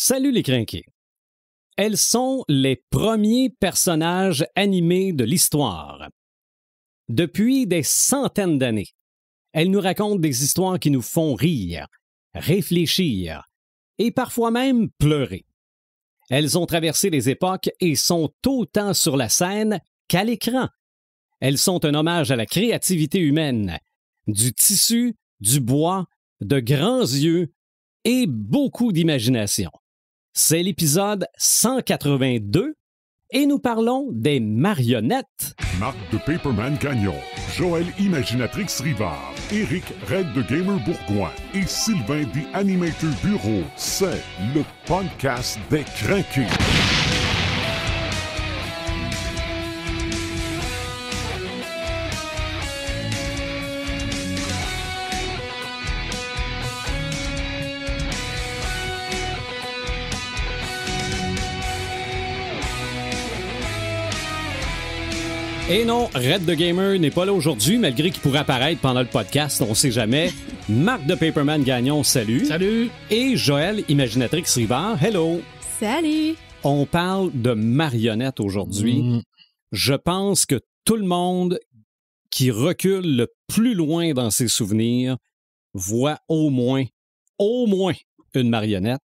Salut les crinqués! Elles sont les premiers personnages animés de l'histoire. Depuis des centaines d'années, elles nous racontent des histoires qui nous font rire, réfléchir et parfois même pleurer. Elles ont traversé les époques et sont autant sur la scène qu'à l'écran. Elles sont un hommage à la créativité humaine, du tissu, du bois, de grands yeux et beaucoup d'imagination. C'est l'épisode 182 et nous parlons des marionnettes. Marc de Paperman Gagnon, Joël Imaginatrix Rivard, Éric Red de Gamer Bourgoin et Sylvain The Animator Bureau. C'est le podcast des crinqués. Et non, Red the Gamer n'est pas là aujourd'hui, malgré qu'il pourrait apparaître pendant le podcast, on ne sait jamais. Marc de Paperman Gagnon, salut. Salut. Et Joël Imaginatrix Rivard, hello. Salut. On parle de marionnettes aujourd'hui. Je pense que tout le monde qui recule le plus loin dans ses souvenirs voit au moins une marionnette.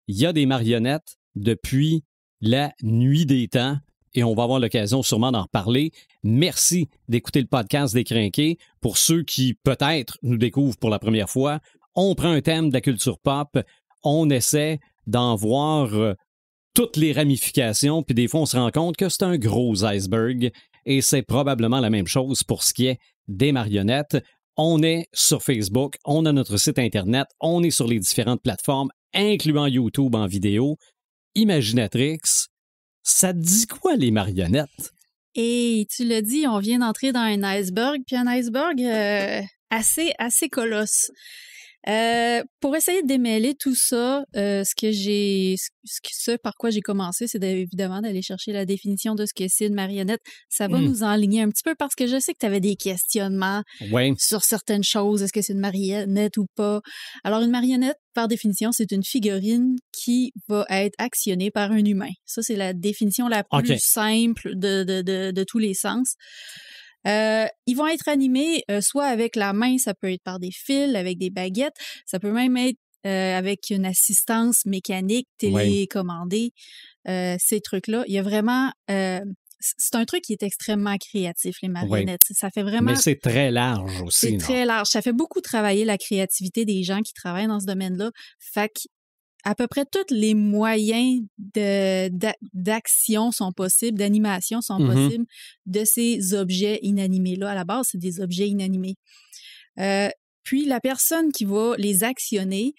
Il y a des marionnettes depuis la nuit des temps. Et on va avoir l'occasion sûrement d'en reparler. Merci d'écouter le podcast des Crinqués. Pour ceux qui, peut-être, nous découvrent pour la première fois, on prend un thème de la culture pop, on essaie d'en voir toutes les ramifications, puis des fois, on se rend compte que c'est un gros iceberg, et c'est probablement la même chose pour ce qui est des marionnettes. On est sur Facebook, on a notre site Internet, on est sur les différentes plateformes, incluant YouTube en vidéo. Imaginatrix, ça te dit quoi, les marionnettes? Et tu l'as dit, on vient d'entrer dans un iceberg, puis un iceberg assez colosse. Pour essayer de démêler tout ça, ce par quoi j'ai commencé, c'est évidemment d'aller chercher la définition de ce que c'est une marionnette. Ça va nous enligner un petit peu parce que je sais que tu avais des questionnements sur certaines choses. Est-ce que c'est une marionnette ou pas? Alors, une marionnette, par définition, c'est une figurine qui va être actionnée par un humain. Ça, c'est la définition la plus simple de tous les sens. Ils vont être animés soit avec la main, ça peut être par des fils, avec des baguettes, ça peut même être avec une assistance mécanique télécommandée, ces trucs-là. Il y a vraiment... c'est un truc qui est extrêmement créatif, les marionnettes. Ça fait vraiment... Mais c'est très large aussi. C'est très large. Ça fait beaucoup travailler la créativité des gens qui travaillent dans ce domaine-là. Fait que à peu près tous les moyens d'action sont possibles, d'animation sont possibles de ces objets inanimés-là. À la base, c'est des objets inanimés. Puis, la personne qui va les actionner,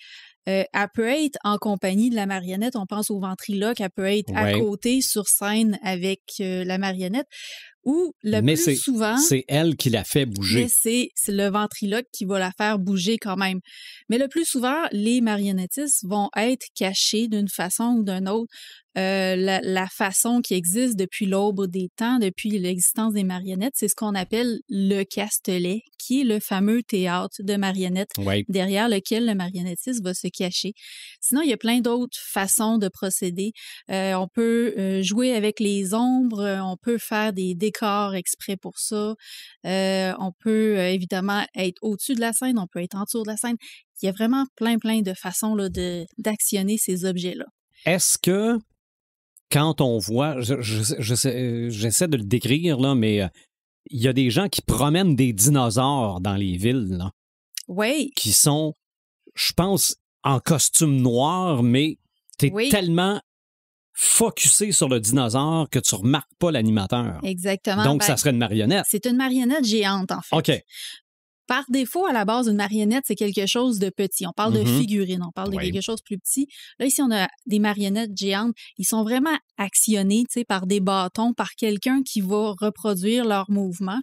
elle peut être en compagnie de la marionnette. On pense au ventriloque. Elle peut être à côté, sur scène, avec la marionnette. Ou plus souvent... c'est elle qui la fait bouger. Mais c'est le ventriloque qui va la faire bouger quand même. Mais le plus souvent, les marionnettistes vont être cachés d'une façon ou d'une autre. La façon qui existe depuis l'aube des temps, depuis l'existence des marionnettes, c'est ce qu'on appelle le Castelet, qui est le fameux théâtre de marionnettes derrière lequel le marionnettiste va se cacher. Sinon, il y a plein d'autres façons de procéder. On peut jouer avec les ombres, on peut faire des décors exprès pour ça. On peut évidemment être au-dessus de la scène, on peut être en dessous de la scène. Il y a vraiment plein de façons là, d'actionner ces objets-là. Est-ce que quand on voit, j'essaie de le décrire, là, mais il y a des gens qui promènent des dinosaures dans les villes, là, qui sont, je pense, en costume noir, mais t'es tellement focusé sur le dinosaure que tu remarques pas l'animateur. Exactement. Donc, ça serait une marionnette. C'est une marionnette géante, en fait. OK. Par défaut, à la base, une marionnette, c'est quelque chose de petit. On parle de figurine, on parle de quelque chose de plus petit. Là, ici, on a des marionnettes géantes. Ils sont vraiment actionnés, tu sais, par des bâtons, par quelqu'un qui va reproduire leurs mouvements.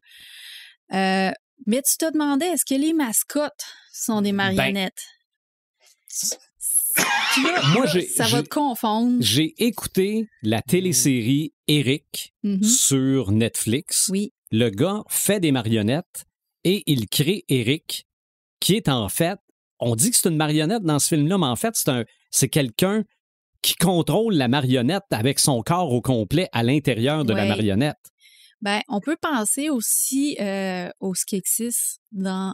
Mais tu te demandais, est-ce que les mascottes sont des marionnettes? Ça va te confondre. J'ai écouté la télésérie Éric sur Netflix. Oui. Le gars fait des marionnettes. Et il crée Éric, qui est en fait, on dit que c'est une marionnette dans ce film-là, mais en fait, c'est quelqu'un qui contrôle la marionnette avec son corps au complet à l'intérieur de la marionnette. Ben, on peut penser aussi au Skeksis dans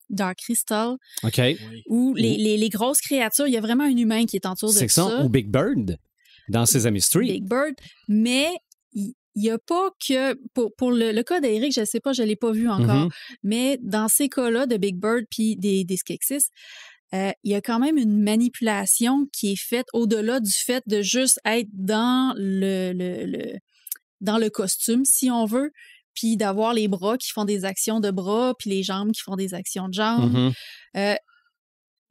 Dark Crystal. OK. Où les grosses créatures, il y a vraiment un humain qui est autour de ça. C'est ça, ou Big Bird dans Sesame Street. Big Bird, mais il n'y a pas que... Pour le cas d'Eric, je ne sais pas, je ne l'ai pas vu encore, mais dans ces cas-là de Big Bird puis des Skeksis, il y a quand même une manipulation qui est faite au-delà du fait de juste être dans dans le costume, si on veut, puis d'avoir les bras qui font des actions de bras, puis les jambes qui font des actions de jambes.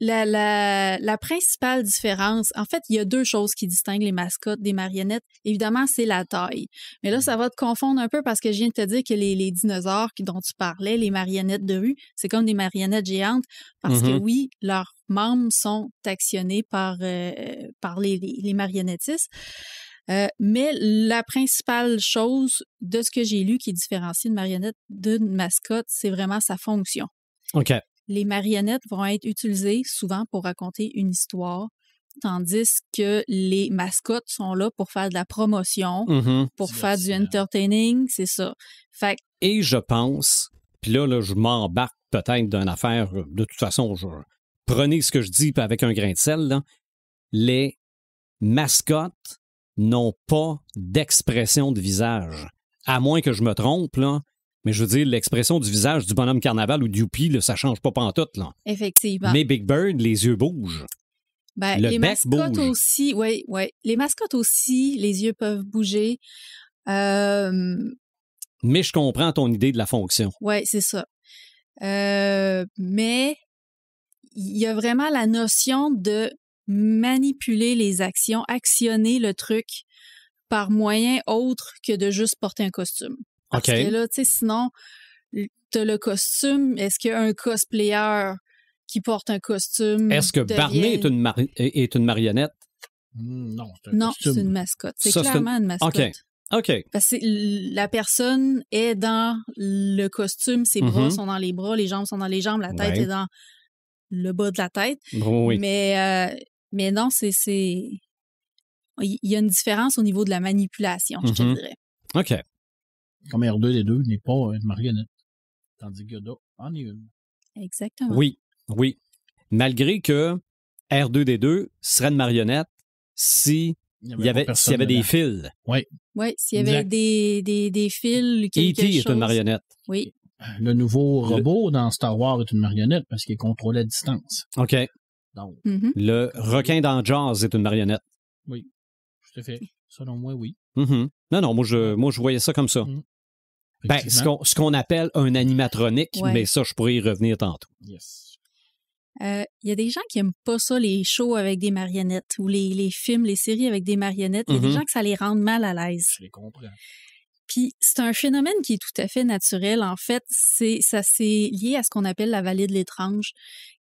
La principale différence, en fait, il y a deux choses qui distinguent les mascottes des marionnettes. Évidemment, c'est la taille. Mais là, ça va te confondre un peu parce que je viens de te dire que les dinosaures dont tu parlais, les marionnettes de rue, c'est comme des marionnettes géantes parce que oui, leurs membres sont actionnés par les marionnettistes. Mais la principale chose de ce que j'ai lu qui différencie une marionnette d'une mascotte, c'est vraiment sa fonction. OK. Les marionnettes vont être utilisées souvent pour raconter une histoire, tandis que les mascottes sont là pour faire de la promotion, pour faire du entertaining, c'est ça. Fait que... Et je pense, puis là, je m'embarque peut-être d'une affaire, de toute façon, prenez ce que je dis avec un grain de sel, là. Les mascottes n'ont pas d'expression de visage. À moins que je me trompe, là. Mais je veux dire, l'expression du visage du bonhomme carnaval ou du Youpi, là, ça change pas pantoute, là. Effectivement. Mais Big Bird, les yeux bougent. Ben, le les bec mascottes bouge. aussi, oui. Les mascottes aussi, les yeux peuvent bouger. Mais je comprends ton idée de la fonction. Oui, c'est ça. Mais il y a vraiment la notion de manipuler les actions, actionner le truc par moyen autre que de juste porter un costume. Parce que là, tu sais, sinon, t'as le costume. Est-ce qu'il y a un cosplayer qui porte un costume? Est-ce que Barney est une marionnette? Non, c'est une mascotte. C'est clairement une mascotte. OK. Parce que la personne est dans le costume, ses bras sont dans les bras, les jambes sont dans les jambes, la tête est dans le bas de la tête. Oui. Mais non, c'est... Il y a une différence au niveau de la manipulation, je te dirais. OK. Comme R2D2 n'est pas une marionnette. Tandis que Yoda en est une. Exactement. Oui. Malgré que R2D2 serait une marionnette s'il y avait des fils. Oui. Oui, s'il y avait des fils, quelque E.T. chose. est une marionnette. Oui. Le nouveau robot dans Star Wars est une marionnette parce qu'il est contrôlé à distance. OK. Donc. Le requin dans Jaws est une marionnette. Oui, tout à fait. Selon moi, oui. Non, moi je voyais ça comme ça. Ben, ce qu'on appelle un animatronique, mais ça, je pourrais y revenir tantôt. Yes. Il y a des gens qui n'aiment pas ça, les shows avec des marionnettes ou les films, les séries avec des marionnettes. Il y a des gens que ça les rend mal à l'aise. Je les comprends. Puis c'est un phénomène qui est tout à fait naturel. En fait, ça c'est lié à ce qu'on appelle la vallée de l'étrange,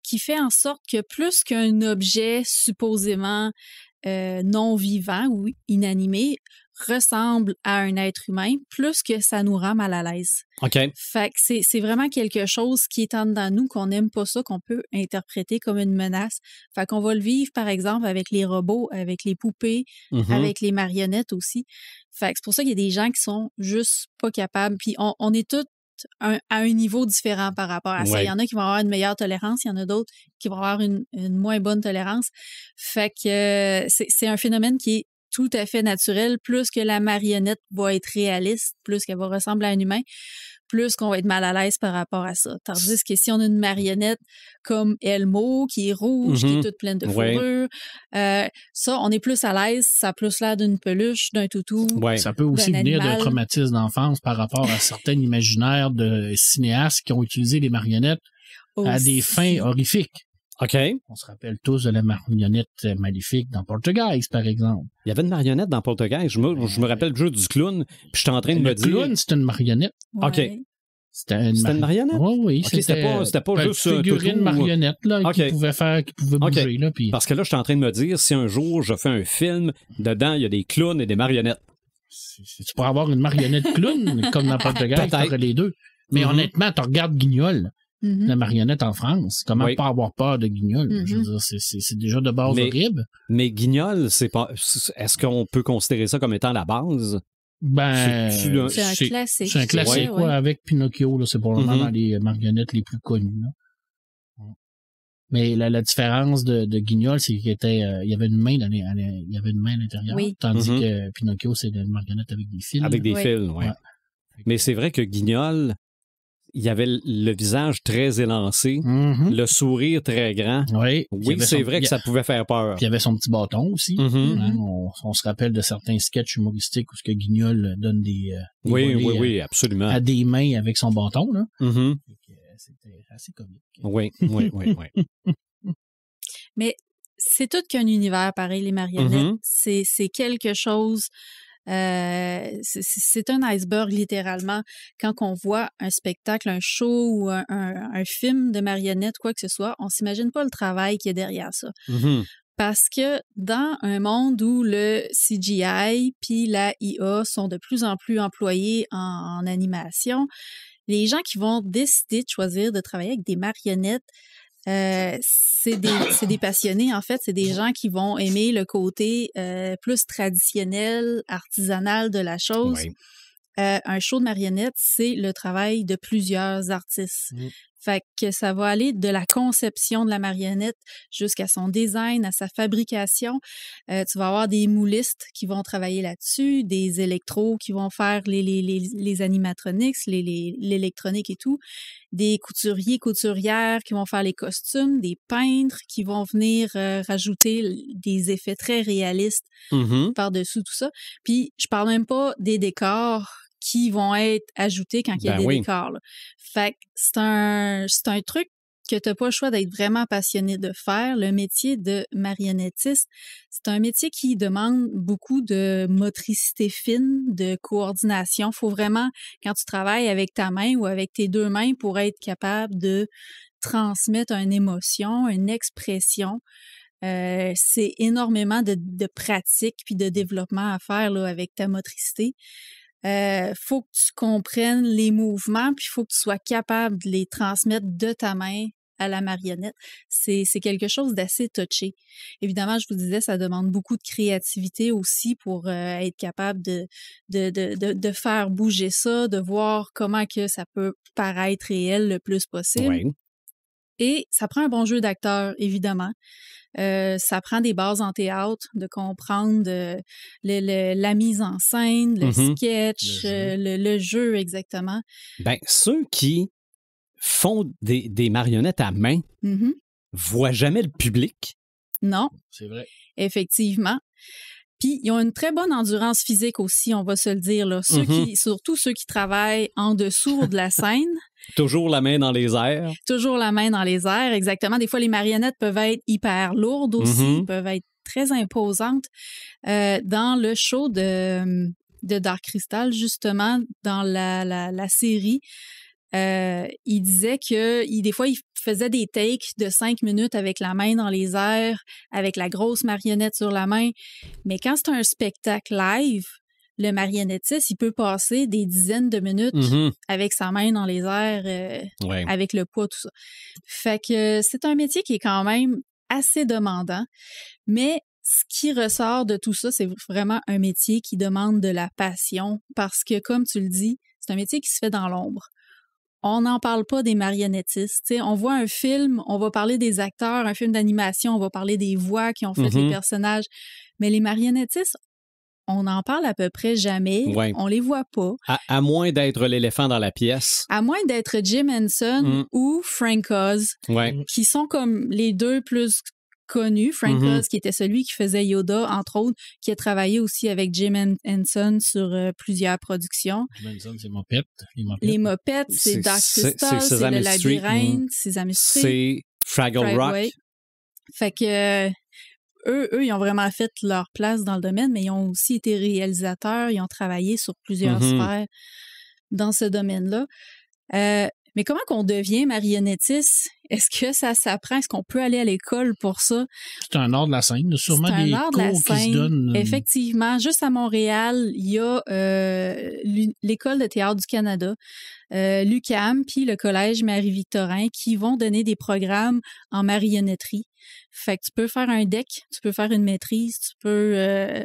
qui fait en sorte que plus qu'un objet supposément non vivant ou inanimé ressemble à un être humain, plus que ça nous rend mal à l'aise. OK. Fait que c'est vraiment quelque chose qui est en dedans nous, qu'on n'aime pas ça, qu'on peut interpréter comme une menace. Fait qu'on va le vivre, par exemple, avec les robots, avec les poupées, avec les marionnettes aussi. Fait que c'est pour ça qu'il y a des gens qui sont juste pas capables. Puis on est tous à un niveau différent par rapport à ça. Il y en a qui vont avoir une meilleure tolérance, il y en a d'autres qui vont avoir une moins bonne tolérance. Fait que c'est un phénomène qui est tout à fait naturel. Plus que la marionnette va être réaliste, plus qu'elle va ressembler à un humain, plus qu'on va être mal à l'aise par rapport à ça. Tandis que si on a une marionnette comme Elmo, qui est rouge, qui est toute pleine de fourrure, ça, on est plus à l'aise, ça a plus l'air d'une peluche, d'un toutou. Ouais. Ça peut aussi venir d'un traumatisme d'enfance par rapport à certains imaginaires de cinéastes qui ont utilisé les marionnettes à des fins horrifiques. OK. On se rappelle tous de la marionnette maléfique dans Poltergeist, par exemple. Il y avait une marionnette dans Poltergeist. Je me rappelle juste du clown, puis je suis en train de me dire... Le clown, c'est une marionnette. Ouais. OK. C'était une marionnette? Oui. Okay, c'était pas juste une figurine marionnette là, qui pouvait bouger. Là, puis... Parce que là, je suis en train de me dire, si un jour je fais un film, dedans, il y a des clowns et des marionnettes. Si tu pourrais avoir une marionnette clown, comme dans Poltergeist, tu aurais les deux. Mais honnêtement, tu regardes Guignol. la marionnette en France. Comment pas avoir peur de Guignol? Je veux dire, c'est déjà de base horrible. Mais Guignol, c'est pas. Est-ce qu'on peut considérer ça comme étant la base? Ben, c'est un classique. C'est un classique, ouais. Avec Pinocchio, là, c'est probablement dans les marionnettes les plus connues, là. Mais la différence de Guignol, c'est qu'il y avait une main à l'intérieur. Oui. Tandis que Pinocchio, c'est une marionnette avec des fils. Avec des fils, oui. Ouais. Mais c'est vrai que Guignol, il y avait le visage très élancé, le sourire très grand. Oui, c'est vrai que ça pouvait faire peur. Puis il y avait son petit bâton aussi. Hein, on se rappelle de certains sketchs humoristiques où ce que Guignol donne des oui, absolument. À des mains avec son bâton. Là. C'était assez comique. Oui. Mais c'est tout qu'un univers pareil, les marionnettes. C'est quelque chose... c'est un iceberg littéralement. Quand on voit un spectacle, un show ou un film de marionnettes, quoi que ce soit, on s'imagine pas le travail qui est derrière ça. Parce que dans un monde où le CGI puis la IA sont de plus en plus employés en animation, les gens qui vont décider de choisir de travailler avec des marionnettes, c'est des passionnés, en fait. C'est des gens qui vont aimer le côté plus traditionnel, artisanal de la chose. Oui. Un show de marionnettes, c'est le travail de plusieurs artistes. Fait que ça va aller de la conception de la marionnette jusqu'à son design, à sa fabrication. Tu vas avoir des moulistes qui vont travailler là-dessus, des électros qui vont faire les animatronics, l'électronique et tout, des couturiers, couturières qui vont faire les costumes, des peintres qui vont venir rajouter des effets très réalistes par-dessus tout ça. Puis, je parle même pas des décors qui vont être ajoutés quand il y a des décors. Là. Fait que c'est un truc que tu n'as pas le choix d'être vraiment passionné de faire. Le métier de marionnettiste, c'est un métier qui demande beaucoup de motricité fine, de coordination. Il faut vraiment, quand tu travailles avec ta main ou avec tes deux mains, pour être capable de transmettre une émotion, une expression. C'est énormément de pratique puis de développement à faire là, avec ta motricité. Faut que tu comprennes les mouvements, puis il faut que tu sois capable de les transmettre de ta main à la marionnette. C'est quelque chose d'assez touché. Évidemment, je vous disais, ça demande beaucoup de créativité aussi pour être capable de faire bouger ça, de voir comment que ça peut paraître réel le plus possible. Oui. Et ça prend un bon jeu d'acteur, évidemment. Ça prend des bases en théâtre, de comprendre la mise en scène, le sketch, le jeu exactement. Ben, ceux qui font des marionnettes à main voient jamais le public. Non. C'est vrai. Effectivement. Puis, ils ont une très bonne endurance physique aussi, on va se le dire. Là. Surtout ceux qui travaillent en dessous de la scène. Toujours la main dans les airs. Toujours la main dans les airs, exactement. Des fois, les marionnettes peuvent être hyper lourdes aussi, peuvent être très imposantes. Dans le show de Dark Crystal, justement, dans la série, il disait que des fois, il faisait des takes de 5 minutes avec la main dans les airs, avec la grosse marionnette sur la main. Mais quand c'est un spectacle live, le marionnettiste, il peut passer des dizaines de minutes avec sa main dans les airs, avec le poids, tout ça. Fait que c'est un métier qui est quand même assez demandant, mais ce qui ressort de tout ça, c'est vraiment un métier qui demande de la passion parce que, comme tu le dis, c'est un métier qui se fait dans l'ombre. On n'en parle pas des marionnettistes. T'sais, on voit un film, on va parler des acteurs, un film d'animation, on va parler des voix qui ont fait les personnages. Mais les marionnettistes, on n'en parle à peu près jamais. Ouais. On les voit pas. À moins d'être l'éléphant dans la pièce. À moins d'être Jim Henson ou Frank Oz, qui sont comme les deux plus connus. Frank Oz, qui était celui qui faisait Yoda, entre autres, qui a travaillé aussi avec Jim Henson sur plusieurs productions. Jim Henson, c'est Mopettes. Les Mopettes, c'est Dark Crystal, c'est Le Labyrinthe, Sesame Street. C'est Fraggle Rock. Fait que eux, ils ont vraiment fait leur place dans le domaine, mais ils ont aussi été réalisateurs, ils ont travaillé sur plusieurs sphères dans ce domaine-là. Mais comment qu'on devient marionnettiste? est-ce que ça s'apprend? Est-ce qu'on peut aller à l'école pour ça? C'est un art de la scène. Sûrement des cours qui se donnent. Effectivement. Juste à Montréal, il y a l'École de théâtre du Canada, l'UQAM, puis le Collège Marie-Victorin qui vont donner des programmes en marionnetterie. Fait que tu peux faire un deck, tu peux faire une maîtrise, tu peux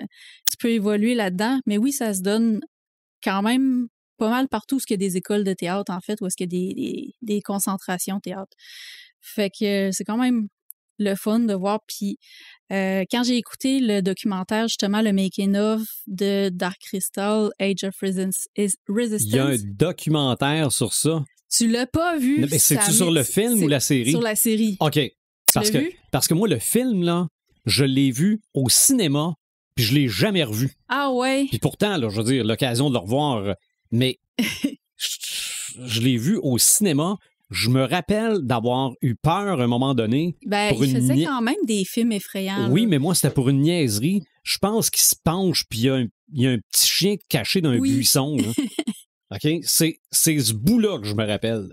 évoluer là-dedans. Mais oui, ça se donne quand même pas mal partout où il y a des écoles de théâtre, en fait, où est-ce qu'il y a des concentrations théâtre. Fait que c'est quand même le fun de voir. Puis quand j'ai écouté le documentaire, justement, le making-of de Dark Crystal, Age of Resistance. Il y a un documentaire sur ça. Tu l'as pas vu? Mais c'est-tu sur le film ou la série? Sur la série. OK. Parce que moi, le film, là, je l'ai vu au cinéma, puis je l'ai jamais revu. Ah ouais? Puis pourtant, là, je veux dire, l'occasion de le revoir, mais je l'ai vu au cinéma. Je me rappelle d'avoir eu peur à un moment donné. Ben, il faisait quand même des films effrayants. Oui, là. mais moi, c'était pour une niaiserie. Je pense qu'il se penche, puis il y a un petit chien caché dans un buisson. Là. OK? C'est ce bout-là que je me rappelle.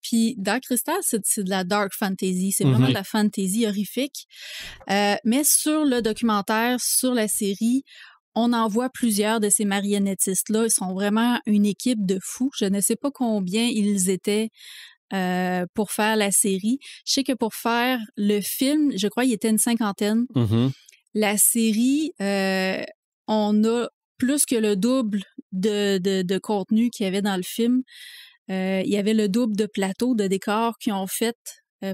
Puis Dark Crystal, c'est de la dark fantasy. C'est vraiment de la fantasy horrifique. Mais sur le documentaire, sur la série, on en voit plusieurs de ces marionnettistes-là. Ils sont vraiment une équipe de fous. Je ne sais pas combien ils étaient pour faire la série. Je sais que pour faire le film, je crois qu'il était une 50aine. La série, on a plus que le double de contenu qu'il y avait dans le film. Il y avait le double de plateaux, de décors qu'ils ont fait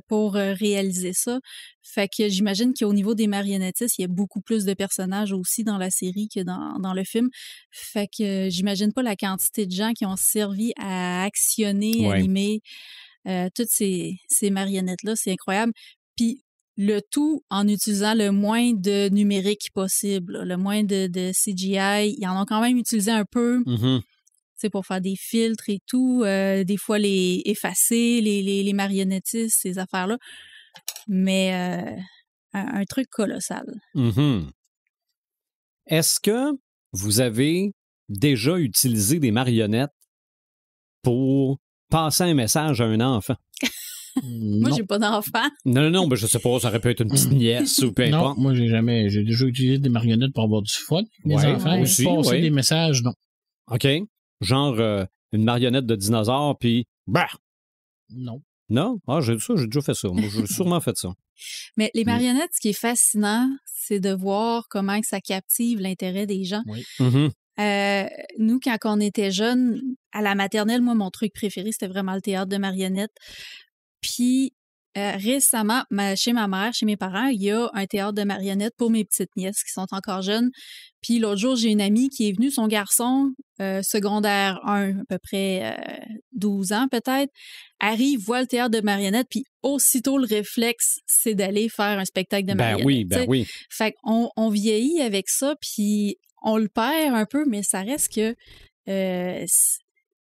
pour réaliser ça. Fait que j'imagine qu'au niveau des marionnettistes, il y a beaucoup plus de personnages aussi dans la série que dans le film. Fait que j'imagine pas la quantité de gens qui ont servi à actionner, animer toutes ces marionnettes-là. C'est incroyable. Puis le tout en utilisant le moins de numérique possible, le moins de CGI. Ils en ont quand même utilisé un peu. Pour faire des filtres et tout, des fois les effacer, les marionnettistes, ces affaires-là. Mais un truc colossal. Est-ce que vous avez déjà utilisé des marionnettes pour passer un message à un enfant? Moi, j'ai pas d'enfant. Non, ben je sais pas, ça aurait pu être une petite nièce ou peu importe. Non, moi, j'ai déjà utilisé des marionnettes pour avoir du fun. Mes enfants, aussi, passer des messages, non. OK. Genre une marionnette de dinosaure, puis... Bah! Non. Non? Ah, j'ai déjà fait ça. Moi, j'ai sûrement fait ça. Mais les marionnettes, ce qui est fascinant, c'est de voir comment ça captive l'intérêt des gens. Oui. Nous, quand on était jeunes, à la maternelle, moi, mon truc préféré, c'était vraiment le théâtre de marionnettes. Puis, récemment, chez ma mère, chez mes parents, il y a un théâtre de marionnettes pour mes petites nièces qui sont encore jeunes. Puis l'autre jour, j'ai une amie qui est venue, son garçon, secondaire 1, à peu près 12 ans peut-être, arrive, voit le théâtre de marionnettes, puis aussitôt le réflexe, c'est d'aller faire un spectacle de marionnettes. Ben oui. Fait qu'on vieillit avec ça, puis on le perd un peu, mais ça reste que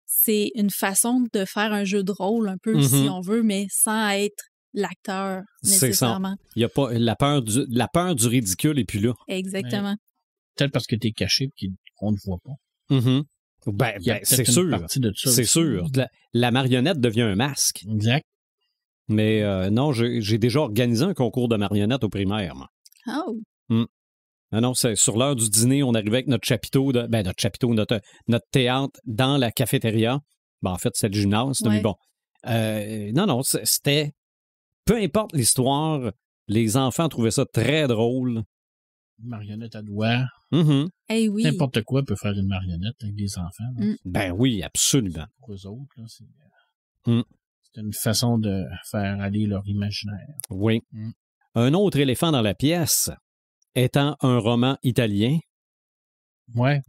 c'est une façon de faire un jeu de rôle un peu, si on veut, mais sans être l'acteur nécessairement. Il y a pas la peur du ridicule et puis là. Exactement. Peut-être parce que t'es caché et qu'on ne voit pas. Ben c'est sûr. C'est sûr. La marionnette devient un masque. Exact. Mais non, j'ai déjà organisé un concours de marionnettes au primaire, moi. Oh! Non, c'est sur l'heure du dîner, on arrivait avec notre chapiteau, notre théâtre dans la cafétéria. Ben, en fait, c'est le gymnase, c'était bon. Non, c'était... Peu importe l'histoire, les enfants trouvaient ça très drôle. Une marionnette à doigts. Hey, oui. N'importe quoi peut faire une marionnette avec des enfants. Ben oui, absolument. Pour eux autres, là, c'est une façon de faire aller leur imaginaire. Oui. Un autre éléphant dans la pièce étant un roman italien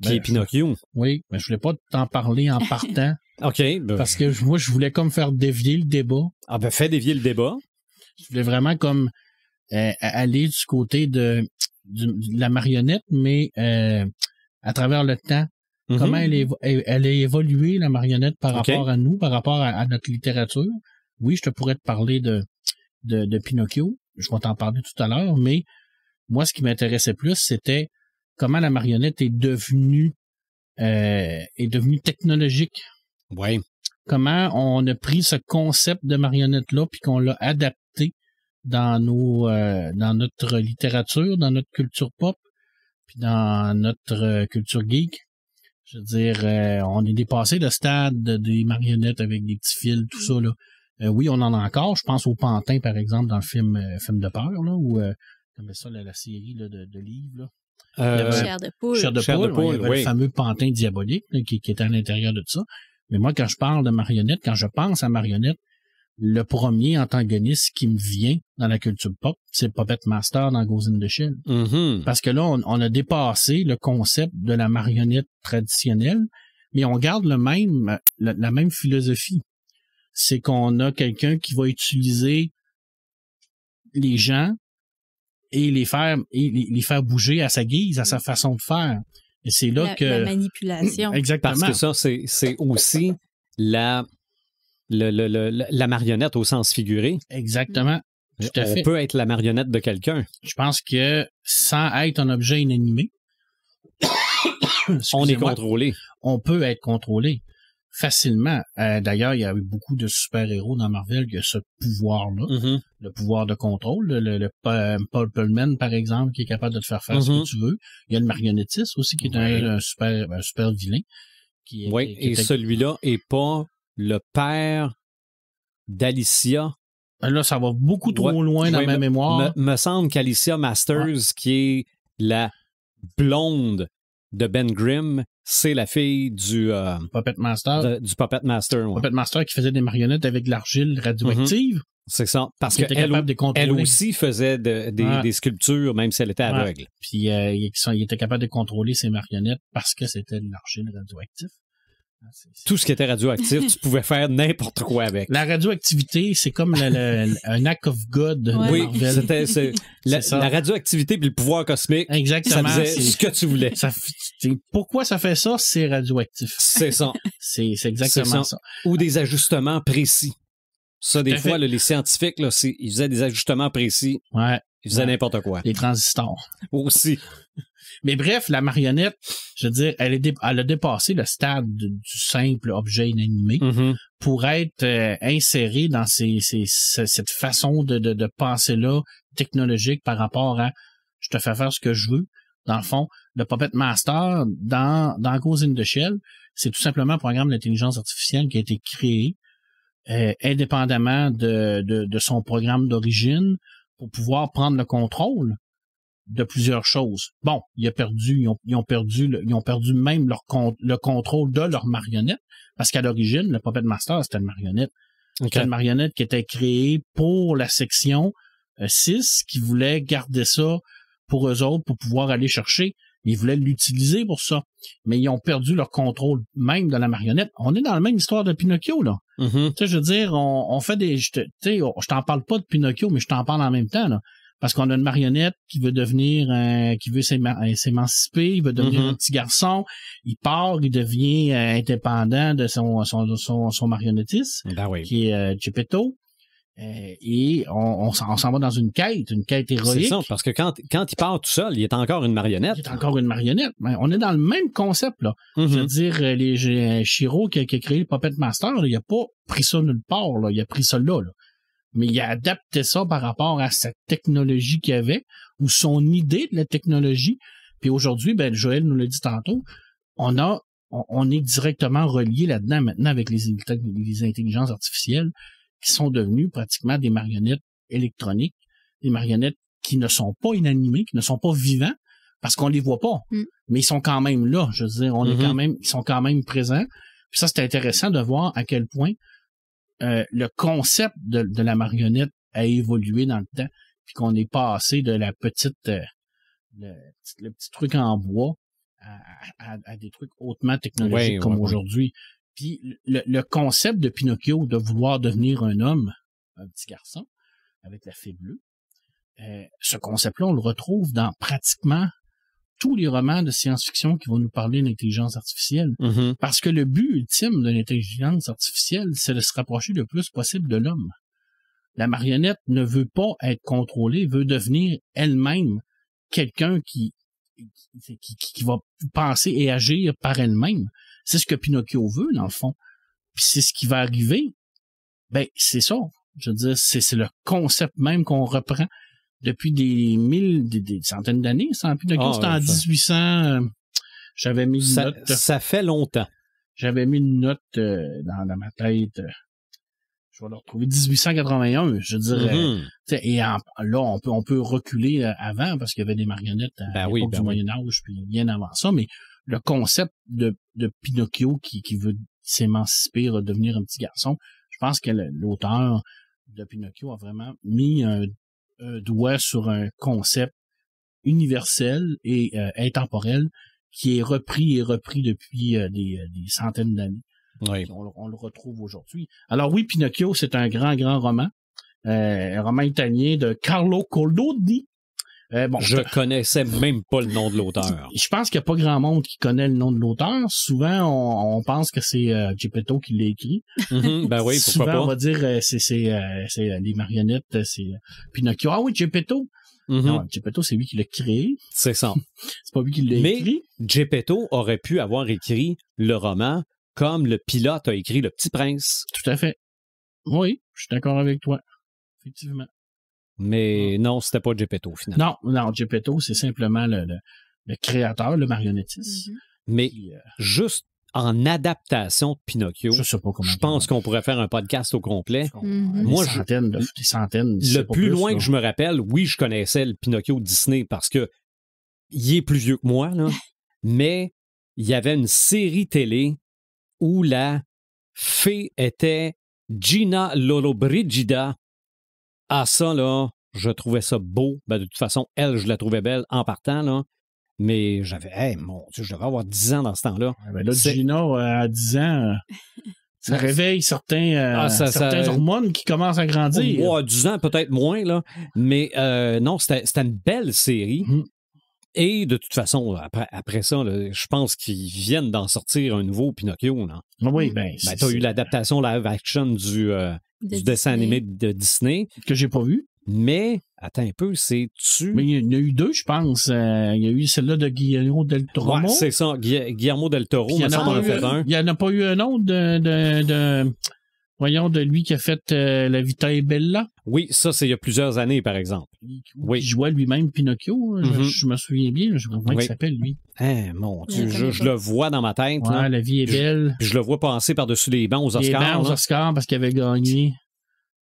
qui est Pinocchio. Oui, mais je voulais pas t'en parler en partant. OK. Parce que moi, je voulais comme faire dévier le débat. Ah ben, fais dévier le débat. Je voulais vraiment comme aller du côté de la marionnette, mais à travers le temps. Comment elle a évolué, la marionnette, par rapport à nous, par rapport à notre littérature. Oui, je te pourrais te parler de Pinocchio. Je vais t'en parler tout à l'heure, mais moi, ce qui m'intéressait plus, c'était comment la marionnette est devenue technologique. Oui. comment on a pris ce concept de marionnette-là puis qu'on l'a adapté dans notre littérature, dans notre culture pop, puis dans notre culture geek. Je veux dire, on est dépassé le stade des marionnettes avec des petits fils, tout ça, là. Oui, on en a encore. Je pense au Pantin, par exemple, dans le film de peur, là, ou comme ça, la série là, de livres, là. Chair de poule. Chair de poule, il y avait le fameux Pantin diabolique là, qui était à l'intérieur de ça. Mais moi, quand je parle de marionnettes, quand je pense à marionnettes, le premier antagoniste qui me vient dans la culture pop, c'est le Puppet Master dans Ghost in the Shell. Mm-hmm. Parce que là, on a dépassé le concept de la marionnette traditionnelle, mais on garde la même philosophie. C'est qu'on a quelqu'un qui va utiliser les gens et les faire bouger à sa guise, à sa façon de faire. Et c'est là que... La manipulation. Exactement. Parce que ça, c'est aussi la marionnette au sens figuré. Exactement. Tout à fait. On peut être la marionnette de quelqu'un. Je pense que sans être un objet inanimé, on est contrôlé. On peut être contrôlé facilement. D'ailleurs, il y a eu beaucoup de super-héros dans Marvel qui ont ce pouvoir-là, le pouvoir de contrôle. Le Paul Pullman, par exemple, qui est capable de te faire faire ce que tu veux. Il y a le marionnettiste aussi, qui est un super vilain. Oui, et celui-là est pas le père d'Alicia. Là, ça va beaucoup trop loin dans ma mémoire. Me semble qu'Alicia Masters, qui est la blonde de Ben Grimm, c'est la fille du Puppet Master. Du Puppet Master. Ouais. Puppet Master qui faisait des marionnettes avec de l'argile radioactive. C'est ça. Parce qu'elle aussi faisait des sculptures, même si elle était aveugle. Puis il était capable de contrôler ses marionnettes parce que c'était de l'argile radioactive. Tout ce qui était radioactif, tu pouvais faire n'importe quoi avec. La radioactivité, c'est comme un act of God. Oui, c'était la radioactivité puis le pouvoir cosmique. Exactement. Ça faisait ce que tu voulais. Pourquoi ça fait ça? C'est radioactif. C'est ça. C'est exactement ça. Ou des ajustements précis. Ça, des fois, les scientifiques, là, ils faisaient des ajustements précis. Ouais. Ils faisaient n'importe quoi. Les transistors. Aussi. Mais bref, la marionnette, je veux dire, elle a dépassé le stade du simple objet inanimé pour être insérée dans cette façon de penser-là technologique par rapport à je te fais faire ce que je veux. Dans le fond, le Puppet Master, dans Ghost in the Shell, c'est tout simplement un programme d'intelligence artificielle qui a été créé indépendamment de son programme d'origine pour pouvoir prendre le contrôle de plusieurs choses. Bon, ils ont perdu même le contrôle de leur marionnette, parce qu'à l'origine, le Puppet Master, c'était une marionnette. C'était une marionnette qui était créée pour la section 6, qui voulait garder ça pour eux autres, pour pouvoir aller chercher. Ils voulaient l'utiliser pour ça. Mais ils ont perdu leur contrôle même de la marionnette. On est dans la même histoire de Pinocchio, là. Tu sais, je veux dire, on fait des... Tu sais, je t'en parle pas de Pinocchio, mais je t'en parle en même temps, là. Parce qu'on a une marionnette qui veut devenir, qui veut s'émanciper, il veut devenir un petit garçon, il part, il devient indépendant de son marionnettiste, qui est Geppetto, et on s'en va dans une quête héroïque. C'est ça, parce que quand il part tout seul, il est encore une marionnette. Il est encore une marionnette. Mais on est dans le même concept, là. Je veux dire, Shiro qui a créé le Puppet Master, là, il a pas pris ça nulle part, là. Il a pris ça là. Mais il a adapté ça par rapport à cette technologie qu'il avait, ou son idée de la technologie. Puis aujourd'hui, ben Joël nous l'a dit tantôt, on est directement relié là-dedans maintenant avec les intelligences artificielles qui sont devenues pratiquement des marionnettes électroniques, des marionnettes qui ne sont pas inanimées, qui ne sont pas vivants, parce qu'on les voit pas. Mais ils sont quand même là. Je veux dire, ils sont quand même présents. Puis ça, c'est intéressant de voir à quel point le concept de la marionnette a évolué dans le temps, puis qu'on est passé de la petite le petit truc en bois à des trucs hautement technologiques comme aujourd'hui. Puis le concept de Pinocchio de vouloir devenir un homme, un petit garçon, avec la fée bleue, ce concept-là, on le retrouve dans pratiquement tous les romans de science-fiction qui vont nous parler d'intelligence artificielle. Parce que le but ultime de l'intelligence artificielle, c'est de se rapprocher le plus possible de l'homme. La marionnette ne veut pas être contrôlée, veut devenir elle-même quelqu'un qui va penser et agir par elle-même. C'est ce que Pinocchio veut, dans le fond. Puis c'est ce qui va arriver. Ben, c'est ça. Je veux dire, c'est le concept même qu'on reprend depuis des centaines d'années. C'était en 1800. J'avais mis une note. Ça fait longtemps. J'avais mis une note dans ma tête. Je vais le retrouver. 1881, je dirais. Et là, on peut reculer avant parce qu'il y avait des marionnettes à l'époque du Moyen-Âge, puis bien avant ça. Mais le concept de Pinocchio qui veut s'émanciper, devenir un petit garçon, je pense que l'auteur de Pinocchio a vraiment mis un doigt sur un concept universel et intemporel qui est repris depuis des centaines d'années. Oui. On le retrouve aujourd'hui. Alors oui, Pinocchio, c'est un grand roman. Un roman italien de Carlo Collodi. Je connaissais même pas le nom de l'auteur. Je pense qu'il n'y a pas grand monde qui connaît le nom de l'auteur. Souvent, on pense que c'est Geppetto qui l'a écrit. Ben oui, pourquoi souvent, pas. On va dire c'est les marionnettes, c'est Pinocchio. Ah oui, Geppetto. Non, Geppetto, c'est lui qui l'a créé. C'est ça. C'est pas lui qui l'a écrit. Mais Geppetto aurait pu avoir écrit le roman comme le pilote a écrit Le Petit Prince. Tout à fait. Oui, je suis d'accord avec toi. Effectivement. Mais non, c'était pas Geppetto, finalement. Non, Geppetto, c'est simplement le créateur, le marionnettiste. Mais juste en adaptation de Pinocchio, je sais pas comment. Je pense qu'on pourrait faire un podcast au complet. Moi, des centaines. Le plus loin que je me rappelle, oui, je connaissais le Pinocchio Disney parce que il est plus vieux que moi, là. Mais il y avait une série télé où la fée était Gina Lollobrigida. Ah, ça, là, je trouvais ça beau. Ben, de toute façon, elle, je la trouvais belle en partant, là. Mais j'avais, mon Dieu, je devais avoir 10 ans dans ce temps-là. Ben là, Gina, à 10 ans, ça réveille certaines hormones qui commencent à grandir. Ouais, 10 ans, peut-être moins, là. Mais non, c'était une belle série. Et de toute façon, après ça, là, je pense qu'ils viennent d'en sortir un nouveau Pinocchio. Là. Oui, tu as eu l'adaptation live action du dessin animé de Disney. Que j'ai pas vu. Mais, attends un peu, c'est-tu... Mais il y en a eu deux, je pense. Il y a eu celle-là de Guillermo del Toro. Ouais, c'est ça. Guillermo del Toro, il y en a pas eu un autre de lui qui a fait La Vita e Bella. Oui, ça, c'est il y a plusieurs années, par exemple. Il jouait lui-même Pinocchio. Je me souviens bien. Je comprends comment il s'appelle, lui. Mon Dieu, je le vois dans ma tête. Ouais, là. La vie est belle. Puis je le vois passer par-dessus les bancs aux Oscars. Les bancs aux Oscars parce qu'il avait gagné.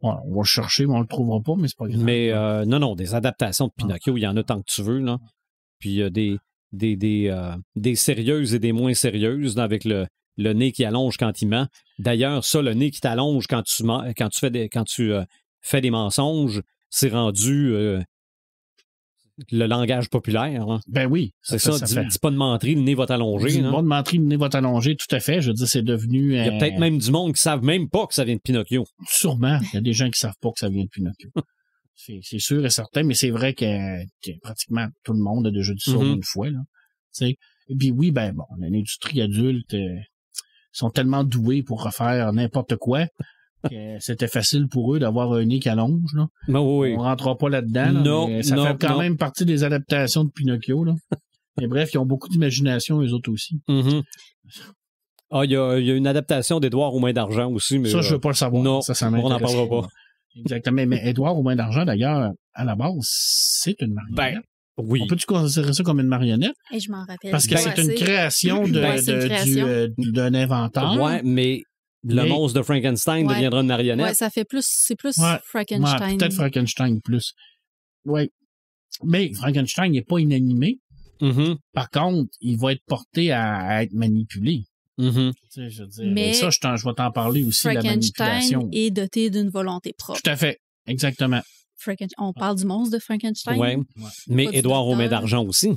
Ouais, on va le chercher, mais on le trouvera pas, mais c'est pas grave. Mais non, des adaptations de Pinocchio, il y en a tant que tu veux, là. Puis des sérieuses et des moins sérieuses, là, avec le nez qui allonge quand il ment. D'ailleurs, ça, le nez qui t'allonge quand tu fais des mensonges, c'est rendu le langage populaire. Hein. Ben oui. C'est ça, dis pas de menterie, le nez va t'allonger. Dis pas de menterie, le nez va t'allonger, tout à fait. Je veux dire, c'est devenu... Il y a peut-être même du monde qui savent même pas que ça vient de Pinocchio. Sûrement. Il y a des gens qui savent pas que ça vient de Pinocchio. C'est sûr et certain, mais c'est vrai que pratiquement tout le monde a déjà dit ça une fois. Là. T'sais. Et puis oui, l'industrie adulte sont tellement doués pour refaire n'importe quoi que c'était facile pour eux d'avoir un nez qui allonge. Là. Oui. On rentrera pas là-dedans. Là, mais ça fait quand même partie des adaptations de Pinocchio. Là. Mais bref, ils ont beaucoup d'imagination, eux autres aussi. Ah, il y a une adaptation d'Édouard aux mains d'argent aussi. Mais ça, je veux pas le savoir. Non, ça on n'en parlera pas. Exactement. Mais Édouard aux mains d'argent, d'ailleurs, à la base, c'est une marionnette. Oui. On peut-tu considérer ça comme une marionnette? Et je m'en rappelle. Parce que c'est une création d'un inventeur. Ouais, mais le monstre de Frankenstein deviendra une marionnette. Ouais, c'est plus Frankenstein. Ouais, peut-être Frankenstein plus. Oui. Mais Frankenstein n'est pas inanimé. Par contre, il va être porté à être manipulé. Tu sais, je veux dire, mais ça, je vais t'en parler aussi, la manipulation. Frankenstein est doté d'une volonté propre. Tout à fait. Exactement. On parle du monstre de Frankenstein. Oui, mais Édouard aux mains d'argent aussi.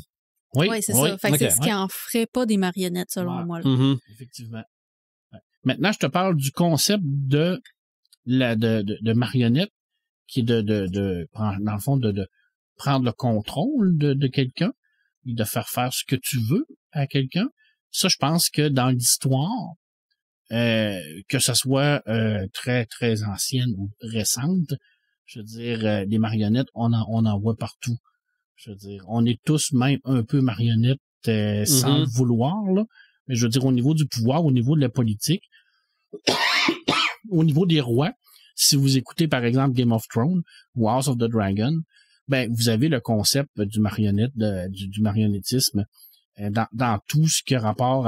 Oui, c'est ça. Fait que c'est ce qui en ferait pas des marionnettes, selon moi. Effectivement. Maintenant, je te parle du concept de marionnette, qui est dans le fond, de prendre le contrôle de quelqu'un et de faire ce que tu veux à quelqu'un. Ça, je pense que dans l'histoire, que ce soit très, très ancienne ou récente, je veux dire, les marionnettes, on en voit partout. Je veux dire, on est tous même un peu marionnettes sans le vouloir, là. Mais je veux dire, au niveau du pouvoir, au niveau de la politique, Au niveau des rois, si vous écoutez par exemple Game of Thrones ou House of the Dragon, ben vous avez le concept du marionnettisme dans tout ce qui a rapport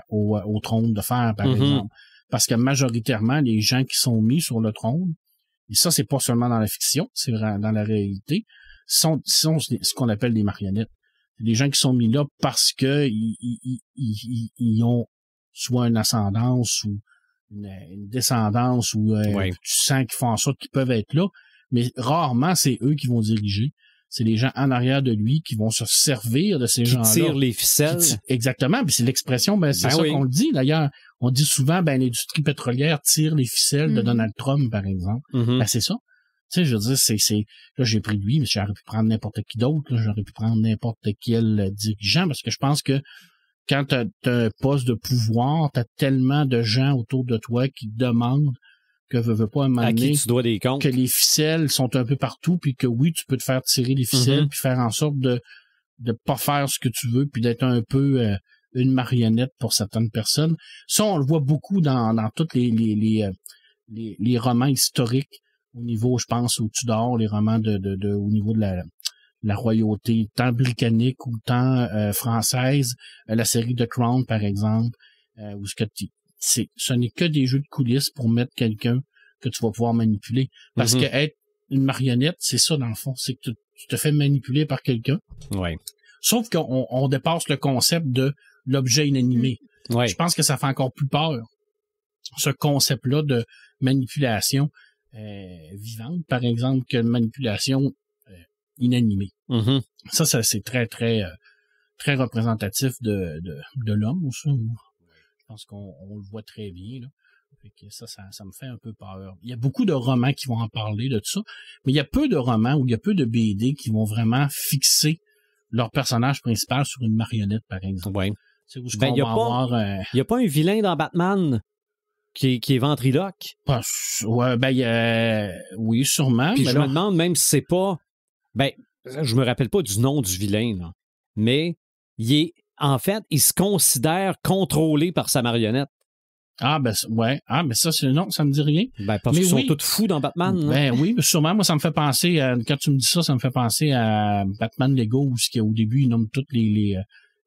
au trône de fer, par exemple. Parce que majoritairement, les gens qui sont mis sur le trône, et ça, c'est pas seulement dans la fiction, c'est vraiment dans la réalité, sont ce qu'on appelle des marionnettes. C'est des gens qui sont mis là parce que ils ont soit une ascendance ou une descendance ou tu sens qu'ils font en sorte qu'ils peuvent être là, mais rarement c'est eux qui vont diriger. C'est les gens en arrière de lui qui vont se servir de ces gens-là. Qui tirent les ficelles. Exactement, puis c'est l'expression, c'est ça qu'on le dit. D'ailleurs, on dit souvent, l'industrie pétrolière tire les ficelles de Donald Trump, par exemple. C'est ça. Tu sais, je veux dire, là, j'ai pris lui, mais j'aurais pu prendre n'importe qui d'autre, là, j'aurais pu prendre n'importe quel dirigeant, parce que je pense que quand t'as un poste de pouvoir, t'as tellement de gens autour de toi qui demandent que veux pas un moment donné, à qui tu dois des comptes, que les ficelles sont un peu partout, puis que oui, tu peux te faire tirer les ficelles, puis faire en sorte de pas faire ce que tu veux, puis d'être un peu une marionnette pour certaines personnes. Ça, on le voit beaucoup dans tous les romans historiques au niveau, je pense, au Tudor, les romans au niveau de la royauté, tant britannique ou tant française, la série The Crown, par exemple, où ce n'est que des jeux de coulisses pour mettre quelqu'un que tu vas pouvoir manipuler. Parce que être une marionnette, c'est ça, dans le fond. C'est que tu te fais manipuler par quelqu'un. Ouais. Sauf qu'on dépasse le concept de l'objet inanimé. Ouais. Je pense que ça fait encore plus peur. Ce concept-là de manipulation vivante, par exemple, que manipulation inanimée. Ça, c'est très, très, très représentatif de l'homme, ça. Je pense qu'on le voit très bien, là. Fait que ça me fait un peu peur. Il y a beaucoup de romans qui vont en parler de tout ça, mais il y a peu de romans ou il y a peu de BD qui vont vraiment fixer leur personnage principal sur une marionnette, par exemple. Ouais. Il n'y a pas un vilain dans Batman qui est ventriloque. Oui, sûrement. Puis je me demande même si c'est pas... je me rappelle pas du nom du vilain, là. Mais en fait, il se considère contrôlé par sa marionnette. Ça, c'est non, ça me dit rien. Parce qu'ils sont tous fous dans Batman. Oui, mais sûrement, moi, ça me fait penser quand tu me dis ça me fait penser à Batman Lego, où au début, ils nomment tous les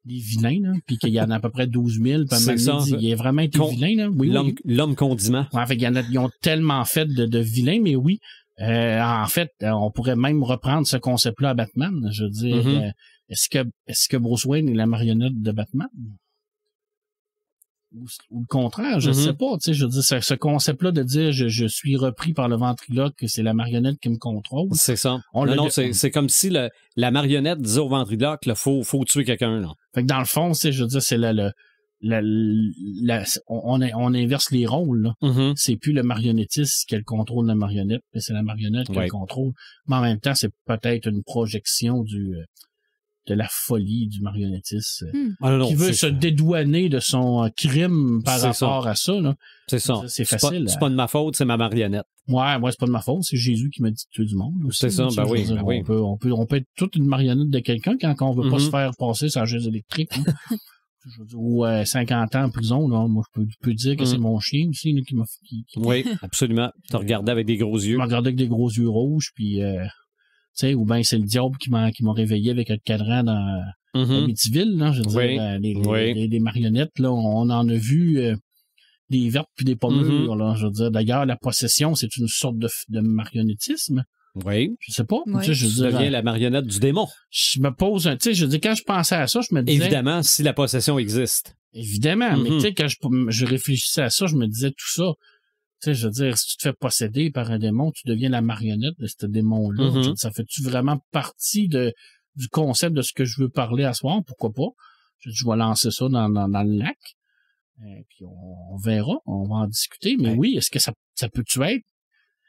vilains, là, puis qu'il y en a à peu près 12 000. C'est ça. Il a vraiment été vilain, là. Oui, l'homme condiment. Fait ils ont tellement fait de vilains, mais oui. En fait, on pourrait même reprendre ce concept-là à Batman. Je veux dire, est-ce que Bruce Wayne est la marionnette de Batman? Ou le contraire, je sais pas. Tu sais, je veux dire, ce concept-là de dire je suis repris par le ventriloque, que c'est la marionnette qui me contrôle. C'est ça. C'est comme si la marionnette disait au ventriloque, là, faut tuer quelqu'un, là. Fait que dans le fond, je veux dire, c'est on inverse les rôles, là. C'est plus le marionnettiste qui a le contrôle de la marionnette, mais c'est la marionnette qui a le contrôle. Mais en même temps, c'est peut-être une projection de la folie du marionnettiste qui veut se dédouaner de son crime par rapport à ça, là. C'est ça. C'est facile. C'est pas de ma faute, c'est ma marionnette. Ouais, c'est pas de ma faute, c'est Jésus qui m'a dit de tuer du monde. Aussi, c'est ça, oui. On peut être toute une marionnette de quelqu'un quand on veut pas se faire passer sa chaise électrique. Je veux dire, ou 50 ans en prison, là, moi je peux dire que c'est mon chien aussi là, qui m'a. Oui, absolument. Tu regardé avec des gros yeux. Tu m'as regardé avec des gros yeux rouges, puis ou bien c'est le diable qui m'a réveillé avec un cadran dans Amityville, là, je veux dire, les marionnettes, là, on en a vu des vertes puis des pas mûres, là, je veux dire. D'ailleurs, la possession, c'est une sorte de marionnettisme. Oui. Je sais pas. Oui. Je deviens la marionnette du démon. Je me pose je dis, quand je pensais à ça, je me disais. Évidemment, si la possession existe. Évidemment, mais tu sais, quand je réfléchissais à ça, je me disais tout ça. Tu sais, je veux dire, si tu te fais posséder par un démon, tu deviens la marionnette de ce démon-là. Ça fait-tu vraiment partie du concept de ce que je veux parler à soir? Pourquoi pas? Je vais lancer ça dans le lac. Puis on verra, on va en discuter. Mais oui, est-ce que ça peut-tu être?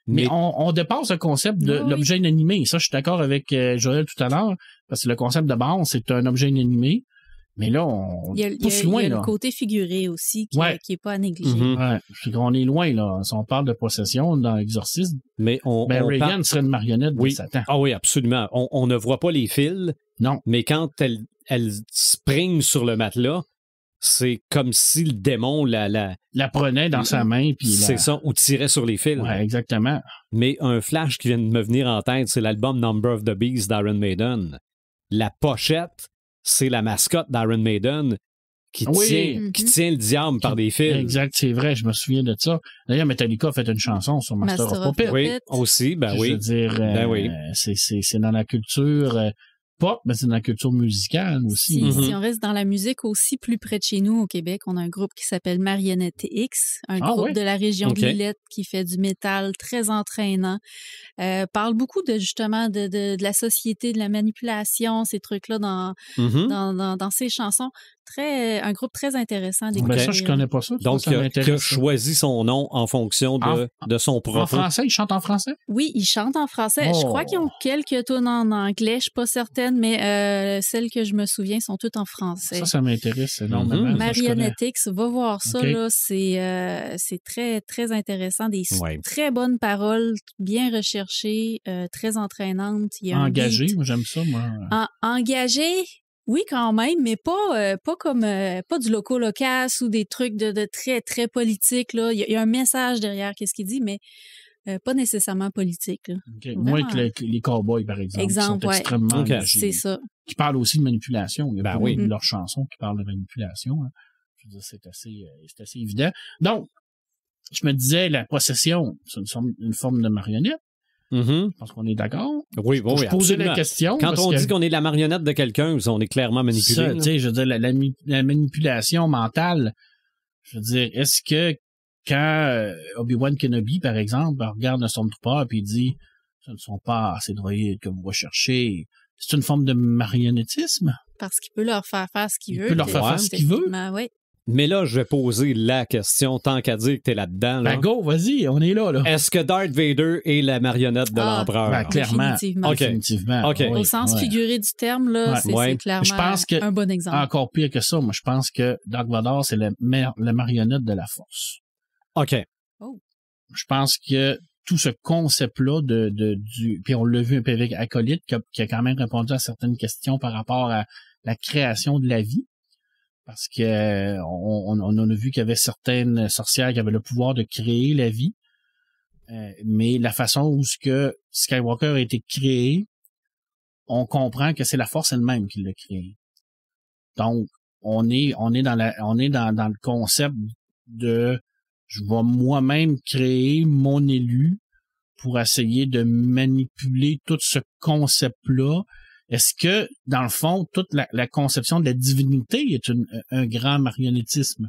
Mais on dépasse le concept de l'objet inanimé. Ça, je suis d'accord avec Joël tout à l'heure, parce que le concept de base, c'est un objet inanimé. Mais là, on pousse loin. Il y a le côté figuré aussi qui est pas à négliger. On est loin, là. Si on parle de possession dans l'exorcisme, mais Reagan serait une marionnette de Satan. Ah oui, absolument. On ne voit pas les fils. Non. Mais quand elle spring sur le matelas, c'est comme si le démon la prenait dans sa main. Puis c'est ça, ou tirait sur les fils. Ouais, exactement. Mais un flash qui vient de me venir en tête, c'est l'album Number of the Beast d'Iron Maiden. La pochette, c'est la mascotte d'Iron Maiden qui tient le diable par des fils. Exact, c'est vrai, je me souviens de ça. D'ailleurs, Metallica a fait une chanson sur Master of Puppets. Oui, aussi, Je veux dire, c'est dans la culture pop, mais c'est dans la culture musicale aussi. Si on reste dans la musique aussi, plus près de chez nous, au Québec, on a un groupe qui s'appelle Marionnette X, un groupe de la région de Lillette qui fait du métal très entraînant. Parle beaucoup justement de la société, de la manipulation, ces trucs-là dans ses chansons. Un groupe très intéressant à découvrir. Ça, je connais pas ça. Donc, qui a choisi son nom en fonction de son propos. En français? Ils chantent en français? Oui, ils chantent en français. Je crois qu'ils ont quelques tunes en anglais, je suis pas certaine, mais celles que je me souviens sont toutes en français. Ça m'intéresse énormément. Marionnette X, va voir ça, là. C'est très, très intéressant. Des très bonnes paroles, bien recherchées, très entraînantes. Engagé, moi j'aime ça, moi. Engagé? Oui, quand même, mais pas du loco-locasse ou des trucs de très, très politiques, là. Il y a un message derrière, qu'est-ce qu'il dit, mais pas nécessairement politique, là. Moins que les cowboys, par exemple. Qui sont extrêmement engagés. C'est ça. Qui parlent aussi de manipulation. Il y a beaucoup de leurs chansons qui parlent de manipulation. Hein. Je veux dire, c'est assez évident. Donc, je me disais, la possession, c'est une forme de marionnette. Je pense qu'on est d'accord. Oui, je posais la question. Quand on dit qu'on est la marionnette de quelqu'un, on est clairement manipulé. Ça, tu sais, je veux dire, la manipulation mentale, je veux dire, est-ce que quand Obi-Wan Kenobi, par exemple, regarde un Stormtrooper et dit « Ce ne sont pas ces droïdes que vous recherchez », c'est une forme de marionnettisme? Parce qu'il peut leur faire faire ce qu'il veut. Il peut leur faire faire ce qu'il veut? Oui. Mais là, je vais poser la question, tant qu'à dire que t'es là-dedans. Là. Ben go, vas-y, on est là. Est-ce que Darth Vader est la marionnette de l'empereur? Ben, clairement. Définitivement. Au sens figuré du terme, là, c'est clairement je pense que, un bon exemple. Encore pire que ça, moi, je pense que Darth Vader, c'est la marionnette de la Force. OK. Je pense que tout ce concept-là puis on l'a vu un peu avec Acolyte, qui a quand même répondu à certaines questions par rapport à la création de la vie. Parce que on a vu qu'il y avait certaines sorcières qui avaient le pouvoir de créer la vie, mais la façon où Skywalker a été créé, on comprend que c'est la Force elle-même qui l'a créé. Donc on est dans le concept de je vais moi-même créer mon élu pour essayer de manipuler tout ce concept-là. Est-ce que, dans le fond, toute la conception de la divinité est un grand marionnettisme?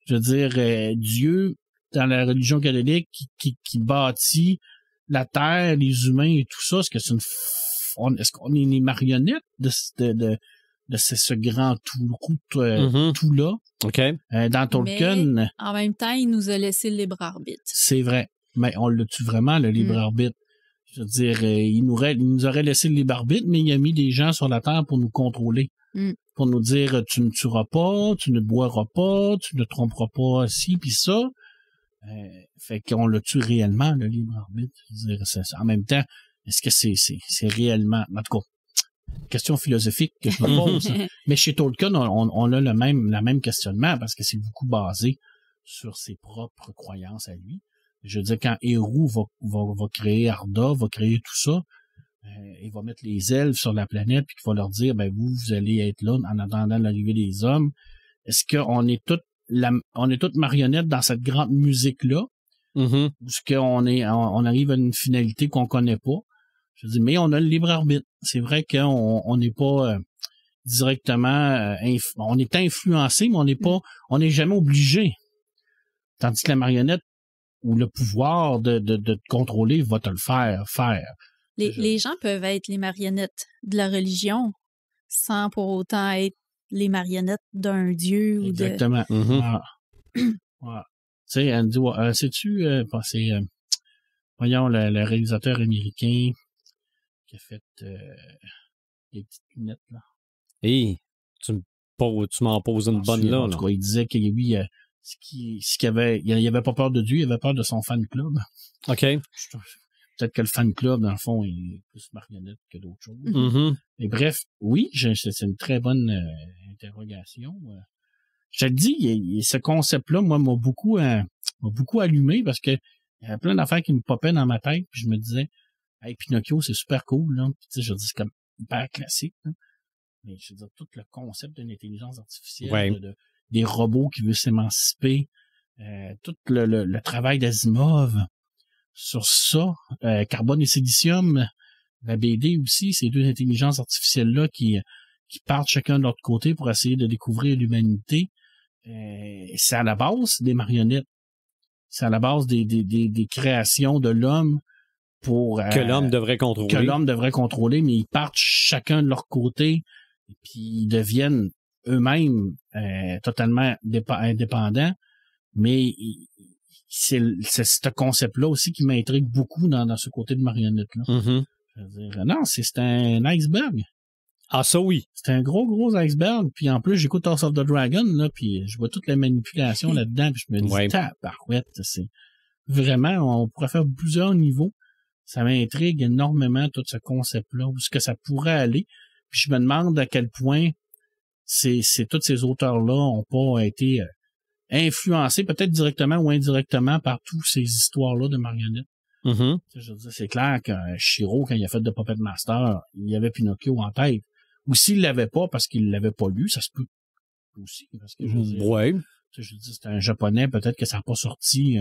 Je veux dire, Dieu, dans la religion catholique, qui bâtit la terre, les humains et tout ça, est-ce qu'on est des marionnettes de ce grand tout-là? OK. Dans Tolkien... Mais, en même temps, il nous a laissé le libre arbitre. C'est vrai. Mais on l'a-tu vraiment, le libre arbitre? Je veux dire, il nous aurait laissé le libre arbitre, mais il a mis des gens sur la terre pour nous contrôler. Pour nous dire, tu ne tueras pas, tu ne boiras pas, tu ne tromperas pas ci puis ça. Fait qu'on le tue réellement, le libre arbitre. Je veux dire, en même temps, est-ce que c'est réellement... En tout cas, question philosophique que je me pose. Mais chez Tolkien, on a le même questionnement parce que c'est beaucoup basé sur ses propres croyances à lui. Je veux dire, quand Eru va créer Arda, va créer tout ça, il va mettre les elfes sur la planète puis qu'il va leur dire, ben vous allez être là en attendant l'arrivée des hommes. Est-ce qu'on est toutes marionnettes dans cette grande musique-là? Ou est-ce on arrive à une finalité qu'on connaît pas? Je veux dire, mais on a le libre arbitre. C'est vrai qu'on n'est pas directement, on est influencé, mais on n'est jamais obligé. Tandis que la marionnette, ou le pouvoir de te contrôler va te le faire. Les gens peuvent être les marionnettes de la religion sans pour autant être les marionnettes d'un dieu. Exactement. Tu sais, Andy, sais-tu, voyons, le réalisateur américain qui a fait les petites lunettes, là. Hey, tu m'en poses une bonne là. En tout cas, il disait que lui, il avait pas peur de Dieu, il avait peur de son fan club. OK. Peut-être que le fan club, dans le fond, est plus marionnette que d'autres choses. Mais bref, oui, c'est une très bonne interrogation. je te dis, ce concept-là, moi, m'a beaucoup allumé parce que il y avait plein d'affaires qui me popaient dans ma tête, puis je me disais, hey, Pinocchio, c'est super cool, là. Puis, tu sais, je dis, c'est comme hyper classique, là. Mais je veux dire, tout le concept d'une intelligence artificielle, des robots qui veulent s'émanciper, tout le travail d'Asimov sur ça, Carbone et Silicium, la BD aussi, ces deux intelligences artificielles-là qui partent chacun de leur côté pour essayer de découvrir l'humanité. C'est à la base des marionnettes. C'est à la base des créations de l'homme pour que l'homme devrait contrôler. Que l'homme devrait contrôler, mais ils partent chacun de leur côté et puis ils deviennent eux-mêmes totalement indépendants. Mais c'est ce concept-là aussi qui m'intrigue beaucoup dans ce côté de marionnette-là. Mm-hmm. Je veux dire, non, c'est un iceberg. Ah, ça oui. C'est un gros iceberg. Puis en plus, j'écoute House of the Dragon, là, puis je vois toute la manipulation là-dedans, puis je me dis, tabarouette, c'est vraiment, on pourrait faire plusieurs niveaux. Ça m'intrigue énormément, tout ce concept-là, où est-ce que ça pourrait aller. Puis je me demande à quel point tous ces auteurs-là ont pas été influencés, peut-être directement ou indirectement, par toutes ces histoires-là de marionnettes. Mm-hmm. Je veux dire, c'est clair que Shiro, quand il a fait de Puppet Master, il y avait Pinocchio en tête. Ou s'il l'avait pas parce qu'il l'avait pas lu, ça se peut aussi. Parce que je veux dire, je dis, c'est un japonais, peut-être que ça n'a pas sorti,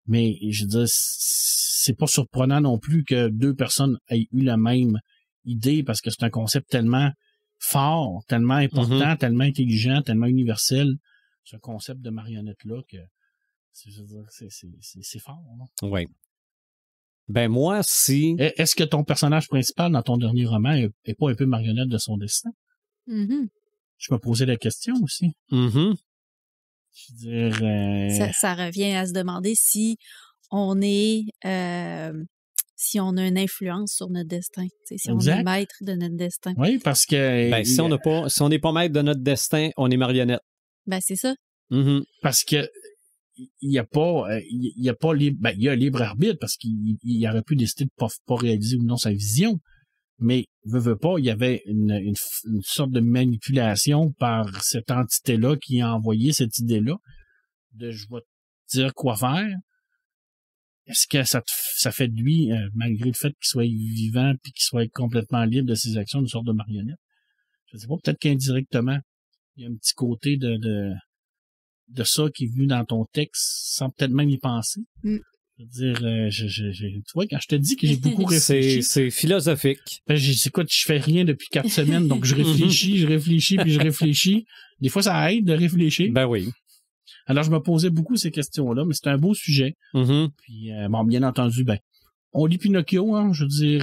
mais je veux dire, c'est pas surprenant non plus que deux personnes aient eu la même idée parce que c'est un concept tellement fort, tellement important, tellement intelligent, tellement universel, ce concept de marionnette-là que je veux dire, c'est fort. Oui. Ben moi, si... Est-ce que ton personnage principal dans ton dernier roman est pas un peu marionnette de son destin? Mm-hmm. Je me posais la question aussi. Mm-hmm. Je veux dire... Ça revient à se demander si on est... si on a une influence sur notre destin. Si on est maître de notre destin. Oui, parce que... Ben, si on n'est pas maître de notre destin, on est marionnette. Ben, c'est ça. Mm-hmm. Parce que il y a libre arbitre parce qu'il aurait pu décider de pas réaliser ou non sa vision, mais veut pas, il y avait une sorte de manipulation par cette entité-là qui a envoyé cette idée-là de je vais te dire quoi faire. Est-ce que ça fait de lui, malgré le fait qu'il soit vivant puis qu'il soit complètement libre de ses actions, une sorte de marionnette? Je sais pas, peut-être qu'indirectement, il y a un petit côté de ça qui est venu dans ton texte sans peut-être même y penser. Mm. Je veux dire, tu vois, quand je te dis que j'ai beaucoup réfléchi... C'est philosophique. Ben, écoute, je fais rien depuis 4 semaines, donc je réfléchis, puis je réfléchis. Des fois, ça aide de réfléchir. Ben oui. Alors, je me posais beaucoup ces questions-là, mais c'est un beau sujet. Mm-hmm. Puis, bon, bien entendu, on lit Pinocchio, hein, je veux dire,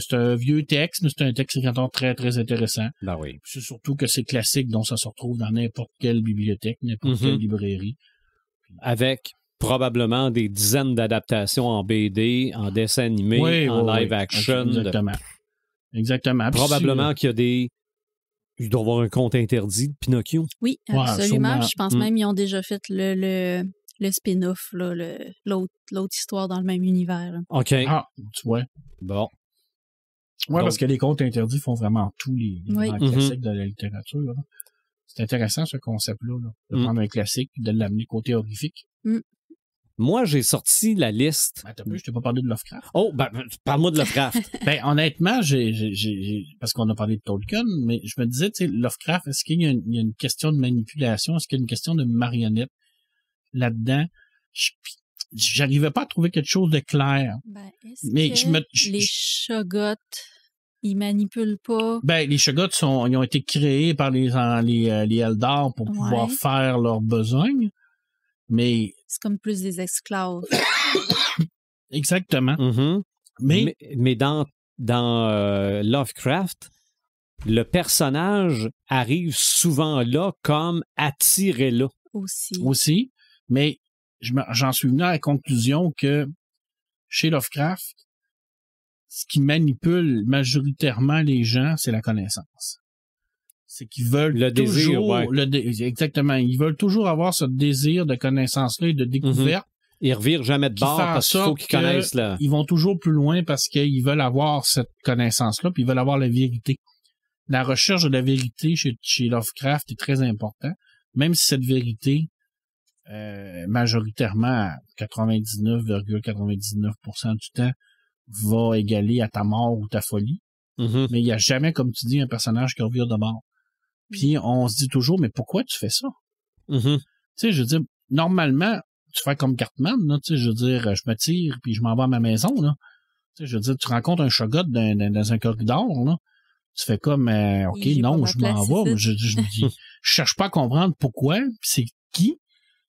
c'est un vieux texte, mais c'est un texte qui est encore très, très intéressant. Ben oui. C'est surtout que c'est classique, donc ça se retrouve dans n'importe quelle bibliothèque, n'importe quelle librairie. Avec probablement des dizaines d'adaptations en BD, en dessin animé, en live action. Exactement. Probablement qu'il y a il doit y avoir un compte interdit de Pinocchio. Oui, absolument. Je pense même qu'ils ont déjà fait le spin-off, l'autre histoire dans le même univers. Là. OK. Ah, tu vois. Bon. Oui, parce que les contes interdits font vraiment tous les grands classiques de la littérature. Là. C'est intéressant, ce concept-là, de prendre un classique et de l'amener côté horrifique. Mm. Moi, j'ai sorti la liste. Je t'ai pas parlé de Lovecraft. Oh, parle-moi de Lovecraft. Honnêtement, parce qu'on a parlé de Tolkien, mais je me disais, tu sais, Lovecraft, est-ce qu'il y a une question de manipulation? Est-ce qu'il y a une question de marionnette là-dedans? J'arrivais pas à trouver quelque chose de clair. Mais les Shoggoths, ils manipulent pas? Les Shoggoths ils ont été créés par les Eldar pour pouvoir faire leurs besoins. Mais c'est comme plus des esclaves. Exactement. Mm-hmm. Mais dans Lovecraft, le personnage arrive souvent là comme attiré là. Aussi. Mais j'en suis venu à la conclusion que chez Lovecraft, ce qui manipule majoritairement les gens, c'est la connaissance. C'est qu'ils veulent exactement. Ils veulent toujours avoir ce désir de connaissance-là et de découverte. Ils revirent jamais de bord parce qu'il faut qu'ils connaissent là. Ils vont toujours plus loin parce qu'ils veulent avoir cette connaissance-là, puis ils veulent avoir la vérité. La recherche de la vérité chez Lovecraft est très important. même si cette vérité, majoritairement à 99,99% du temps, va égaler à ta mort ou ta folie. Mm-hmm. Mais il n'y a jamais, comme tu dis, un personnage qui revient de bord. Puis on se dit toujours, mais pourquoi tu fais ça? Mm-hmm. Tu sais, je veux dire, normalement, tu fais comme Cartman, là, tu sais, je veux dire, je me tire puis je m'en vais à ma maison, là. Tu sais, je veux dire, tu rencontres un shoggoth dans un corridor, là. Tu fais comme, OK, non, je m'en vais. Je me dis, je cherche pas à comprendre pourquoi, puis c'est qui,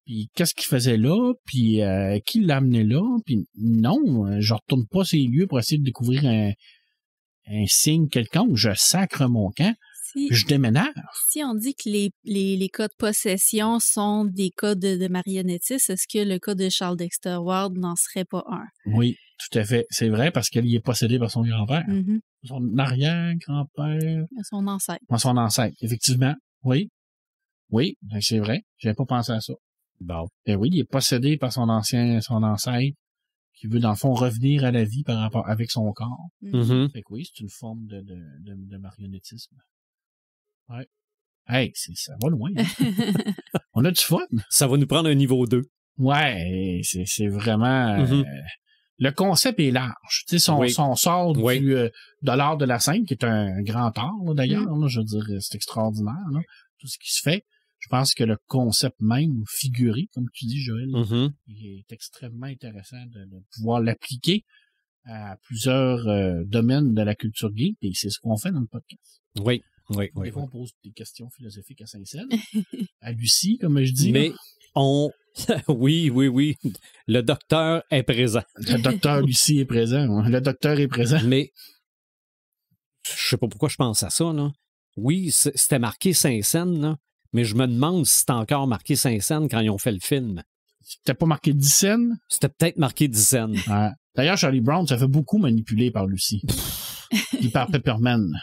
puis qu'est-ce qu'il faisait là, puis qui l'a amené là, puis non, je retourne pas ces lieux pour essayer de découvrir un signe quelconque. Je sacre mon camp. Je déménage. Si on dit que les cas de possession sont des cas de marionnettisme, est-ce que le cas de Charles Dexter Ward n'en serait pas un? Oui, tout à fait. C'est vrai parce qu'il est possédé par son grand-père. Mm-hmm. Son arrière-grand-père. Son ancêtre. Son ancêtre, effectivement. Oui. Oui, c'est vrai. J'avais pas pensé à ça. Bon. Et oui, il est possédé par son ancêtre, qui veut, dans le fond, revenir à la vie par rapport avec son corps. Mm-hmm. Fait que oui, c'est une forme de marionnettisme. Ouais. Hey, ça va loin. Hein? On a du fun. Ça va nous prendre un niveau 2. Ouais, c'est vraiment... le concept est large. Tu sais, on sort de l'art de la scène, qui est un grand art, là, d'ailleurs. Là, je veux dire, c'est extraordinaire, là, tout ce qui se fait. Je pense que le concept même figuré, comme tu dis, Joël, il est extrêmement intéressant de pouvoir l'appliquer à plusieurs domaines de la culture geek, et c'est ce qu'on fait dans le podcast. Oui. Des fois, on pose des questions philosophiques à Saint-Saëns, à Lucie, comme je dis. Mais oui. Le docteur est présent. Le docteur Lucie est présent. Ouais. Le docteur est présent. Mais je sais pas pourquoi je pense à ça, là. Oui, c'était marqué Saint-Saëns, là, mais je me demande si c'était encore marqué Saint-Saëns quand ils ont fait le film. C'était pas marqué 10 scènes? C'était peut-être marqué 10 scènes. Ouais. D'ailleurs, Charlie Brown, ça fait beaucoup manipuler par Lucie. Et par Pepperman.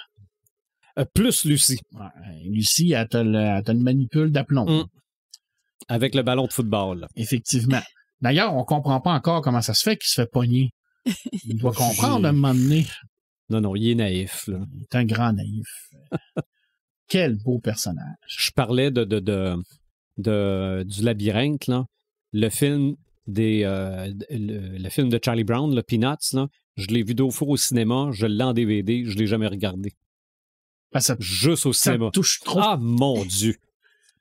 Plus Lucie. Ouais, Lucie, elle te le manipule d'aplomb. Avec le ballon de football. Là. Effectivement. D'ailleurs, on comprend pas encore comment ça se fait qu'il se fait pogner. Il doit comprendre à un moment donné. Non, il est naïf. Là. Il est un grand naïf. Quel beau personnage. Je parlais du labyrinthe, là. Le film le film de Charlie Brown, le Peanuts, là, je l'ai vu 2 fois au cinéma, je l'ai en DVD, je l'ai jamais regardé. Juste au cinéma. Ça touche trop. Ah, mon Dieu!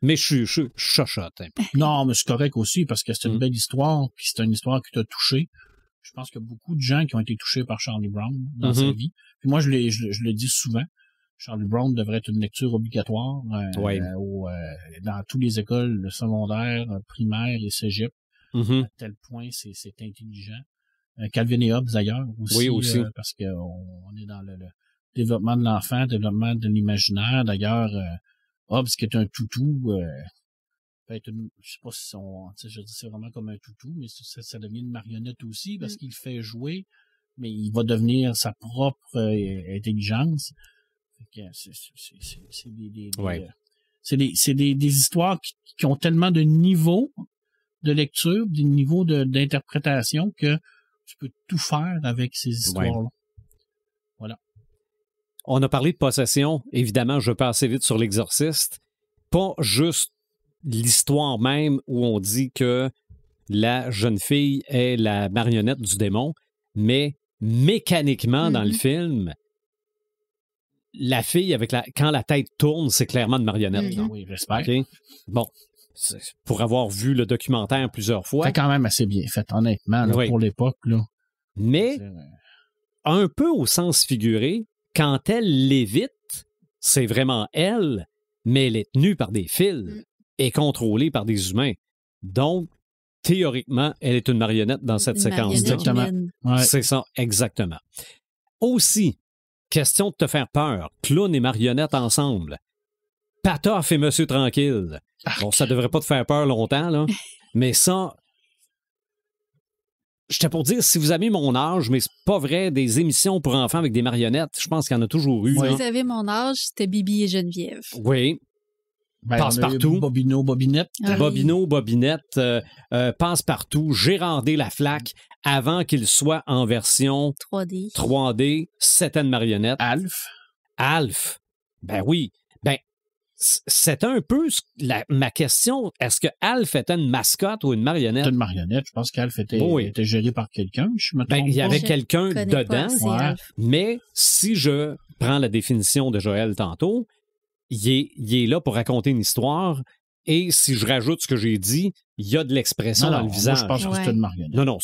Mais je chuchote un peu. Non, mais c'est correct aussi, parce que c'est une belle histoire, puis c'est une histoire qui t'a touché. Je pense qu'il y a beaucoup de gens qui ont été touchés par Charlie Brown dans sa vie. Puis moi, je le dis souvent, Charlie Brown devrait être une lecture obligatoire dans toutes les écoles secondaires, primaires et cégep. À tel point, c'est intelligent. Calvin et Hobbes, d'ailleurs, aussi. Oui, aussi. Parce qu'on est dans le développement de l'enfant, développement de l'imaginaire. D'ailleurs, Hobbes, qui est un toutou, peut être je sais pas si je dis c'est vraiment comme un toutou, mais ça devient une marionnette aussi, parce qu'il fait jouer, mais il va devenir sa propre intelligence. C'est des histoires qui ont tellement de niveaux de lecture, des niveaux d'interprétation que tu peux tout faire avec ces histoires-là. Voilà. On a parlé de possession. Évidemment, je passe assez vite sur l'Exorciste. Pas juste l'histoire même où on dit que la jeune fille est la marionnette du démon, mais mécaniquement, dans le film, la fille, quand la tête tourne, c'est clairement une marionnette. Oui, j'espère. Okay? Bon. Pour avoir vu le documentaire plusieurs fois. C'est quand même assez bien fait, honnêtement, là, pour l'époque. Là. Mais, un peu au sens figuré, quand elle lévite, c'est vraiment elle, mais elle est tenue par des fils et contrôlée par des humains. Donc, théoriquement, elle est une marionnette dans cette séquence. Exactement. Ouais. C'est ça, exactement. Aussi, question de te faire peur, clown et marionnette ensemble. Patoff et Monsieur Tranquille. Bon, ça devrait pas te faire peur longtemps, là. Mais ça, j'étais pour dire, si vous avez mon âge, mais c'est pas vrai, des émissions pour enfants avec des marionnettes, je pense qu'il y en a toujours eu. Si vous avez mon âge, c'était Bibi et Geneviève. Oui. Passe-partout. Bobino, Bobinette. Ah, Bobino, Bobinette, Passe-partout, Gérardé la Flaque, avant qu'il soit en version 3D, c'était une marionnette. Alf. Ben oui. Ben, c'est un peu ma question. Est-ce que Alf était une mascotte ou une marionnette? C'était une marionnette. Je pense qu'Alf était géré par quelqu'un. Je me trompe il y avait Je quelqu'un connais pas dedans. assez Alf. Mais si je prends la définition de Joël tantôt, il est là pour raconter une histoire. Et si je rajoute ce que j'ai dit, il y a de l'expression dans le visage. Moi, je pense que c'est une marionnette. Non,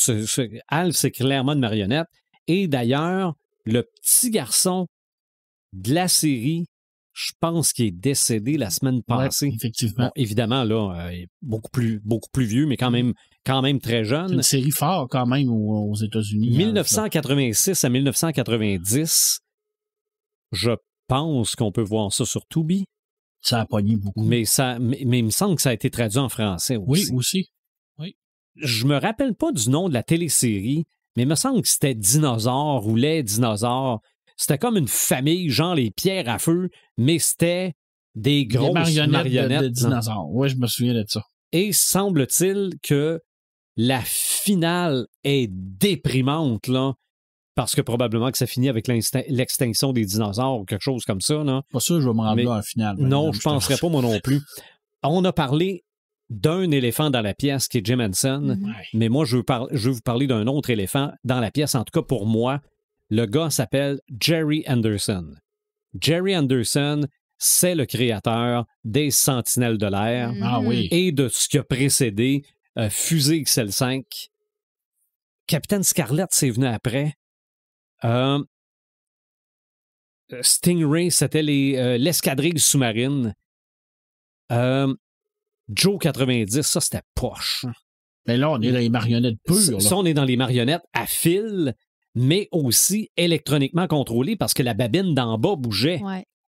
Alf, c'est clairement une marionnette. Et d'ailleurs, le petit garçon de la série, je pense qu'il est décédé la semaine passée. Ouais, effectivement. Bon, évidemment, là, il est beaucoup plus vieux, mais quand même très jeune. C'est une série forte quand même aux États-Unis. 1986 à 1990, je pense qu'on peut voir ça sur Tubi. Ça a pogné beaucoup. Mais il me semble que ça a été traduit en français aussi. Oui, aussi. Oui. Je me rappelle pas du nom de la télésérie, mais il me semble que c'était Dinosaures ou Les Dinosaures. C'était comme une famille, genre les pierres à feu, mais c'était des grosses marionnettes de dinosaures. Oui, je me souviens de ça. Et semble-t-il que la finale est déprimante, là, parce que probablement que ça finit avec l'extinction des dinosaures ou quelque chose comme ça. Là. Pas sûr, je vais me rendre là en finale. Non, je ne penserais pas moi non plus. On a parlé d'un éléphant dans la pièce qui est Jim Henson, mais moi, je veux vous parler d'un autre éléphant dans la pièce. En tout cas, pour moi, le gars s'appelle Jerry Anderson. Jerry Anderson, c'est le créateur des Sentinelles de l'air et de ce qui a précédé Fusée XL5. Capitaine Scarlett, c'est venu après. Stingray, c'était l'escadrille sous-marine. Joe 90, ça, c'était poche. Mais là, on est dans les marionnettes pures. Ça, on est dans les marionnettes à fil, mais aussi électroniquement contrôlées parce que la babine d'en bas bougeait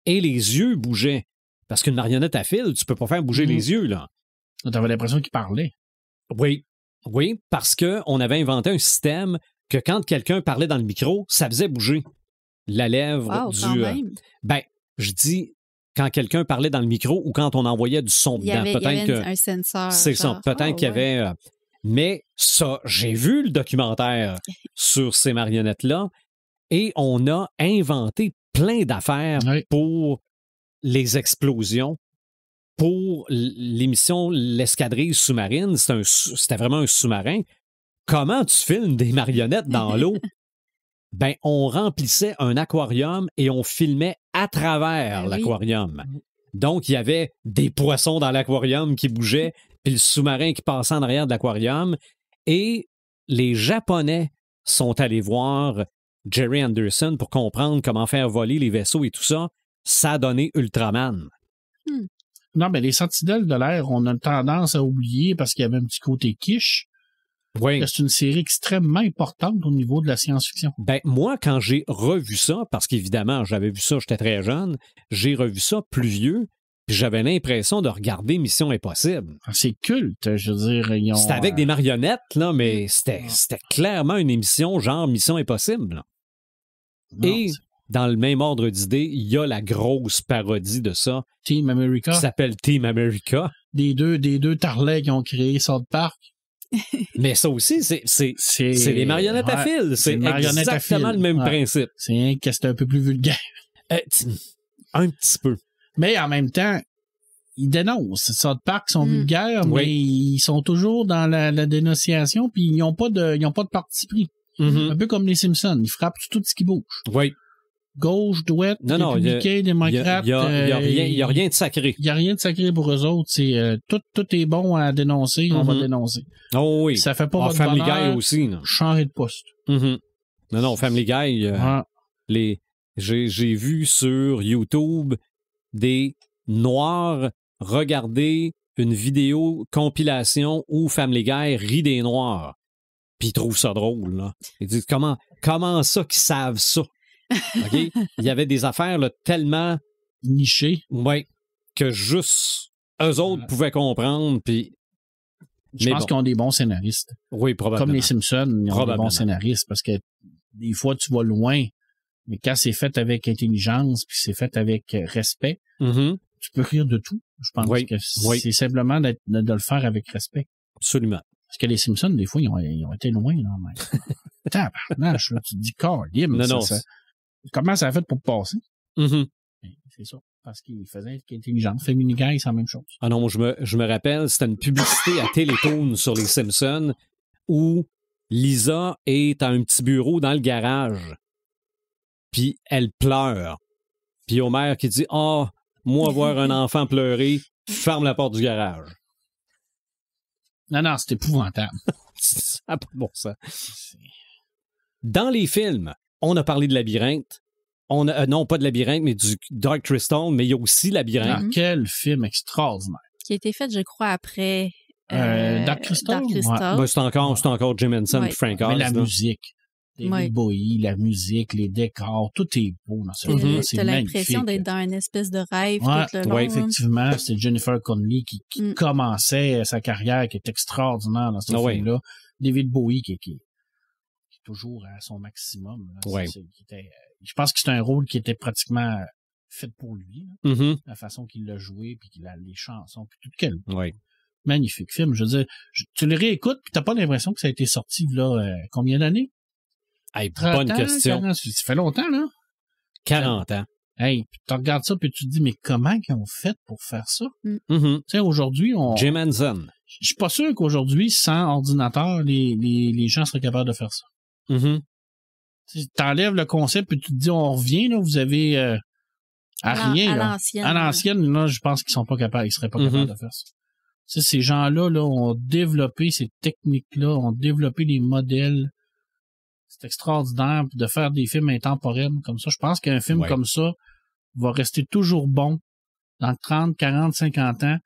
et les yeux bougeaient. Parce qu'une marionnette à fil, tu peux pas faire bouger les yeux, là. T'avais l'impression qu'il parlait. Oui, parce qu'on avait inventé un système que quand quelqu'un parlait dans le micro, ça faisait bouger la lèvre je dis quand quelqu'un parlait dans le micro ou quand on envoyait du son dedans. Il y avait un sensor. C'est ça. Peut-être qu'il y avait... mais ça, j'ai vu le documentaire sur ces marionnettes-là et on a inventé plein d'affaires pour les explosions. Pour l'émission L'escadrille sous-marine, c'était vraiment un sous-marin. Comment tu filmes des marionnettes dans l'eau? On remplissait un aquarium et on filmait à travers l'aquarium. Donc, il y avait des poissons dans l'aquarium qui bougeaient, puis le sous-marin qui passait en arrière de l'aquarium. Et les Japonais sont allés voir Jerry Anderson pour comprendre comment faire voler les vaisseaux et tout ça. Ça a donné Ultraman. Non, mais les Sentinelles de l'air, on a tendance à oublier parce qu'il y avait un petit côté quiche. Oui. C'est une série extrêmement importante au niveau de la science-fiction. Moi, quand j'ai revu ça, parce qu'évidemment, j'avais vu ça, j'étais très jeune, j'ai revu ça plus vieux, puis j'avais l'impression de regarder Mission Impossible. C'est culte, je veux dire. C'était avec des marionnettes, là, mais c'était clairement une émission genre Mission Impossible. Et dans le même ordre d'idée, il y a la grosse parodie de ça. Team America. Qui s'appelle Team America. Des deux tarlets qui ont créé South Park. Mais ça aussi, c'est des marionnettes à fil. C'est exactement le même principe. C'est un peu plus vulgaire. Un petit peu. Mais en même temps, ils dénoncent. South Park sont vulgaires, mais ils sont toujours dans la dénonciation, puis ils n'ont pas de parti pris. Un peu comme les Simpsons. Ils frappent sur tout ce qui bouge. Oui. Gauche, droite, républicain, démocrate. Il n'y a rien de sacré. Il n'y a rien de sacré pour eux autres. Tout est bon à dénoncer, on va dénoncer. Oh oui. Ça fait pas votre Family bonheur, Guy aussi. Changer de poste. Non, Family Guy, j'ai vu sur YouTube des Noirs regarder une vidéo compilation où Family Guy rit des Noirs. Puis ils trouvent ça drôle. Là. Ils disent comment ça qu'ils savent ça? Okay? Il y avait des affaires là, tellement nichées que juste eux autres pouvaient comprendre. Puis... Je pense qu'ils ont des bons scénaristes. Oui, probablement. Comme les Simpsons, ils ont des bons scénaristes parce que des fois, tu vas loin, mais quand c'est fait avec intelligence puis c'est fait avec respect, tu peux rire de tout. Je pense que c'est simplement de le faire avec respect. Absolument. Parce que les Simpsons, des fois, ils ont été loin. Là, tabarnache, là, tu te dis, Cardim, comment ça a fait pour passer? C'est ça. parce qu'il faisait être intelligent. Family Guy, c'est la même chose. Ah non, moi, je me rappelle, c'était une publicité à Télétoon sur les Simpsons où Lisa est à un petit bureau dans le garage. Puis elle pleure. Puis Homer qui dit « Ah, moi, voir un enfant pleurer, ferme la porte du garage. » Non, c'est épouvantable. Ça n'a pas de bon sens. Dans les films, on a parlé de Labyrinthe. Non, pas de Labyrinthe, mais du Dark Crystal, mais il y a aussi Labyrinthe. Quel film extraordinaire. Qui a été fait, je crois, après Dark Crystal. Dark Crystal. Ouais. Ben, c'est encore Jim Henson et Frank Oz. Mais la musique. David Bowie, la musique, les décors, tout est beau dans ce film-là. C'est t'as l'impression d'être dans une espèce de rêve tout le long. Oui, effectivement. C'est Jennifer Connelly qui commençait sa carrière, qui est extraordinaire dans ce film-là. David Bowie qui est toujours à son maximum. Là. Je pense que c'est un rôle qui était pratiquement fait pour lui. La façon qu'il l'a joué, puis qu'il a les chansons, puis tout quel magnifique film. Je veux dire, tu le réécoutes, puis t'as pas l'impression que ça a été sorti là combien d'années? Hey, bonne question. 40, ça fait longtemps, là. 40 ans. Hey, puis tu regardes ça, puis tu te dis, mais comment ils ont fait pour faire ça? Tu sais, aujourd'hui, Jim Henson. Je suis pas sûr qu'aujourd'hui, sans ordinateur, les gens seraient capables de faire ça. Tu t'enlèves le concept, puis tu te dis, on revient, là, vous avez à rien, à là. l'ancienne. À l'ancienne, là, je pense qu'ils sont pas capables, ils seraient pas capables de faire ça. Tu sais, ces gens-là, là, ont développé ces techniques-là, ont développé des modèles. C'est extraordinaire de faire des films intemporels comme ça. Je pense qu'un film comme ça va rester toujours bon dans 30, 40, 50 ans.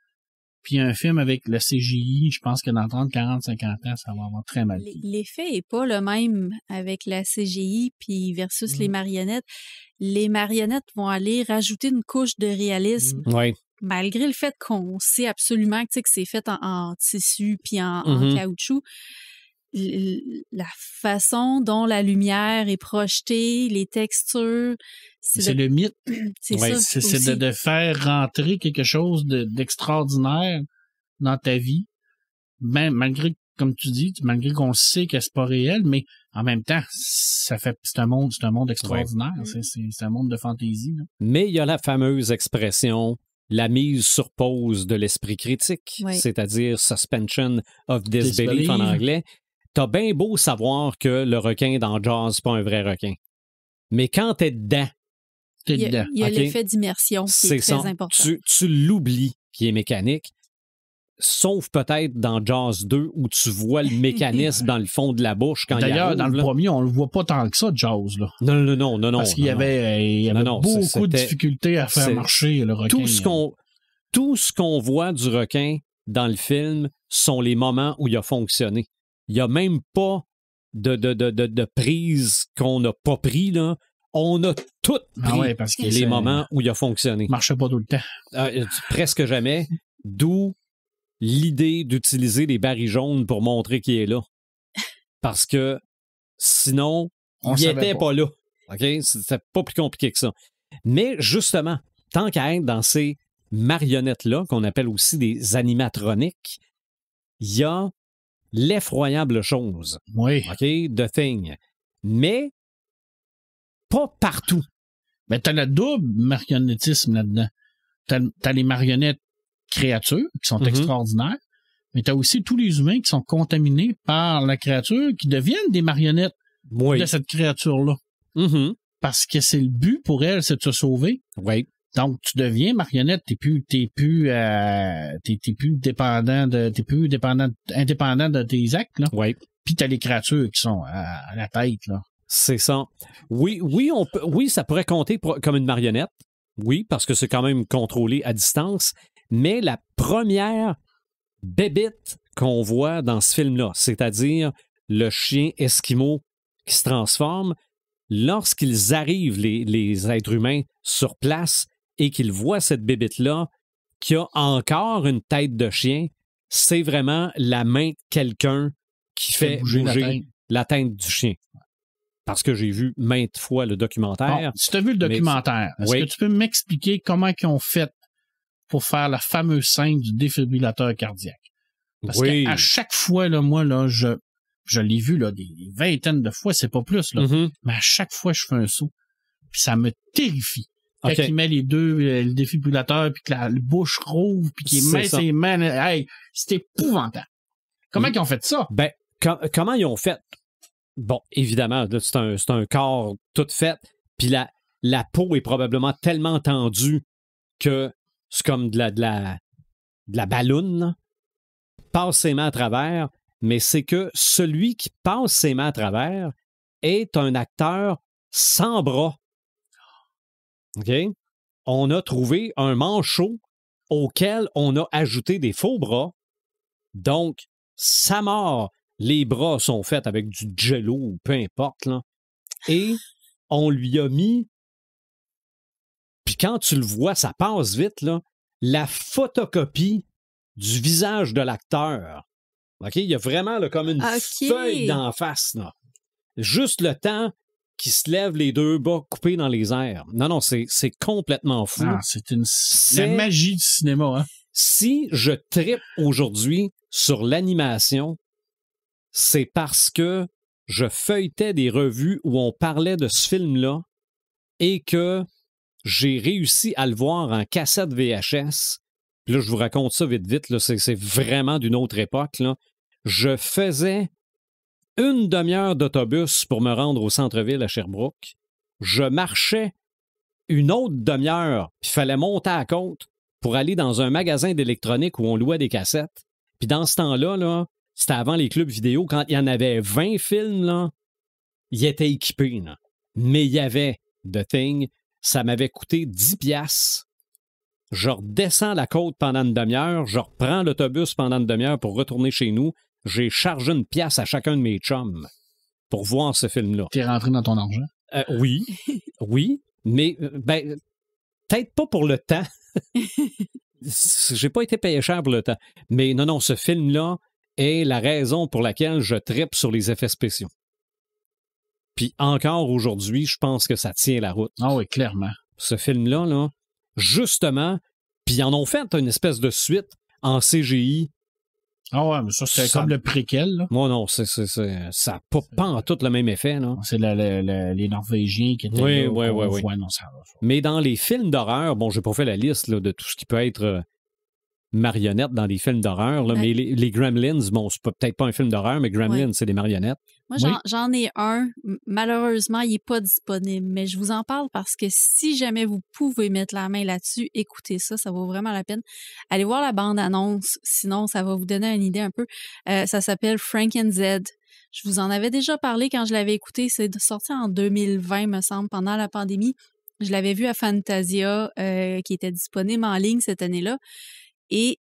Puis un film avec le CGI, je pense que dans 30, 40, 50 ans, ça va avoir très mal. L'effet est pas le même avec la CGI puis versus les marionnettes. Les marionnettes vont aller rajouter une couche de réalisme. Malgré le fait qu'on sait absolument que c'est fait en tissu puis en caoutchouc. La façon dont la lumière est projetée, les textures. C'est le mythe. C'est ça. C'est de faire rentrer quelque chose d'extraordinaire dans ta vie. Même, malgré, comme tu dis, malgré qu'on sait que c'est pas réel, mais en même temps, c'est un monde extraordinaire. C'est un monde de fantaisie. Là. Mais il y a la fameuse expression la mise sur pause de l'esprit critique, c'est-à-dire suspension of disbelief en anglais. T'as bien beau savoir que le requin dans Jaws, c'est pas un vrai requin. Mais quand t'es dedans... Il y a l'effet d'immersion qui est très important. Tu l'oublies qui est mécanique, sauf peut-être dans Jaws 2 où tu vois le mécanisme dans le fond de la bouche quand il arrive. D'ailleurs, dans le premier, on le voit pas tant que ça, Jaws. Là. Non. Parce qu'il y avait beaucoup de difficultés à faire marcher le requin. Tout ce qu'on voit du requin dans le film sont les moments où il a fonctionné. Il n'y a même pas de prise qu'on n'a pas pris, là. On a tout pris parce que les moments où il a fonctionné. Il ne marchait pas tout le temps. Presque jamais. D'où l'idée d'utiliser les barils jaunes pour montrer qu'il est là. Parce que sinon, il n'était pas là. Okay? C'était pas plus compliqué que ça. Mais justement, tant qu'à être dans ces marionnettes-là, qu'on appelle aussi des animatroniques, il y a l'effroyable chose. OK? The Thing. Mais pas partout. Mais t'as le double marionnettisme là-dedans. T'as les marionnettes créatures qui sont extraordinaires, mais t'as aussi tous les humains qui sont contaminés par la créature qui deviennent des marionnettes de cette créature-là. Parce que c'est le but pour elle, c'est de se sauver. Donc, tu deviens marionnette, t'es plus indépendant de tes actes, là. Puis t'as les créatures qui sont à la tête, là. C'est ça. Oui, ça pourrait compter comme une marionnette. Oui, parce que c'est quand même contrôlé à distance. Mais la première bébite qu'on voit dans ce film-là, c'est-à-dire le chien esquimau qui se transforme, lorsqu'ils arrivent, les êtres humains, sur place, et qu'ils voient cette bébite-là, qui a encore une tête de chien, c'est vraiment la main de quelqu'un qui fait bouger la tête du chien. Parce que j'ai vu maintes fois le documentaire. Bon, si tu as vu le documentaire, est-ce que tu peux m'expliquer comment ils ont fait pour faire la fameuse scène du défibrillateur cardiaque? Parce qu'à chaque fois, là, moi, là, je l'ai vu là, des vingtaines de fois, c'est pas plus, là. Mais à chaque fois, je fais un saut. Puis ça me terrifie. Quand il met les deux, le défibrillateur, puis que la bouche rouvre, puis qu'il met ses mains... Hey, c'est épouvantable. Comment ils ont fait ça? Ben, comment ils ont fait? Bon, évidemment, là, c'est un corps tout fait, puis la peau est probablement tellement tendue que c'est comme de la balloune, là. Passe ses mains à travers, mais c'est que celui qui passe ses mains à travers est un acteur sans bras. OK? On a trouvé un manchot auquel on a ajouté des faux bras. Donc, sa mort, les bras sont faits avec du jello ou peu importe, là. Et on lui a mis... Puis quand tu le vois, ça passe vite, là, la photocopie du visage de l'acteur. OK? Il y a vraiment là, comme une feuille d'en face, là. Juste le temps qui se lève les deux bras coupés dans les airs. Non, c'est complètement fou. Ah, c'est la magie du cinéma. Hein? Si je trippe aujourd'hui sur l'animation, c'est parce que je feuilletais des revues où on parlait de ce film-là et que j'ai réussi à le voir en cassette VHS. Puis là, je vous raconte ça vite, là, c'est vraiment d'une autre époque, là. Je faisais une demi-heure d'autobus pour me rendre au centre-ville à Sherbrooke. Je marchais une autre demi-heure, puis il fallait monter à la côte pour aller dans un magasin d'électronique où on louait des cassettes. Puis dans ce temps-là, là, c'était avant les clubs vidéo, quand il y en avait 20 films, là, ils étaient équipés, là. Mais il y avait The Thing, ça m'avait coûté 10$. Je redescends la côte pendant une demi-heure, je reprends l'autobus pendant une demi-heure pour retourner chez nous. J'ai chargé 1$ à chacun de mes chums pour voir ce film-là. T'es rentré dans ton argent? Oui, mais ben, peut-être pas pour le temps. J'ai pas été payé cher pour le temps. Mais non, ce film-là est la raison pour laquelle je trippe sur les effets spéciaux. Puis encore aujourd'hui, je pense que ça tient la route. Ah oui, clairement. Ce film-là, là, justement, puis ils en ont fait une espèce de suite en CGI. Ah ouais, mais ça, c'est comme le préquel, là. Moi, non, ça n'a pas en tout le même effet, là. C'est les Norvégiens qui étaient oui, là. Oui. Non, ça va. Mais dans les films d'horreur, bon, j'ai pas fait la liste là, de tout ce qui peut être marionnettes dans les films d'horreur, là, mais les Gremlins, bon, c'est peut-être pas un film d'horreur, mais Gremlins, c'est des marionnettes. Moi, j'en ai un. Malheureusement, il n'est pas disponible, mais je vous en parle parce que si jamais vous pouvez mettre la main là-dessus, écoutez ça, ça vaut vraiment la peine. Allez voir la bande-annonce, sinon ça va vous donner une idée un peu. Ça s'appelle Franken-Z. Je vous en avais déjà parlé quand je l'avais écouté. C'est sorti en 2020, me semble, pendant la pandémie. Je l'avais vu à Fantasia, qui était disponible en ligne cette année-là. Et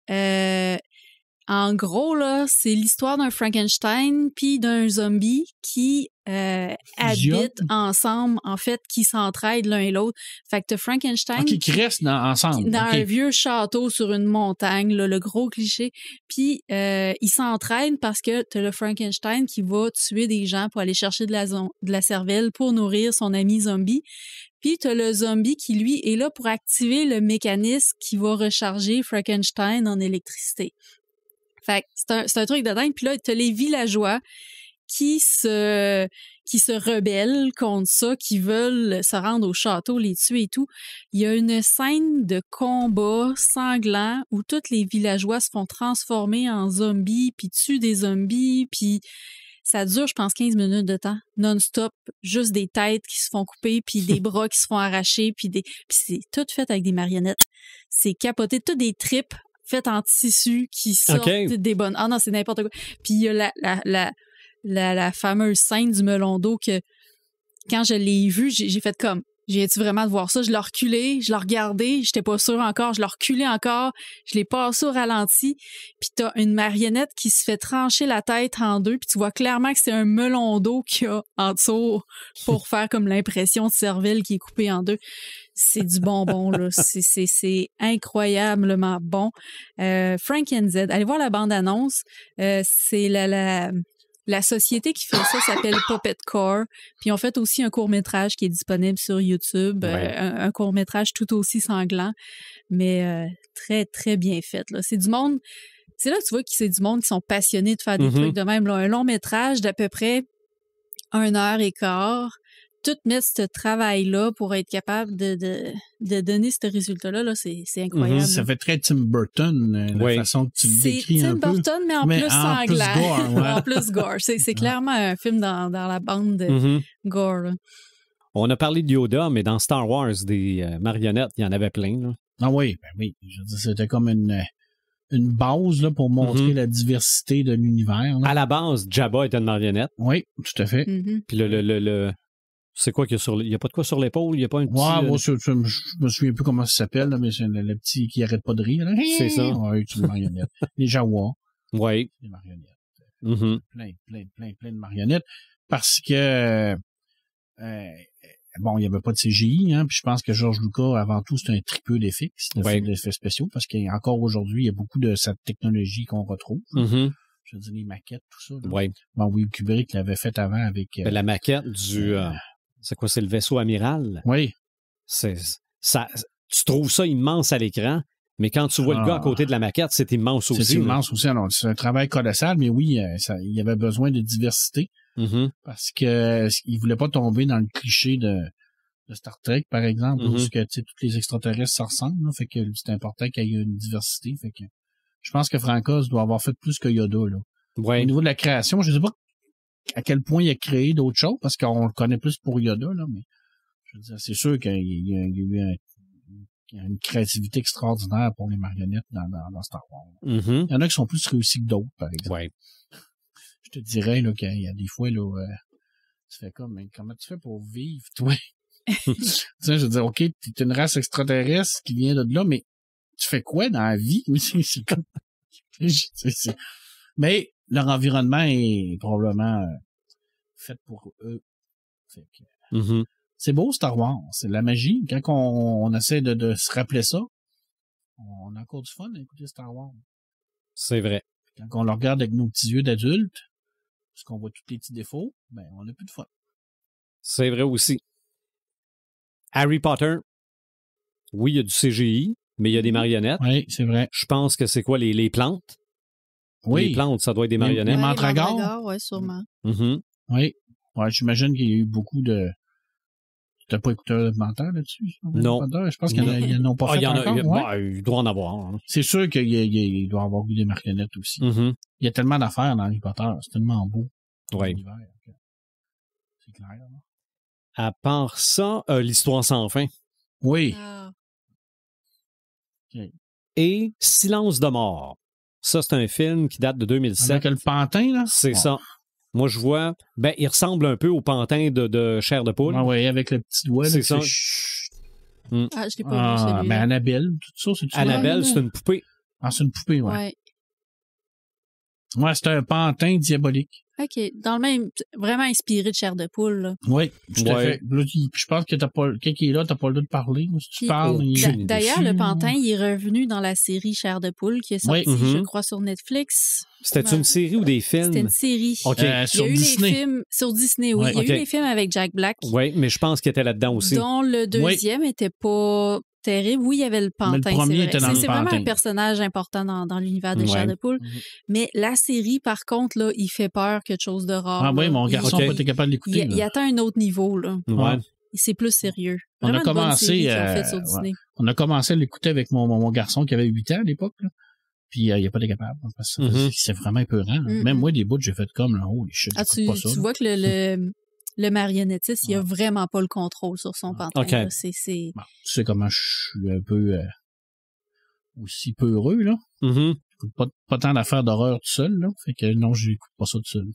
en gros, là, c'est l'histoire d'un Frankenstein puis d'un zombie qui habitent ensemble, en fait, qui s'entraident l'un et l'autre. Fait que t'as Frankenstein... qui restent ensemble. Dans un vieux château sur une montagne, là, le gros cliché. Puis, ils s'entraident parce que t'as le Frankenstein qui va tuer des gens pour aller chercher de la cervelle pour nourrir son ami zombie. Puis, t'as le zombie qui, lui, est là pour activer le mécanisme qui va recharger Frankenstein en électricité. Fait que c'est un truc de dingue. Puis là, t'as les villageois qui se rebellent contre ça, qui veulent se rendre au château, les tuer et tout. Il y a une scène de combat sanglant où tous les villageois se font transformer en zombies, puis tuent des zombies, puis ça dure, je pense, 15 minutes de temps, non-stop, juste des têtes qui se font couper, puis des bras qui se font arracher, puis c'est tout fait avec des marionnettes. C'est capoté, tout des tripes faites en tissu qui sortent des bonnes... Ah non, c'est n'importe quoi. Puis il y a la fameuse scène du melon d'eau que, quand je l'ai vue, j'ai fait comme... J'ai-tu vraiment de voir ça? Je l'ai reculé, je l'ai regardé, j'étais pas sûre encore, je l'ai reculé encore, je l'ai passé au ralenti, puis t'as une marionnette qui se fait trancher la tête en deux, puis tu vois clairement que c'est un melon d'eau qu'il y a en dessous pour faire comme l'impression de cervelle qui est coupée en deux. C'est du bonbon, là. C'est incroyablement bon. Franken-Z, allez voir la bande-annonce. C'est la société qui fait ça s'appelle Puppet Core. Puis ils ont fait aussi un court-métrage qui est disponible sur YouTube. Un court-métrage tout aussi sanglant, mais très, très bien fait, là. C'est du monde... C'est là que tu vois que c'est du monde qui sont passionnés de faire des trucs de même, là. Un long-métrage d'à peu près 1h15. tout mettre ce travail-là pour être capable de donner ce résultat-là, là, c'est incroyable. Ça fait très Tim Burton, la façon que tu le décris un peu. C'est Tim Burton, mais en plus sanglant. Plus gore, en plus gore. C'est clairement un film dans la bande de gore. Là. On a parlé de Yoda, mais dans Star Wars, des marionnettes, il y en avait plein. Là. Ah oui, ben oui. Je veux dire, c'était comme une base là, pour montrer la diversité de l'univers. Là. À la base, Jabba était une marionnette. Oui, tout à fait. Puis le c'est quoi qu'il y a sur... Il n'y a pas de quoi sur l'épaule? Il n'y a pas un petit... Ouais, je me souviens plus comment ça s'appelle, là, mais c'est le petit qui arrête pas de rire. Là. C'est ça. Oui, c'est une marionnette. Les Jawas. Oui. Les marionnettes. Plein de marionnettes. Parce que... bon, il n'y avait pas de CGI, hein, puis je pense que George Lucas, avant tout, c'est un tripeux d'effets spéciaux, parce qu'encore aujourd'hui, il y a beaucoup de cette technologie qu'on retrouve. Je veux dire, les maquettes, tout ça. Oui. Bon, oui, Kubrick l'avait fait avant avec... la maquette du... c'est quoi, c'est le vaisseau amiral? Oui. Tu trouves ça immense à l'écran, mais quand tu vois le gars à côté de la maquette, c'est immense aussi. C'est immense aussi. Alors, c'est un travail colossal, mais oui, il y avait besoin de diversité. Parce que il voulait pas tomber dans le cliché de Star Trek, par exemple, où que tous les extraterrestres se ressemblent. Là, fait que c'est important qu'il y ait une diversité. Fait que je pense que Francos doit avoir fait plus que Yoda. Là. Ouais. Au niveau de la création, je sais pas à quel point il a créé d'autres choses, parce qu'on le connaît plus pour Yoda, là, mais je veux dire, c'est sûr qu'il y a eu une créativité extraordinaire pour les marionnettes dans Star Wars. Il y en a qui sont plus réussis que d'autres, par exemple. Ouais. Je te dirais là, qu'il y a des fois, là, tu fais comme, mais comment tu fais pour vivre, toi? Tu sais, je veux dire, OK, t'es une race extraterrestre qui vient de là, mais tu fais quoi dans la vie? C'est comme... Mais leur environnement est probablement fait pour eux. Fait que, c'est beau, Star Wars. C'est de la magie. Quand on essaie de se rappeler ça, on a encore du fun à écouter Star Wars. C'est vrai. Quand on le regarde avec nos petits yeux d'adultes, parce qu'on voit tous les petits défauts, ben, on n'a plus de fun. C'est vrai aussi. Harry Potter, oui, il y a du CGI, mais il y a des marionnettes. Oui, c'est vrai. Je pense que c'est quoi, les plantes? Oui. Les plantes, ça doit être des marionnettes. Les mandragores? Oui, sûrement. Oui. Ouais, j'imagine qu'il y a eu beaucoup de... Tu n'as pas écouté un documentaire là-dessus? Non. Je pense qu'il y en a pas fait encore. Il doit en avoir. Hein. C'est sûr qu'il doit y avoir eu des marionnettes aussi. Il y a tellement d'affaires dans Harry Potter. C'est tellement beau. Oui. C'est clair. Là. À part ça, l'histoire sans fin. Oui. Okay. Et Silence de mort. Ça, c'est un film qui date de 2007. Avec le pantin, là? C'est ça. Moi, je vois... Ben, il ressemble un peu au pantin de Chair de poule. Ah oui, avec le petit doigt. C'est ça. Ah, je l'ai pas vu, celui-là. Ben, Annabelle, tout ça, c'est Annabelle, c'est une poupée. Ah, c'est une poupée, ouais. Ouais, c'est un pantin diabolique. OK. Dans le même... Vraiment inspiré de Chair de poule, là. Oui, tout à fait. Là, je pense que t'as pas... Quelqu'un qui est là, t'as pas le droit de parler. Si tu parles... D'ailleurs, le pantin, il est revenu dans la série Chair de poule qui est sortie, je crois, sur Netflix. C'était une série ou des films? C'était une série. Okay. Sur Disney. Les films sur Disney, oui. Il y a eu les films avec Jack Black. Oui, mais je pense qu'il était là-dedans aussi. Dont le deuxième était pas terrible. Oui, il y avait le pantin. Mais le premier était dans le pantin. C'est vraiment un personnage important dans l'univers de Chair de poule. Mais la série, par contre, là, il fait peur quelque chose de rare. Ah oui, mon garçon n'a pas été capable d'écouter. Il atteint un autre niveau, là. Ouais. C'est plus sérieux. On a commencé on a commencé à l'écouter avec mon garçon qui avait 8 ans à l'époque. Là. Puis il n'a pas été capable. Parce que c'est vraiment épeurant. Même moi, des bouts, j'ai fait comme, là, oh, je pas ça. Tu vois que le marionnettiste, il a vraiment pas le contrôle sur son pantin. Okay. Bon, tu sais comment je suis un peu aussi peureux, là. Pas tant d'affaires d'horreur tout seul, là. Fait que non, je n'écoute pas ça tout seul.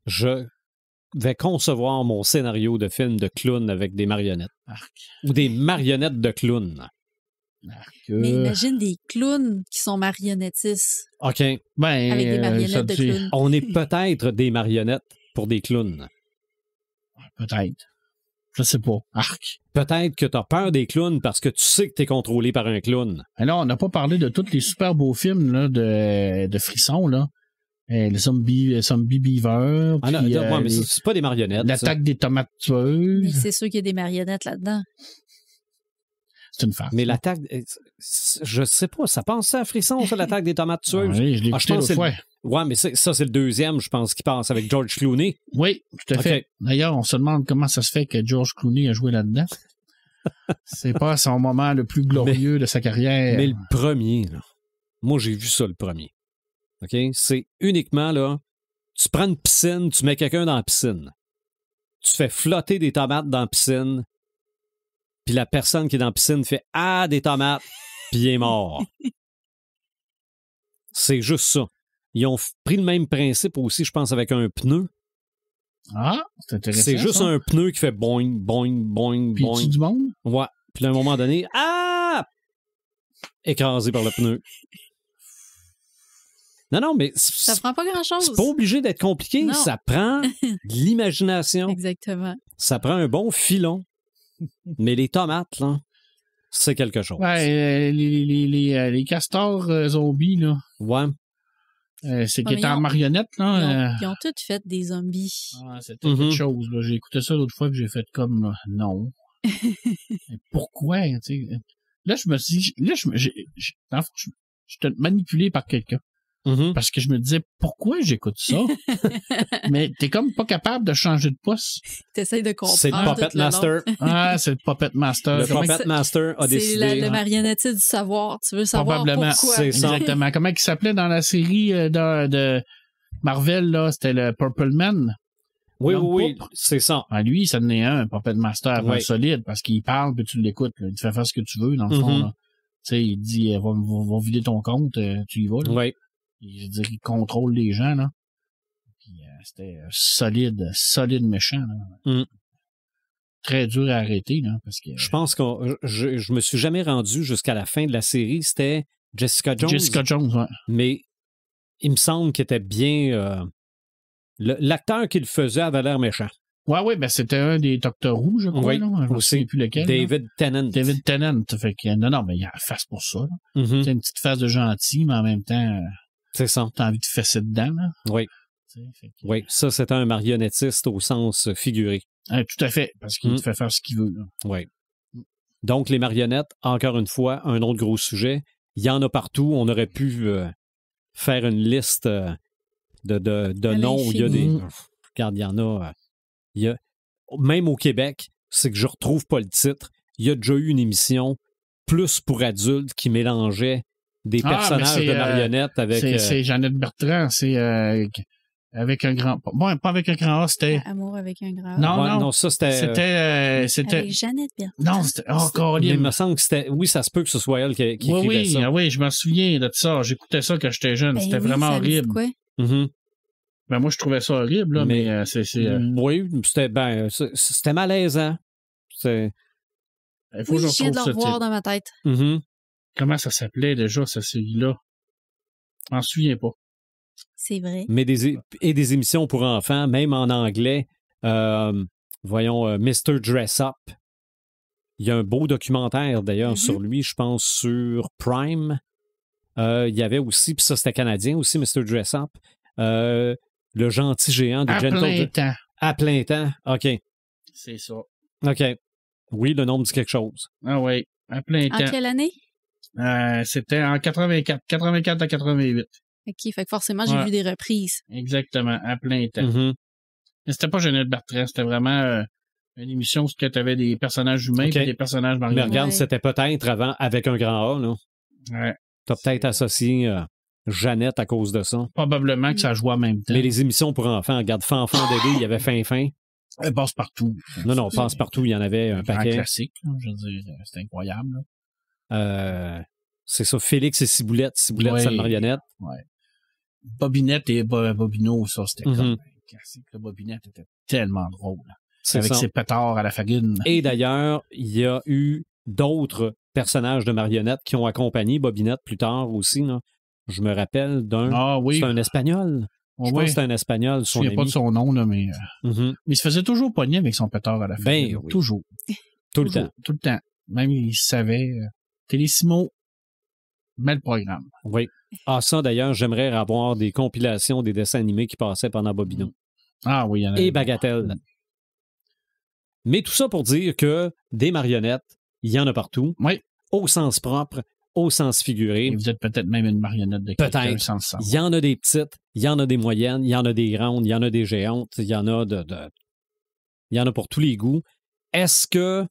Je vais concevoir mon scénario de film de clown avec des marionnettes. Ou des marionnettes de clown. Mais imagine des clowns qui sont marionnettistes. OK. Ben, avec des marionnettes de clowns. On est peut-être des marionnettes pour des clowns. Peut-être. Je sais pas. Peut-être que tu as peur des clowns parce que tu sais que tu es contrôlé par un clown. Alors, on n'a pas parlé de tous les super beaux films là, de frissons, là. Les Zombie Beaver. Ah non, mais c'est pas des marionnettes. L'attaque des tomates tueuses. Mais c'est sûr qu'il y a des marionnettes là-dedans. C'est une farce. Mais l'attaque, je sais pas, ça passe à frisson, ça, l'attaque des tomates tueuses. Oui, je l'ai écouté l'autre fois. Ouais, mais ça, c'est le deuxième, je pense, qui passe avec George Clooney. Oui, tout à fait. D'ailleurs, on se demande comment ça se fait que George Clooney a joué là-dedans. C'est pas son moment le plus glorieux de sa carrière. Mais le premier, là, moi, j'ai vu ça, le premier. OK? C'est uniquement, là, tu prends une piscine, tu mets quelqu'un dans la piscine. Tu fais flotter des tomates dans la piscine, puis la personne qui est dans la piscine fait « Ah, des tomates! » Puis il est mort. C'est juste ça. Ils ont pris le même principe aussi, je pense, avec un pneu. Ah, c'est intéressant. C'est juste un pneu qui fait boing, boing, boing, puis boing. Puis du monde? Ouais. Puis à un moment donné, ah! Écrasé par le pneu. Non, mais... Ça prend pas grand-chose. C'est pas obligé d'être compliqué. Non. Ça prend de l'imagination. Exactement. Ça prend un bon filon. Mais les tomates, là, c'est quelque chose. Ouais, les castors zombies, là. Ouais. C'est qui est en marionnette, là. Ils ont toutes fait des zombies. Ah, c'était quelque chose, là. J'ai écouté ça l'autre fois, puis j'ai fait comme, là, non. Mais pourquoi, tu sais? Là, je me suis dit, j'étais manipulé par quelqu'un. Parce que je me disais, pourquoi j'écoute ça? Mais t'es comme pas capable de changer de poste. T'essayes de comprendre. C'est le Puppet Master. Ah, c'est le Puppet Master. Le Puppet Master a décidé. C'est le marionnettiste du savoir. Tu veux savoir probablement, pourquoi. C'est exactement. Comment il s'appelait dans la série de Marvel, là? C'était le Purple Man. Oui, c'est ça. Ah, lui, ça en est un Puppet Master solide, parce qu'il parle, puis tu l'écoutes. Il te fait faire ce que tu veux, dans le fond. Là. Tu sais, il dit, va vider ton compte, tu y vas. Là. Oui. Je veux dire, il contrôle les gens, là. Puis, c'était solide méchant, là. Très dur à arrêter, là, parce que... Je pense que je me suis jamais rendu jusqu'à la fin de la série. C'était Jessica Jones. Jessica Jones, ouais. Mais il me semble qu'il était bien... l'acteur qui le faisait avait l'air méchant. Ouais, ben c'était un des Doctor Who, je crois, là. Je ne sais plus lequel. David Tennant. David Tennant. Fait que, non, mais il y a la face pour ça, là. C'est une petite face de gentil, mais en même temps... C'est ça. T'as envie de fesser dedans, là. Oui. Oui, ça, c'est un marionnettiste au sens figuré. Tout à fait, parce qu'il te fait faire ce qu'il veut, là. Oui. Donc, les marionnettes, encore une fois, un autre gros sujet. Il y en a partout. On aurait pu faire une liste de noms où il y a des... Regarde, il y en a... Même au Québec, c'est que je retrouve pas le titre. Il y a déjà eu une émission plus pour adultes qui mélangeait des personnages de marionnettes avec... C'est Jeannette Bertrand, c'est avec un grand... Bon, pas avec un grand A, c'était... Amour avec un grand A. Non, ça c'était... C'était... Avec Jeannette Bertrand. Non, c'était... Oh, Caroline. Il me semble que c'était... Oui, ça se peut que ce soit elle qui écrivait ça. Oui, je m'en souviens de ça. J'écoutais ça quand j'étais jeune. C'était vraiment horrible. Quoi? Ben, moi, je trouvais ça horrible, là, mais c'est... Oui, c'était malaisant. Il faut que je viens de le revoir dans ma tête. Comment ça s'appelait déjà, cette série-là? Je m'en souviens pas. C'est vrai. Mais des émissions pour enfants, même en anglais. Voyons, Mr. Dress Up. Il y a un beau documentaire, d'ailleurs, sur lui, je pense, sur Prime. Il y avait aussi, puis ça, c'était canadien aussi, Mr. Dress Up. Le gentil géant de Gentle... À plein temps. À plein temps, OK. C'est ça. OK. Oui, le nom me dit quelque chose. Ah oui, à plein temps. En quelle année? C'était en 84 à 88. OK, fait que forcément, j'ai vu des reprises. Exactement, à plein temps. Mais c'était pas Jeannette Bertrand, c'était vraiment une émission où tu avais des personnages humains et des personnages marionnettes. Mais regarde, c'était peut-être avant avec un grand A, là. Ouais. T'as peut-être associé Jeannette à cause de ça. Probablement que ça jouait en même temps. Mais les émissions pour enfants, regarde, Fanfan Dédé, il y avait Fin. Elle passe partout. Non, passe partout, il y en avait un paquet. Un classique, là, je veux dire, c'était incroyable. C'est ça, Félix et Ciboulette. Ciboulette, c'est une marionnette. Ouais. Bobinette et Bobino, ça, c'était comme un classique. Bobinette était tellement drôle. Avec ses pétards à la fagune. Et d'ailleurs, il y a eu d'autres personnages de marionnettes qui ont accompagné Bobinette plus tard aussi. Là. Je me rappelle d'un... Ah oui. C'est un Espagnol. Je pense que c'était un Espagnol, son ami. Je ne souviens pas de son nom, là, mais... Mais il se faisait toujours pogner avec son pétard à la fagune. Ben oui. Toujours. Tout le temps. Tout le temps. Même il savait... Télésimo, met le programme. Oui. Ah, ça, d'ailleurs, j'aimerais avoir des compilations des dessins animés qui passaient pendant Bobino. Ah oui, il y en a. Et Bagatelle. Mais tout ça pour dire que des marionnettes, il y en a partout. Oui. Au sens propre, au sens figuré. Et vous êtes peut-être même une marionnette de quelqu'un sans le savoir. Il y en a des petites, il y en a des moyennes, il y en a des grandes, il y en a des géantes, il y en a il y en a pour tous les goûts. Est-ce que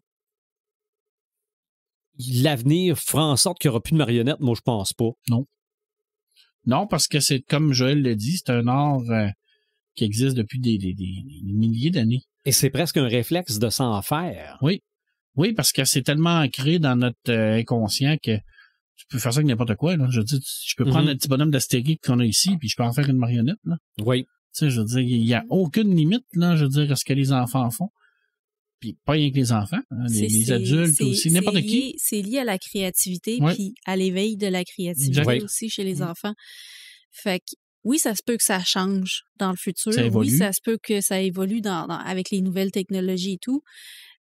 l'avenir fera en sorte qu'il n'y aura plus de marionnettes? Moi, je pense pas. Non. Non, parce que c'est, comme Joël l'a dit, c'est un art qui existe depuis des milliers d'années. Et c'est presque un réflexe de s'en faire. Oui. Oui, parce que c'est tellement ancré dans notre inconscient que tu peux faire ça avec n'importe quoi. Là. Je veux dire, je peux prendre un petit bonhomme d'Astérix qu'on a ici, puis je peux en faire une marionnette. Là. Oui. Tu sais, je veux dire, il n'y a aucune limite, là, je veux dire, à ce que les enfants font. Puis pas rien que les enfants, hein, les adultes aussi, n'importe qui. C'est lié à la créativité, ouais. Puis à l'éveil de la créativité aussi chez les enfants. Fait que oui, ça se peut que ça change dans le futur. Oui, ça se peut que ça évolue avec les nouvelles technologies et tout.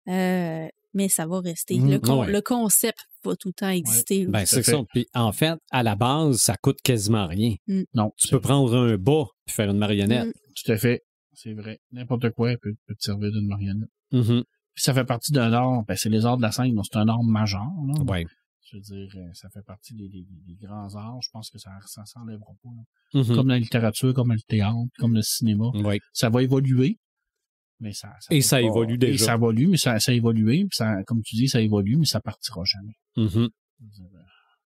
Mais ça va rester. Le concept va tout le temps exister. Ben, c'est ça. Puis en fait, à la base, ça coûte quasiment rien. Non. Tu peux prendre un bas et faire une marionnette. Tout à fait. C'est vrai. N'importe quoi peut te servir d'une marionnette. Mm-hmm. Puis ça fait partie d'un art, ben c'est les arts de la scène, donc c'est un art majeur. Oui. Je veux dire, ça fait partie des grands arts. Je pense que ça s'enlèvera pas. Mm-hmm. Comme la littérature, comme le théâtre, comme le cinéma. Oui. Ça va évoluer. Mais ça évolue déjà. Et ça évolue, mais ça a évolué. Puis ça, comme tu dis, ça évolue, mais ça partira jamais. Mm-hmm.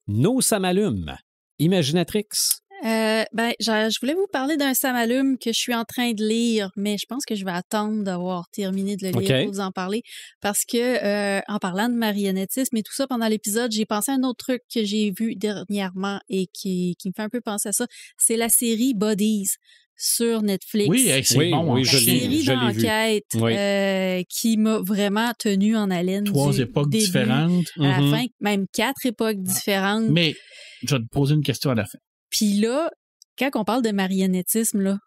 Nos Samalumes. Imaginatrix. Je voulais vous parler d'un Samalume que je suis en train de lire, mais je pense que je vais attendre d'avoir terminé de le lire pour vous en parler. Parce que, en parlant de marionnettisme et tout ça, pendant l'épisode, j'ai pensé à un autre truc que j'ai vu dernièrement et qui me fait un peu penser à ça. C'est la série Bodies sur Netflix. Oui, c'est bon. Oui, la série d'enquête qui m'a vraiment tenu en haleine. 3 époques différentes. À la fin, même 4 époques différentes. Mais je vais te poser une question à la fin. Puis là, quand on parle de marionnettisme, là,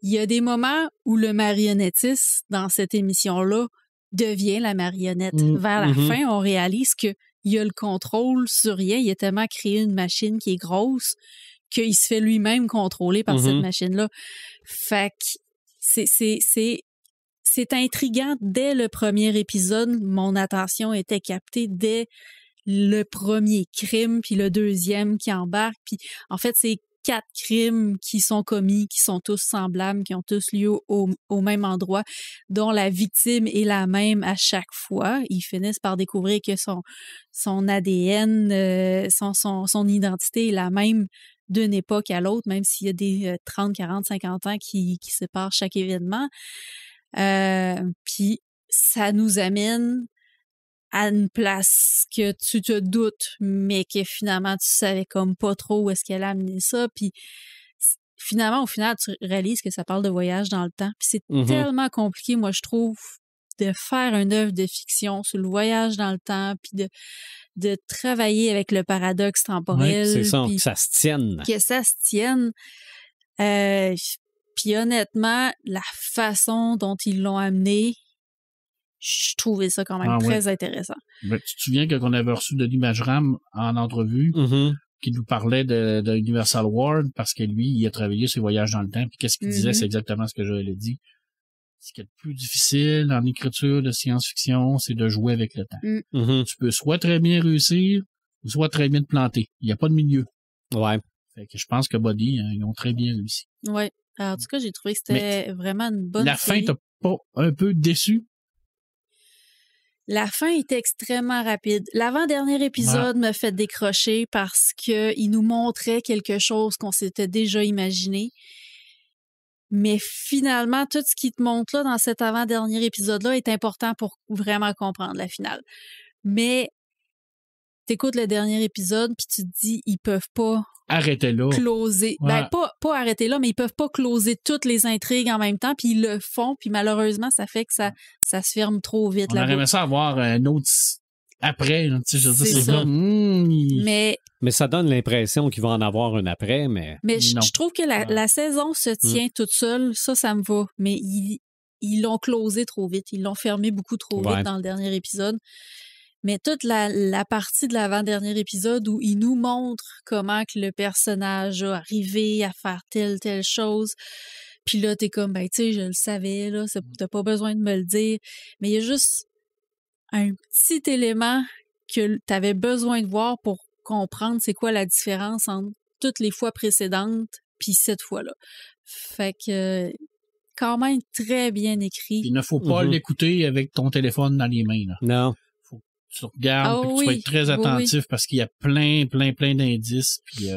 il y a des moments où le marionnettiste, dans cette émission-là, devient la marionnette. Vers la fin, on réalise qu'il y a le contrôle sur rien. Il a tellement créé une machine qui est grosse qu'il se fait lui-même contrôler par cette machine-là. Fait que c'est intriguant. Dès le premier épisode, mon attention était captée dès le premier crime, puis le deuxième qui embarque. Puis en fait, c'est 4 crimes qui sont commis, qui sont tous semblables, qui ont tous lieu au même endroit, dont la victime est la même à chaque fois. Ils finissent par découvrir que son ADN, son identité est la même d'une époque à l'autre, même s'il y a des 30, 40, 50 ans qui séparent chaque événement. Puis ça nous amène à une place que tu te doutes, mais que finalement, tu savais comme pas trop où est-ce qu'elle a amené ça. Puis finalement, au final, tu réalises que ça parle de voyage dans le temps. Puis c'est tellement compliqué, moi, je trouve, de faire une œuvre de fiction sur le voyage dans le temps, puis de travailler avec le paradoxe temporel. Oui, c'est ça, que ça se tienne. Que ça se tienne. Puis honnêtement, la façon dont ils l'ont amené, je trouvais ça quand même très intéressant. Ben, tu te souviens qu'on avait reçu Denis Majram en entrevue qui nous parlait de Universal World parce que lui, il a travaillé sur Voyage dans le temps. Puis qu'est-ce qu'il disait? C'est exactement ce que je l'ai dit. Ce qui est le plus difficile en écriture de science-fiction, c'est de jouer avec le temps. Tu peux soit très bien réussir ou soit très bien te planter. Il n'y a pas de milieu. Ouais. Fait que je pense que Body, ils ont très bien réussi. Ouais. Alors, en tout cas, j'ai trouvé que c'était vraiment une bonne série. La fin t'a pas un peu déçu? La fin est extrêmement rapide. L'avant-dernier épisode me fait décrocher parce qu'il nous montrait quelque chose qu'on s'était déjà imaginé. Mais finalement, tout ce qui te montre là dans cet avant-dernier épisode-là est important pour vraiment comprendre la finale. Mais t'écoutes le dernier épisode puis tu te dis, ils peuvent pas arrêter là. Closer. Ben, pas arrêter là, mais ils peuvent pas closer toutes les intrigues en même temps, puis ils le font, puis malheureusement, ça fait que ça se ferme trop vite. On aurait aimé ça avoir un autre après. Là, je veux dire, c'est ça. Mais ça donne l'impression qu'il va en avoir un après, mais je trouve que la saison se tient toute seule. Ça me va. Mais ils l'ont closé trop vite. Ils l'ont fermé beaucoup trop vite dans le dernier épisode. Mais toute la partie de l'avant-dernier épisode où il nous montre comment que le personnage a arrivé à faire telle chose, puis là, t'es comme, ben, tu sais, je le savais, là, t'as pas besoin de me le dire. Mais il y a juste un petit élément que tu avais besoin de voir pour comprendre c'est quoi la différence entre toutes les fois précédentes puis cette fois-là. Fait que quand même très bien écrit. Il ne faut pas l'écouter avec ton téléphone dans les mains. Là. Non. Faut que tu regardes, que tu sois très attentif parce qu'il y a plein d'indices. Puis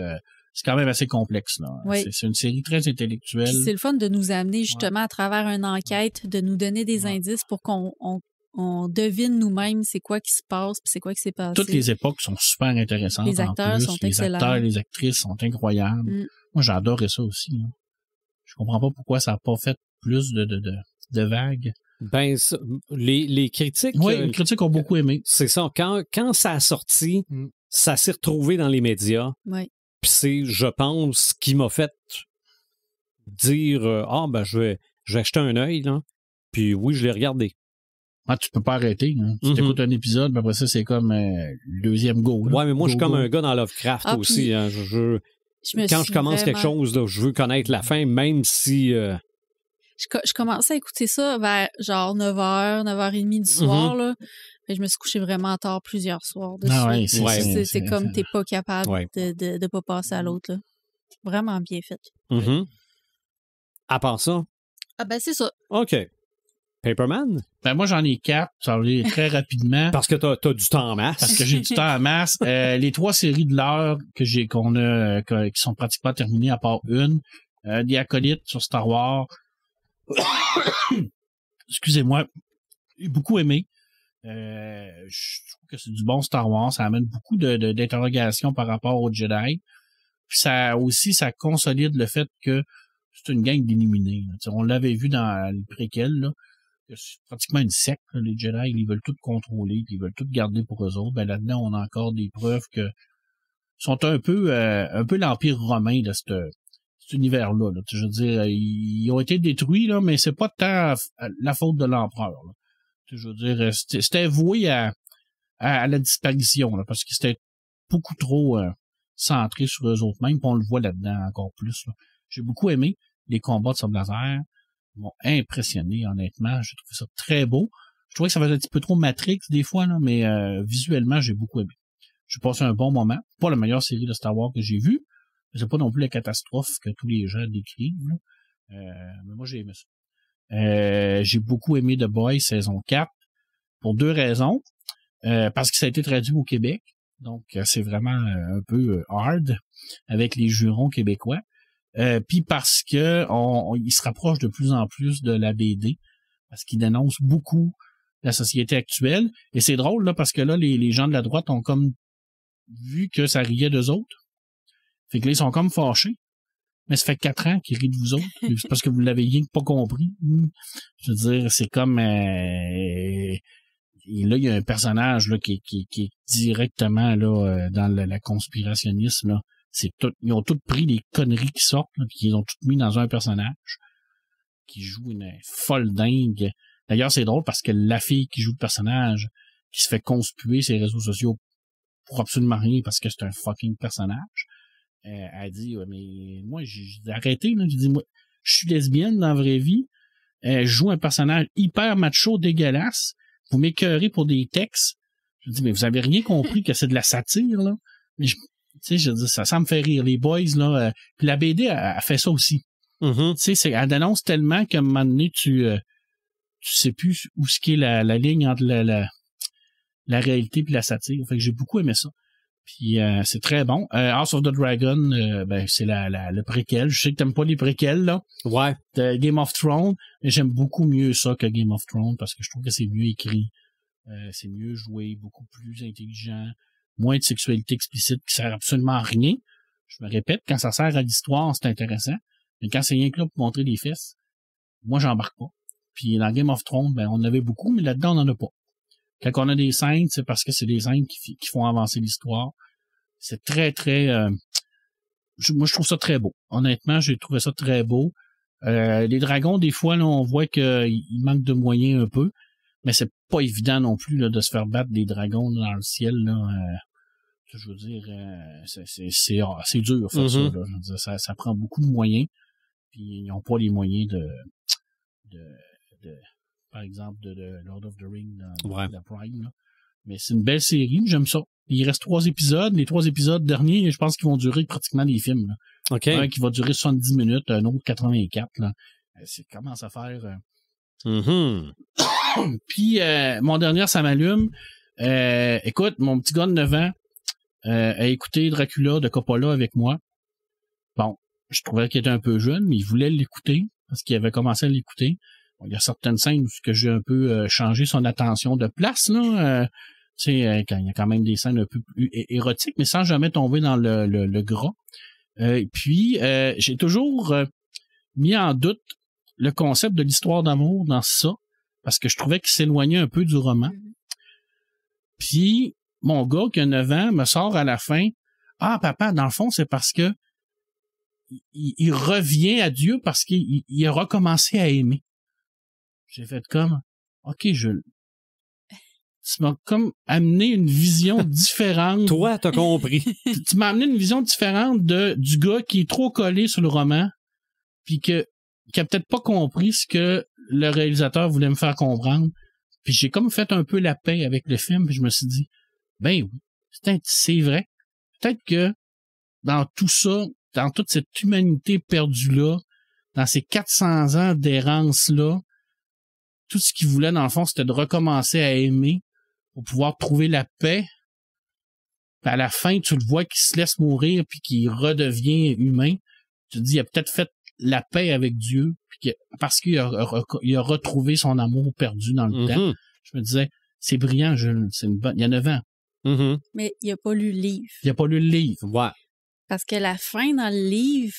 c'est quand même assez complexe. Là. Oui. C'est une série très intellectuelle. Puis c'est le fun de nous amener justement à travers une enquête, de nous donner des indices pour qu'on devine nous-mêmes c'est quoi qui se passe puis c'est quoi qui s'est passé. Toutes les époques sont super intéressantes. Les acteurs sont excellents. Les acteurs et les actrices sont incroyables. Moi, j'adorais ça aussi. Hein. Je comprends pas pourquoi ça n'a pas fait plus de vagues. Ben, les critiques... Oui, les critiques ont beaucoup aimé. C'est ça. Quand ça a sorti, ça s'est retrouvé dans les médias. Oui. Puis c'est, je pense, ce qui m'a fait dire je vais acheter un œil, là. Puis oui, je l'ai regardé. Ah, tu peux pas arrêter. Hein. Tu t'écoutes un épisode, puis après ça, c'est comme le deuxième go. Là. Ouais, mais moi, je suis comme un gars dans Lovecraft aussi. Hein. Quand je commence quelque chose, là, je veux connaître la fin, même si... Je commençais à écouter ça vers genre 9h, 9h30 du soir. Là. Et je me suis couché vraiment tard plusieurs soirs dessus. Ah ouais, c'est comme t'es pas capable de pas passer à l'autre. Là. Vraiment bien fait. À part ça? Ah ben c'est ça. OK. Paperman? Ben moi, j'en ai 4. Ça va aller très rapidement. Parce que t'as du temps en masse. Parce que j'ai du temps en masse. Les 3 séries de l'heure qui sont pratiquement terminées, à part une. The Acolyte sur Star Wars. Excusez-moi. J'ai beaucoup aimé. Je trouve que c'est du bon Star Wars. Ça amène beaucoup d'interrogations par rapport aux Jedi. Puis ça consolide le fait que c'est une gang d'éliminés. On l'avait vu dans les préquels, là. C'est pratiquement une secte, là, les Jedi, ils veulent tout contrôler, puis ils veulent tout garder pour eux autres. Ben là-dedans, on a encore des preuves que sont un peu l'empire romain de cet univers-là. Là. Je veux dire, ils ont été détruits, là, mais c'est pas tant la faute de l'empereur. Là. Je veux dire, c'était voué à la disparition, là, parce que c'était beaucoup trop centré sur eux autres mêmes, puis on le voit là-dedans encore plus. Là. J'ai beaucoup aimé les combats de sabre laser. M'ont impressionné, honnêtement. J'ai trouvé ça très beau. Je trouvais que ça faisait un petit peu trop Matrix des fois, là, mais visuellement, j'ai beaucoup aimé. J'ai passé un bon moment. Pas la meilleure série de Star Wars que j'ai vue. C'est pas non plus la catastrophe que tous les gens décrivent. Mais moi, j'ai aimé ça. J'ai beaucoup aimé The Boys saison 4 pour 2 raisons. Parce que ça a été traduit au Québec. Donc, c'est vraiment un peu hard avec les jurons québécois. Puis parce que il se rapproche de plus en plus de la BD, parce qu'il dénonce beaucoup la société actuelle. Et c'est drôle, là, parce que là, les gens de la droite ont comme vu que ça riait d'eux autres. Fait que là, ils sont comme fâchés. Mais ça fait 4 ans qu'ils rient de vous autres. C'est parce que vous l'avez rien pas compris. Je veux dire, c'est comme... et là, il y a un personnage là qui est directement là dans la conspirationnisme, là. Ils ont tous pris les conneries qui sortent, là, puis ils ont toutes mis dans un personnage qui joue une folle dingue. D'ailleurs, c'est drôle parce que la fille qui joue le personnage, qui se fait conspuer ses réseaux sociaux pour absolument rien parce que c'est un fucking personnage, elle dit mais moi j'ai arrêté, là. Je dis moi, je suis lesbienne dans la vraie vie, je joue un personnage hyper macho dégueulasse, vous m'écœurez pour des textes. Je dis mais vous avez rien compris que c'est de la satire, là. Mais tu sais, je dis ça me fait rire. Les boys, là, puis la BD, elle fait ça aussi. Tu sais, elle dénonce tellement qu'à un moment donné, tu sais plus où ce qu'est la ligne entre la réalité puis la satire. Fait que j'ai beaucoup aimé ça. Puis c'est très bon. House of the Dragon, c'est le préquel. Je sais que t'aimes pas les préquels, là. Ouais. De Game of Thrones, mais j'aime beaucoup mieux ça que Game of Thrones parce que je trouve que c'est mieux écrit. C'est mieux joué, beaucoup plus intelligent. Moins de sexualité explicite qui sert absolument à rien. Je me répète, quand ça sert à l'histoire, c'est intéressant. Mais quand c'est rien que là pour montrer les fesses, moi, j'embarque pas. Puis dans Game of Thrones, on en avait beaucoup, mais là-dedans, on en a pas. Quand on a des scènes, c'est parce que c'est des scènes qui font avancer l'histoire. C'est très, très... moi, je trouve ça très beau. Honnêtement, j'ai trouvé ça très beau. Les dragons, des fois, là, on voit qu'il manque de moyens un peu. Mais c'est pas évident non plus là, de se faire battre des dragons dans le ciel. Là, je veux dire, c'est dur faire ça. Là, je veux dire, ça prend beaucoup de moyens. Puis ils n'ont pas les moyens de par exemple, de Lord of the Rings dans la Prime. Là. Mais c'est une belle série, j'aime ça. Il reste 3 épisodes. Les 3 épisodes derniers, je pense qu'ils vont durer pratiquement des films. Là. Okay. Un qui va durer 70 minutes, un autre 84. Là. C'est commence à faire... Puis, mon dernier, ça m'allume. Écoute, mon petit gars de 9 ans a écouté Dracula de Coppola avec moi. Bon, je trouvais qu'il était un peu jeune, mais il voulait l'écouter parce qu'il avait commencé à l'écouter. Bon, il y a certaines scènes où j'ai un peu changé son attention de place, là. Tu sais, quand il y a quand même des scènes un peu plus érotiques, mais sans jamais tomber dans le gras. Puis, j'ai toujours mis en doute le concept de l'histoire d'amour dans ça, parce que je trouvais qu'il s'éloignait un peu du roman. Puis, mon gars qui a 9 ans me sort à la fin, « Ah, papa, dans le fond, c'est parce que il revient à Dieu parce qu'il a recommencé à aimer. » J'ai fait comme, « OK, tu m'as comme amené une vision différente. » Toi, t'as compris. Tu m'as amené une vision différente du gars qui est trop collé sur le roman, puis qui a peut-être pas compris ce que le réalisateur voulait me faire comprendre. Puis j'ai comme fait un peu la paix avec le film, puis je me suis dit, ben oui, c'est vrai. Peut-être que dans tout ça, dans toute cette humanité perdue-là, dans ces 400 ans d'errance-là, tout ce qu'il voulait, dans le fond, c'était de recommencer à aimer pour pouvoir trouver la paix. Puis à la fin, tu le vois qu'il se laisse mourir puis qu'il redevient humain. Tu te dis, il a peut-être fait la paix avec Dieu parce qu'il a retrouvé son amour perdu dans le temps. Je me disais, c'est brillant, c'est une bonne. Il y a 9 ans. Mais il n'a pas lu le livre. Il n'a pas lu le livre. Ouais. Parce que la fin dans le livre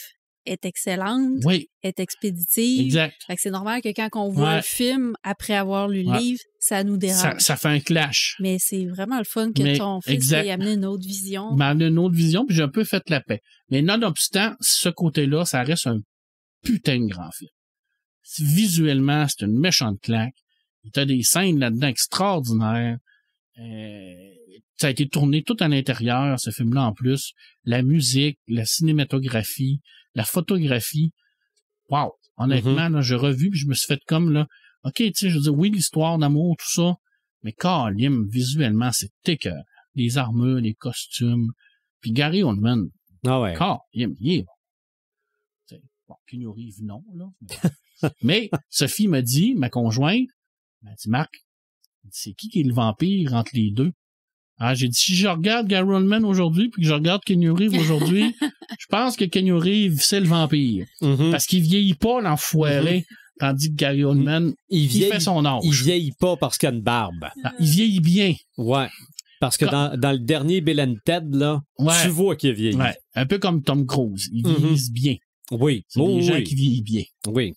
est excellente, est expéditive. Exact. Fait que c'est normal que quand on voit le film après avoir lu le livre, ça nous dérange. Ça fait un clash. Mais c'est vraiment le fun que ton fils ait amené une autre vision. Il m'a amené une autre vision, puis j'ai un peu fait la paix. Mais nonobstant, ce côté-là, ça reste un putain de grand film. Visuellement, c'est une méchante claque. Il y a des scènes là-dedans extraordinaires. Ça a été tourné tout à l'intérieur, ce film-là en plus. La musique, la cinématographie, la photographie. Wow! Honnêtement, là, j'ai revu puis je me suis fait comme là. OK, tu sais, je veux dire, oui, l'histoire d'amour, tout ça, mais Kalim, visuellement, c'est écœurant. Les armures, les costumes. Puis Gary Oldman. Ah ouais. Kalim, il est bon. Bon, Keanu Reeves, non, là. Mais Sophie m'a dit, ma conjointe, elle m'a dit, Marc, c'est qui est le vampire entre les deux? Ah, j'ai dit, si je regarde Gary Oldman aujourd'hui puis que je regarde Keanu Reeves aujourd'hui, je pense que Keanu Reeves, c'est le vampire. Parce qu'il vieillit pas, l'enfoiré, tandis que Gary Oldman, il fait son âge. Il vieillit pas parce qu'il a une barbe. Ah, il vieillit bien. Ouais. Parce que dans le dernier Bill and Ted, là, tu vois qu'il vieillit. Ouais. Un peu comme Tom Cruise. Il vieillit bien. Oui. C'est des gens qui vieillissent bien. Oui.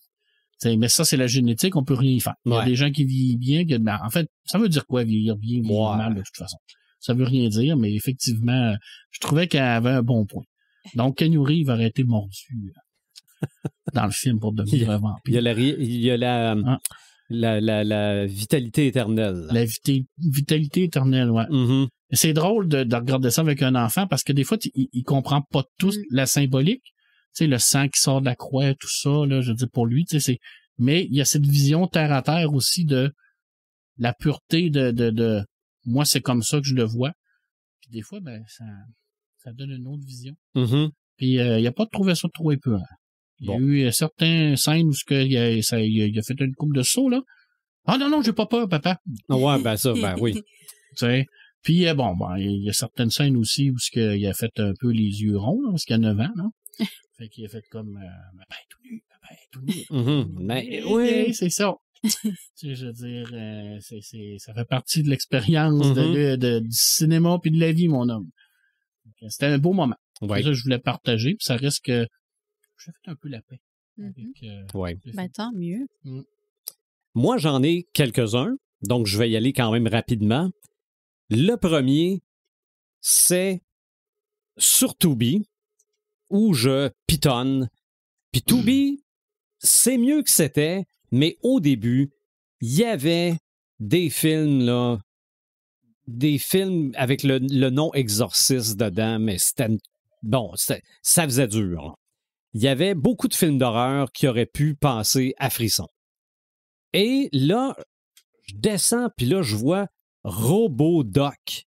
Mais ça, c'est la génétique, on peut rien y faire. Il y a des gens qui vieillissent bien. En fait, ça veut dire quoi, vieillir bien, vieillir mal, de toute façon? Ça veut rien dire, mais effectivement, je trouvais qu'elle avait un bon point. Donc, Keanu Reeves aurait été mordu dans le film pour devenir un vampire. Il y a la vitalité éternelle. La vitalité éternelle, ouais. C'est drôle de regarder ça avec un enfant parce que des fois, il comprend pas tout la symbolique. Tu sais, le sang qui sort de la croix, tout ça, là, je veux dire, pour lui, tu sais, mais il y a cette vision terre à terre aussi de la pureté de moi, c'est comme ça que je le vois. Puis des fois, ben, ça donne une autre vision. Puis il a pas trouvé ça trop épeurant. Il y a eu certaines scènes où il a fait une coupe de saut, là. Ah non, j'ai pas peur, papa. Ouais, ben ça, ben oui. Tu sais. Puis bon, il y a certaines scènes aussi où il a fait un peu les yeux ronds, là, parce qu'il a 9 ans, là. Fait qu'il a fait comme papa est tout nu. Mais oui, c'est ça. Tu sais, je veux dire, ça fait partie de l'expérience du cinéma puis de la vie, mon homme. Donc, c'était un beau moment. C'est ça que je voulais partager, puis ça reste que j'ai fait un peu la paix. Ben, tant mieux. Moi, j'en ai quelques-uns, donc je vais y aller quand même rapidement. Le premier, c'est sur Tubi, où je pitonne. Puis Tubi, c'est mieux que c'était, mais au début, il y avait des films, là, des films avec le nom Exorciste dedans, mais c'était... Bon, ça faisait dur. Là. Il y avait beaucoup de films d'horreur qui auraient pu passer à frisson. Et là, Je descends, puis là, je vois Robodoc.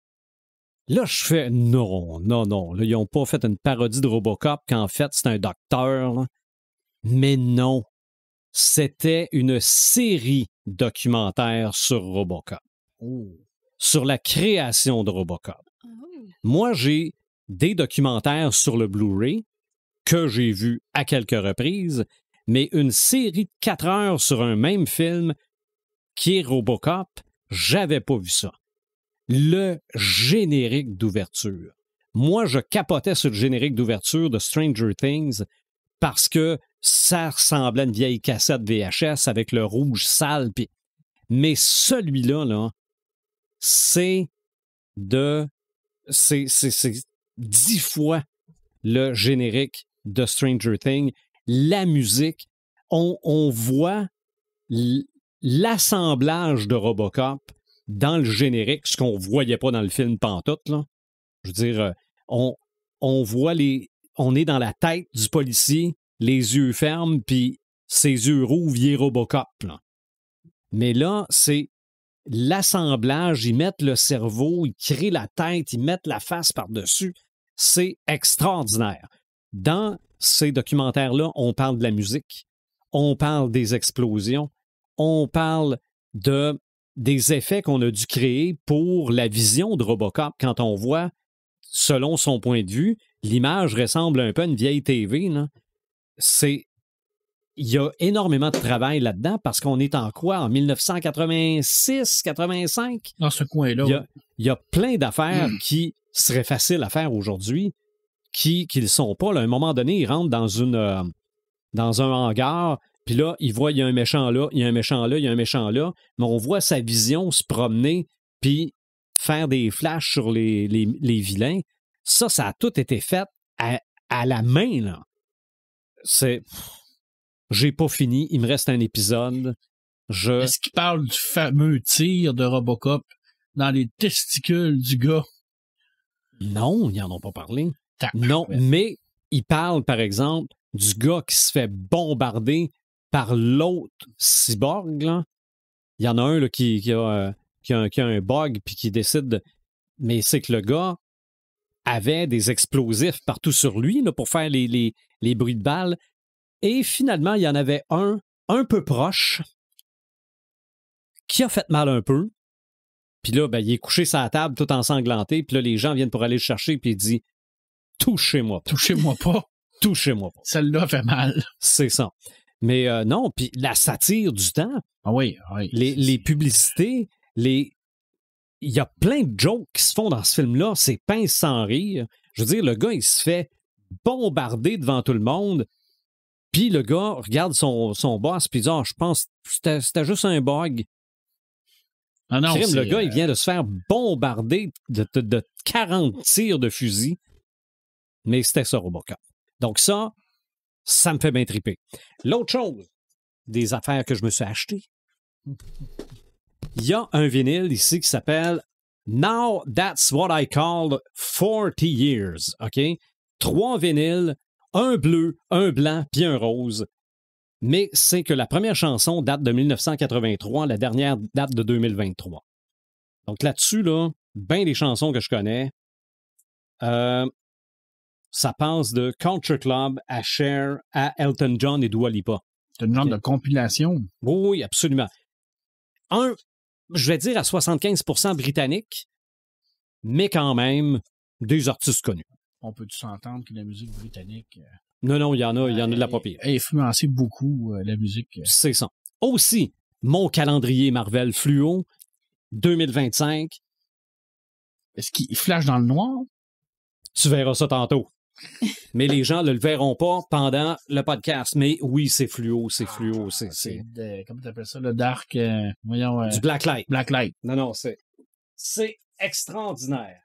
Là, je fais non. Là, ils n'ont pas fait une parodie de Robocop, qu'en fait, c'est un docteur. Là. Mais non. C'était une série documentaire sur Robocop. Sur la création de Robocop. Moi, j'ai des documentaires sur le Blu-ray que j'ai vus à quelques reprises, mais une série de 4 heures sur un même film qui est Robocop, j'avais pas vu ça. Le générique d'ouverture. Moi, je capotais sur le générique d'ouverture de Stranger Things parce que ça ressemblait à une vieille cassette VHS avec le rouge sale. Mais celui-là, là, c'est 10 fois le générique de Stranger Things. La musique, on voit l'assemblage de Robocop dans le générique, ce qu'on voyait pas dans le film pantoute, là. Je veux dire, on voit on est dans la tête du policier, les yeux fermes, puis ses yeux rouges, il est Robocop, là. Mais là, c'est l'assemblage, ils mettent le cerveau, ils créent la tête, ils mettent la face par-dessus. C'est extraordinaire. Dans ces documentaires-là, on parle de la musique, on parle des explosions, on parle des effets qu'on a dû créer pour la vision de Robocop. Quand on voit, selon son point de vue, l'image ressemble un peu à une vieille TV. Là. Il y a énormément de travail là-dedans parce qu'on est en quoi? En 1986, 85? Dans ce coin-là. Il y a plein d'affaires qui seraient faciles à faire aujourd'hui, qui ne le sont pas. Là, à un moment donné, ils rentrent dans un hangar, puis là, ils voient, il y a un méchant là, il y a un méchant là, il y a un méchant là, mais on voit sa vision se promener, puis faire des flashs sur les vilains. Ça a tout été fait à la main, là. J'ai pas fini, il me reste un épisode. Est-ce qu'il parle du fameux tir de Robocop dans les testicules du gars? Non, ils n'en ont pas parlé. Non, mais il parle, par exemple, du gars qui se fait bombarder par l'autre cyborg. Là. Il y en a un là, qui a un bug puis qui décide de... Mais c'est que le gars avait des explosifs partout sur lui là, pour faire les bruits de balles. Et finalement, il y en avait un peu proche qui a fait mal un peu. Puis là, il est couché sur la table tout ensanglanté. Puis là, les gens viennent pour aller le chercher puis il dit « Touchez-moi pas. » Touchez-moi pas. Touchez-moi pas. Celle-là fait mal. C'est ça. Mais non, puis la satire du temps. Ah oui. Les publicités, il y a plein de jokes qui se font dans ce film-là. C'est pince sans rire. Je veux dire, le gars, il se fait bombarder devant tout le monde. Puis le gars regarde son boss puis il dit « je pense que c'était juste un bug. » Ah non, le gars, il vient de se faire bombarder de 40 tirs de fusil. Mais c'était ça, Robocop. Donc ça me fait bien triper. L'autre chose, des affaires que je me suis achetées, il y a un vinyle ici qui s'appelle Now That's What I Call 40 Years. OK? 3 vinyles, un bleu, un blanc, puis un rose. Mais c'est que la première chanson date de 1983, la dernière date de 2023. Donc là-dessus, là, bien des chansons que je connais. Ça passe de Culture Club à Cher à Elton John et Dua Lipa. C'est une genre de compilation. Oui, absolument. Je vais dire à 75% britannique, mais quand même des artistes connus. On peut-tu s'entendre que la musique britannique... Non, il y en a de la pas pire. A influencé beaucoup la musique. C'est ça. Aussi, mon calendrier Marvel Fluo, 2025. Est-ce qu'il flash dans le noir? Tu verras ça tantôt. Mais les gens ne le verront pas pendant le podcast. Mais oui, c'est fluo. Comment t'appelles ça, le dark? Du blacklight. Blacklight. Non, c'est extraordinaire.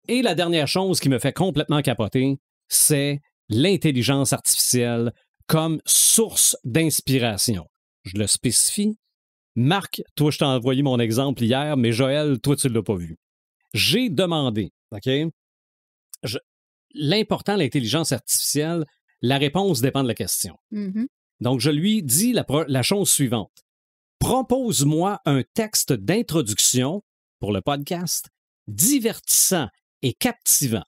Et la dernière chose qui me fait complètement capoter, c'est l'intelligence artificielle comme source d'inspiration. Je le spécifie. Marc, toi, je t'ai envoyé mon exemple hier, mais Joël, toi, tu ne l'as pas vu. J'ai demandé, OK? L'important, l'intelligence artificielle, la réponse dépend de la question. Mm-hmm. Donc, je lui dis la chose suivante. Propose-moi un texte d'introduction pour le podcast divertissant et captivant,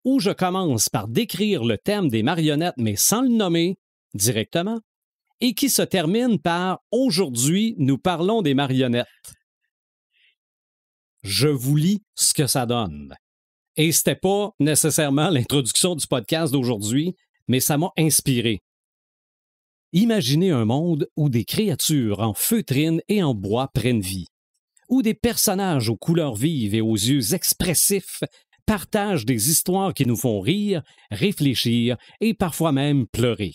où je commence par décrire le thème des marionnettes, mais sans le nommer directement, et qui se termine par « Aujourd'hui, nous parlons des marionnettes ». Je vous lis ce que ça donne. Et c'était pas nécessairement l'introduction du podcast d'aujourd'hui, mais ça m'a inspiré. Imaginez un monde où des créatures en feutrine et en bois prennent vie, où des personnages aux couleurs vives et aux yeux expressifs partagent des histoires qui nous font rire, réfléchir et parfois même pleurer.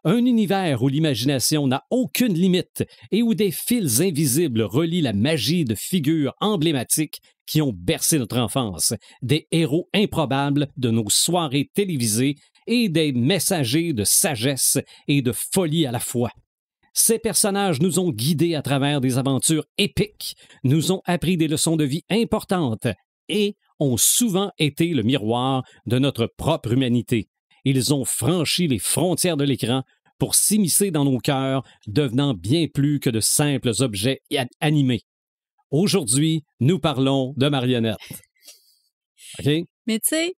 Un univers où l'imagination n'a aucune limite et où des fils invisibles relient la magie de figures emblématiques qui ont bercé notre enfance, des héros improbables de nos soirées télévisées et des messagers de sagesse et de folie à la fois. Ces personnages nous ont guidés à travers des aventures épiques, nous ont appris des leçons de vie importantes et ont souvent été le miroir de notre propre humanité. Ils ont franchi les frontières de l'écran pour s'immiscer dans nos cœurs, devenant bien plus que de simples objets animés. Aujourd'hui, nous parlons de marionnettes. OK? Mais tu sais,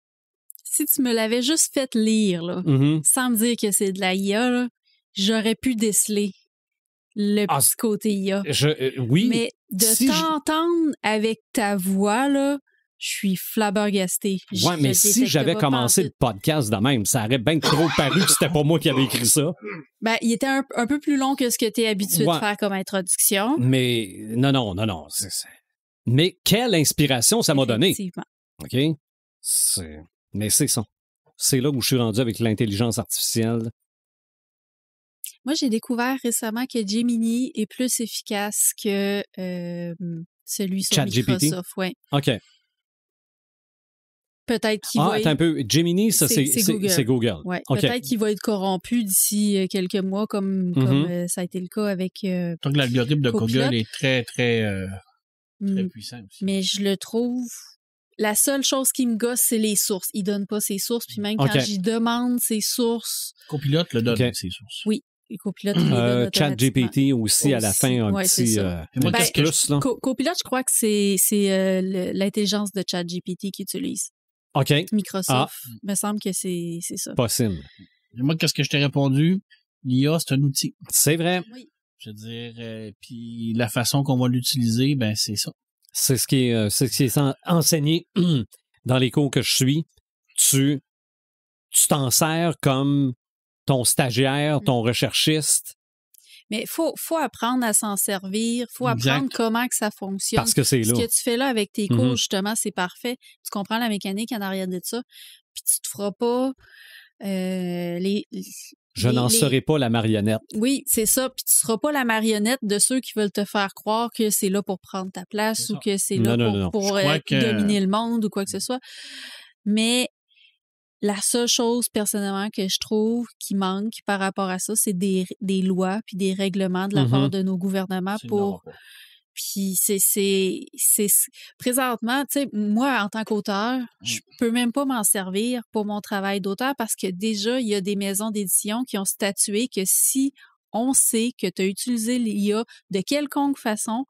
si tu me l'avais juste fait lire, là, sans me dire que c'est de la IA, là, j'aurais pu déceler le petit côté IA. Oui. Mais de t'entendre avec ta voix, là, je suis flabbergastée. Ouais, mais si j'avais commencé le podcast de même, ça aurait bien trop paru que c'était pas moi qui avais écrit ça. Ben, il était un peu plus long que ce que tu es habitué de faire comme introduction. Mais non. Mais quelle inspiration ça m'a donné. OK? Mais c'est ça. C'est là où je suis rendu avec l'intelligence artificielle. Moi, j'ai découvert récemment que Gemini est plus efficace que celui sur Microsoft. Ouais. OK. Peut-être qu'il va attends un peu. Gemini, ça, c'est Google. Ouais. Okay. Peut-être qu'il va être corrompu d'ici quelques mois, comme ça a été le cas avec Donc, l'algorithme de Google est très, très, très puissant aussi. Mais je le trouve... La seule chose qui me gosse, c'est les sources. Il donne pas ses sources, puis même quand j'y demande ses sources... Copilote le donne ses sources. Oui. Copilote les donne ChatGPT aussi, à la fin, un petit plus. Là. Copilote, je crois que c'est l'intelligence de ChatGPT qu'il utilise. OK. Microsoft. Il me semble que c'est ça. Possible. Moi, qu'est-ce que je t'ai répondu? L'IA, c'est un outil. C'est vrai. Oui. Je veux dire, puis la façon qu'on va l'utiliser, ben c'est ça. C'est ce qui est enseigné dans les cours que je suis. Tu t'en sers comme ton stagiaire, ton recherchiste. Mais il faut apprendre à s'en servir. Il faut apprendre comment que ça fonctionne. Parce que c'est là. Ce que tu fais là avec tes cours, justement, c'est parfait. Tu comprends la mécanique en arrière de ça. Puis tu te feras pas je n'en serai pas la marionnette. Oui, c'est ça. Puis tu ne seras pas la marionnette de ceux qui veulent te faire croire que c'est là pour prendre ta place ou que c'est là pour dominer le monde ou quoi que ce soit. Mais la seule chose, personnellement, que je trouve qui manque par rapport à ça, c'est des lois puis des règlements de la part de nos gouvernements pour... Puis c'est présentement, tu sais, moi, en tant qu'auteur, je peux même pas m'en servir pour mon travail d'auteur parce que déjà, il y a des maisons d'édition qui ont statué que si on sait que tu as utilisé l'IA de quelconque façon,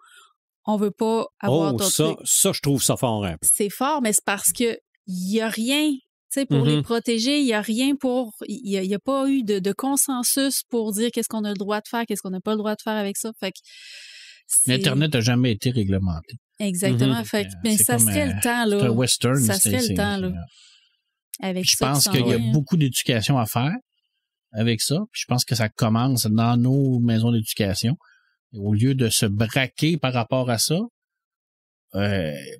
on veut pas avoir ton truc. Ça, je trouve ça fort un peu. C'est fort, mais c'est parce que il y a rien... Tu sais, pour les protéger, il n'y a rien pour... Il n'y a pas eu de consensus pour dire qu'est-ce qu'on a le droit de faire, qu'est-ce qu'on n'a pas le droit de faire avec ça. Fait que L'Internet n'a jamais été réglementé. Exactement. Fait que, mais ça serait le temps, là. C'est un western. Ça serait le temps, là. Avec je pense qu'il y a beaucoup d'éducation à faire avec ça. Puis je pense que ça commence dans nos maisons d'éducation. Et au lieu de se braquer par rapport à ça,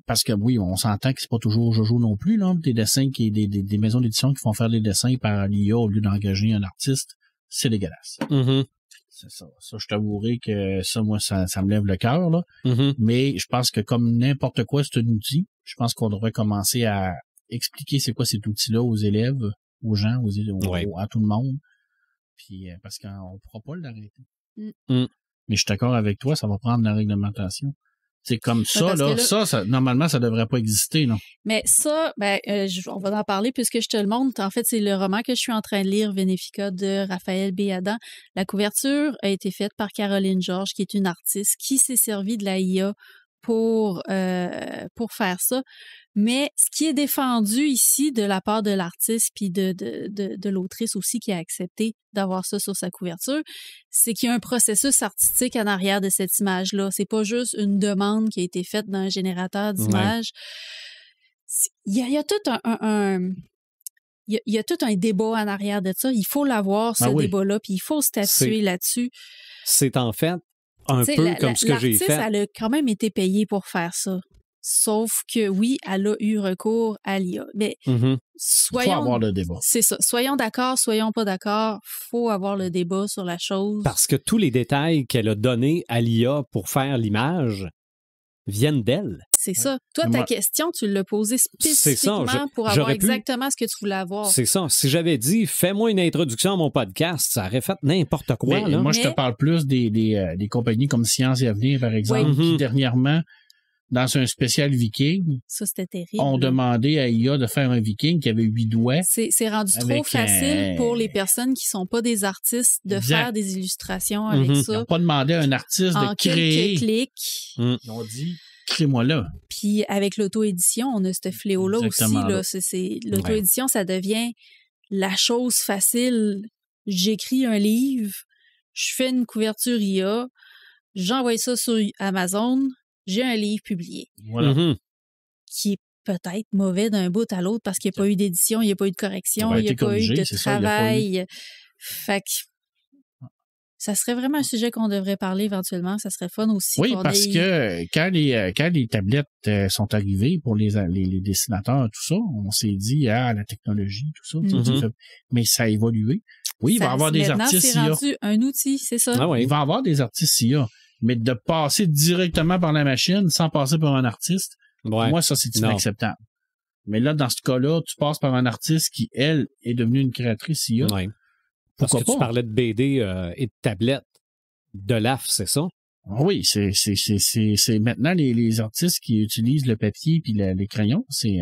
parce que oui, on s'entend que c'est pas toujours Jojo non plus, là, des dessins des maisons d'édition qui font faire des dessins par l'IA au lieu d'engager un artiste, c'est dégueulasse. C'est ça. Ça, je t'avouerai que ça, moi, ça me lève le cœur, là. Mais je pense que comme n'importe quoi, c'est un outil. Je pense qu'on devrait commencer à expliquer c'est quoi cet outil-là aux élèves, aux gens, à tout le monde. Puis parce qu'on ne pourra pas l'arrêter. Mais je suis d'accord avec toi, ça va prendre la réglementation. C'est comme ça, là. Ça, normalement, ça devrait pas exister, non? Mais ça, on va en parler puisque je te le montre. En fait, c'est le roman que je suis en train de lire, Venefica, de Raphaël B. Adam. La couverture a été faite par Caroline Georges, qui est une artiste qui s'est servie de la IA pour faire ça. Mais ce qui est défendu ici de la part de l'artiste puis de l'autrice aussi qui a accepté d'avoir ça sur sa couverture, c'est qu'il y a un processus artistique en arrière de cette image-là. C'est pas juste une demande qui a été faite dans un générateur d'images. Il y a tout il y a tout un débat en arrière de ça. Il faut l'avoir, ce débat-là, puis il faut statuer là-dessus. C'est en fait un peu comme ce que j'ai fait. L'artiste, elle a quand même été payée pour faire ça. Sauf que oui, elle a eu recours à l'IA. Mais soyons... Il faut avoir le débat. C'est ça. Soyons d'accord, soyons pas d'accord. Faut avoir le débat sur la chose. Parce que tous les détails qu'elle a donnés à l'IA pour faire l'image viennent d'elle. C'est ça. Toi, ta question, tu l'as posée spécifiquement pour avoir exactement ce que tu voulais avoir. C'est ça. Si j'avais dit, fais-moi une introduction à mon podcast, ça aurait fait n'importe quoi. Mais, moi, je te parle plus des compagnies comme Science et Avenir, par exemple, qui dernièrement, dans un spécial Viking, ça, c'était terrible. On demandait à IA de faire un Viking qui avait 8 doigts. C'est rendu trop facile pour les personnes qui sont pas des artistes de faire des illustrations avec ça. Ils n'ont pas demandé à un artiste de créer. En quelques clics. Ils ont dit, crée-moi là. Puis avec l'auto-édition, on a ce fléau-là aussi. L'auto-édition, ça devient la chose facile. J'écris un livre, je fais une couverture IA, j'envoie ça sur Amazon, j'ai un livre publié. Voilà. Qui est peut-être mauvais d'un bout à l'autre parce qu'il n'y a pas eu d'édition, il n'y a pas eu de correction, il n'y a pas eu de travail. Fait que ça serait vraiment un sujet qu'on devrait parler éventuellement. Ça serait fun aussi. Oui, parce que quand les tablettes sont arrivées pour les dessinateurs, tout ça, on s'est dit, la technologie, tout ça. Mais ça a évolué. Oui, il va y avoir des artistes c'est rendu un outil, c'est ça. Il va y avoir des artistes IA. Mais de passer directement par la machine sans passer par un artiste, moi, ça, c'est inacceptable. Mais là, dans ce cas-là, tu passes par un artiste qui, elle, est devenue une créatrice IA. Oui. Parce que tu parlais de BD et de tablette. De l'AF, c'est ça? Oui, c'est maintenant les artistes qui utilisent le papier puis les crayons, c'est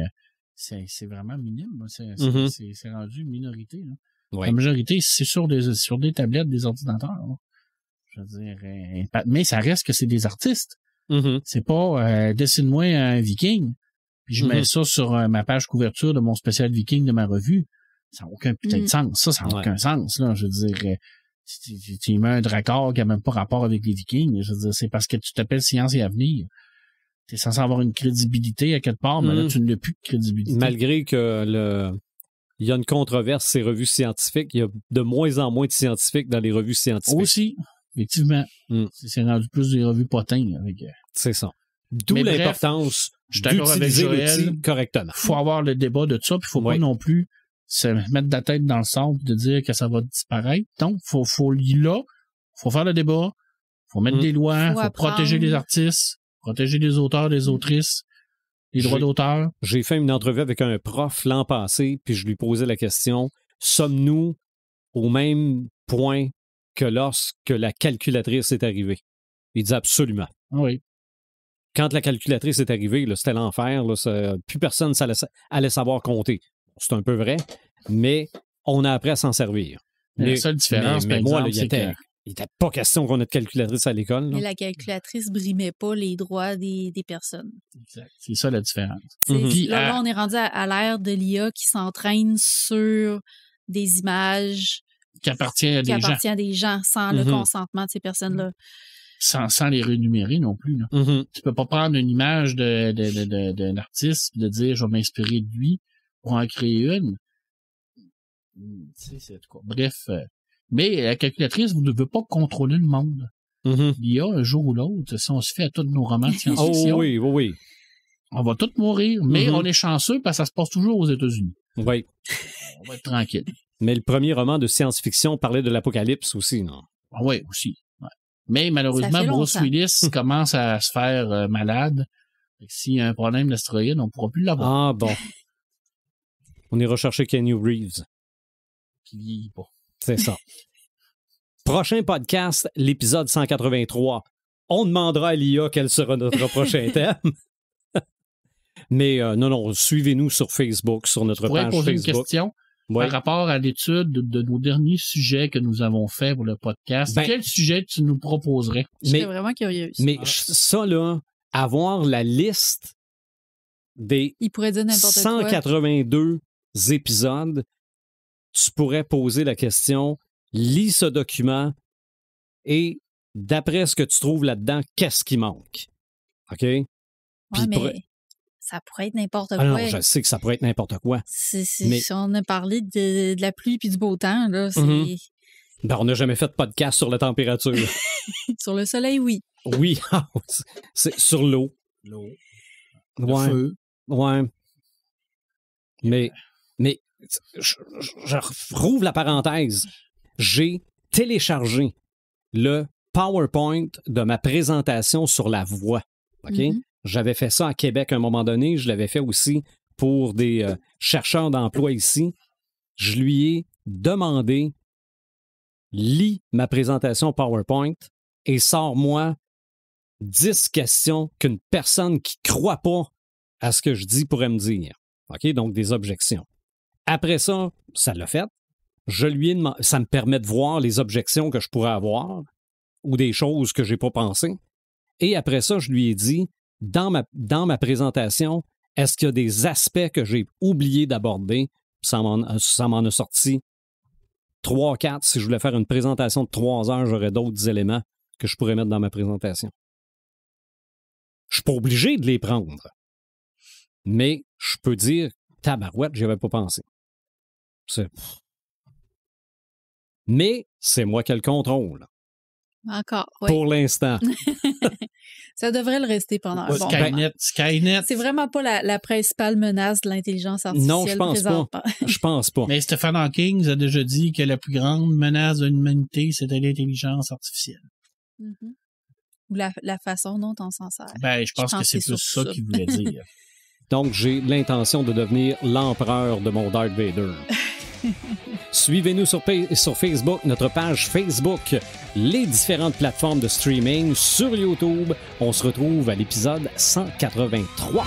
vraiment minime. C'est rendu une minorité. Là. Ouais. La majorité, c'est sur des tablettes, des ordinateurs. Là. Je veux dire, mais ça reste que c'est des artistes. C'est pas dessine-moi un Viking, puis je mets ça sur ma page couverture de mon spécial Viking de ma revue. Ça n'a aucun putain de sens. Ça n'a aucun sens. Là. Je veux dire, tu mets un Drakkar qui n'a même pas rapport avec les Vikings. Je veux dire, c'est parce que tu t'appelles Science et Avenir. Tu es censé avoir une crédibilité à quelque part, mais là, tu n'as plus de crédibilité. Malgré que il y a une controverse ces revues scientifiques, il y a de moins en moins de scientifiques dans les revues scientifiques. Aussi. Effectivement. C'est rendu plus des revues potins. C'est ça. D'où l'importance d'utiliser l'outil correctement. Il faut avoir le débat de ça, puis il ne faut pas non plus se mettre la tête dans le sang et de dire que ça va disparaître. Donc, il faut faire le débat, il faut mettre des lois, il faut protéger les artistes, protéger les auteurs, les autrices, les droits d'auteur. J'ai fait une entrevue avec un prof l'an passé, puis je lui posais la question, sommes-nous au même point que lorsque la calculatrice est arrivée? Il dit absolument. Oui. Quand la calculatrice est arrivée, là, c'était l'enfer. Là, plus personne allait savoir compter. C'est un peu vrai, mais on a appris à s'en servir. La seule différence, mais moi, il n'était pas question qu'on ait de calculatrice à l'école. Mais la calculatrice ne brimait pas les droits des personnes. Exact. C'est ça la différence. Là, on est rendu à l'ère de l'IA qui s'entraîne sur des images qui appartiennent à des gens sans le consentement de ces personnes-là. Sans les rémunérer non plus. Là. Tu peux pas prendre une image d'un artiste et de dire je vais m'inspirer de lui pour en créer une. C'est quoi. Bref. Mais la calculatrice, vous ne devez pas contrôler le monde. L'IA, un jour ou l'autre, si on se fait à tous nos romans de science-fiction, oui. On va tous mourir, mais on est chanceux parce que ça se passe toujours aux États-Unis. Oui. On va être tranquille. Mais le premier roman de science-fiction parlait de l'apocalypse aussi, non? Oui, aussi. Ouais. Mais malheureusement, Bruce Willis commence à se faire malade. S'il y a un problème d'astéroïde, on ne pourra plus l'avoir. Ah bon. On ira chercher Keanu Reeves. Qui vieillit pas. C'est ça. Prochain podcast, l'épisode 183. On demandera à l'IA quel sera notre prochain thème. Mais non, suivez-nous sur Facebook, sur notre page Facebook. Je pourrais poser une question par rapport à l'étude de nos derniers sujets que nous avons fait pour le podcast. Quel sujet tu nous proposerais? Je serais vraiment curieuse. Mais ça, là, avoir la liste des 182 épisodes, tu pourrais poser la question, lis ce document et d'après ce que tu trouves là-dedans, qu'est-ce qui manque? OK? Ouais, mais ça pourrait être n'importe quoi. Non, je sais que ça pourrait être n'importe quoi. Si on a parlé de la pluie puis du beau temps, là, c'est... On n'a jamais fait de podcast sur la température. Sur le soleil, oui. Oui, c'est sur l'eau. L'eau. Le feu. Ouais. Mais je rouvre la parenthèse. J'ai téléchargé le PowerPoint de ma présentation sur la voix. OK? J'avais fait ça à Québec à un moment donné. Je l'avais fait aussi pour des chercheurs d'emploi ici. Je lui ai demandé, lis ma présentation PowerPoint et sors-moi 10 questions qu'une personne qui ne croit pas à ce que je dis pourrait me dire. OK? Donc, des objections. Après ça, ça l'a fait. Je lui ai demandé, ça me permet de voir les objections que je pourrais avoir ou des choses que je n'ai pas pensées. Et après ça, je lui ai dit, dans ma présentation, est-ce qu'il y a des aspects que j'ai oublié d'aborder? Ça m'en a sorti 3-4. Si je voulais faire une présentation de 3 heures, j'aurais d'autres éléments que je pourrais mettre dans ma présentation. Je suis pas obligé de les prendre. Mais je peux dire, tabarouette, j'y avais pas pensé. Mais c'est moi qui ai le contrôle. Encore, oui. Pour l'instant. Ça devrait le rester pendant un bon moment. Skynet. C'est vraiment pas la principale menace de l'intelligence artificielle. Non, je pense pas. Je pense pas. Mais Stephen Hawking a déjà dit que la plus grande menace de l'humanité, c'était l'intelligence artificielle. Ou la façon dont on s'en sert. Je pense que c'est plus ça qu'il voulait dire. Donc, j'ai l'intention de devenir l'empereur de mon Darth Vader. Suivez-nous sur Facebook, notre page Facebook, les différentes plateformes de streaming, sur YouTube. On se retrouve à l'épisode 183.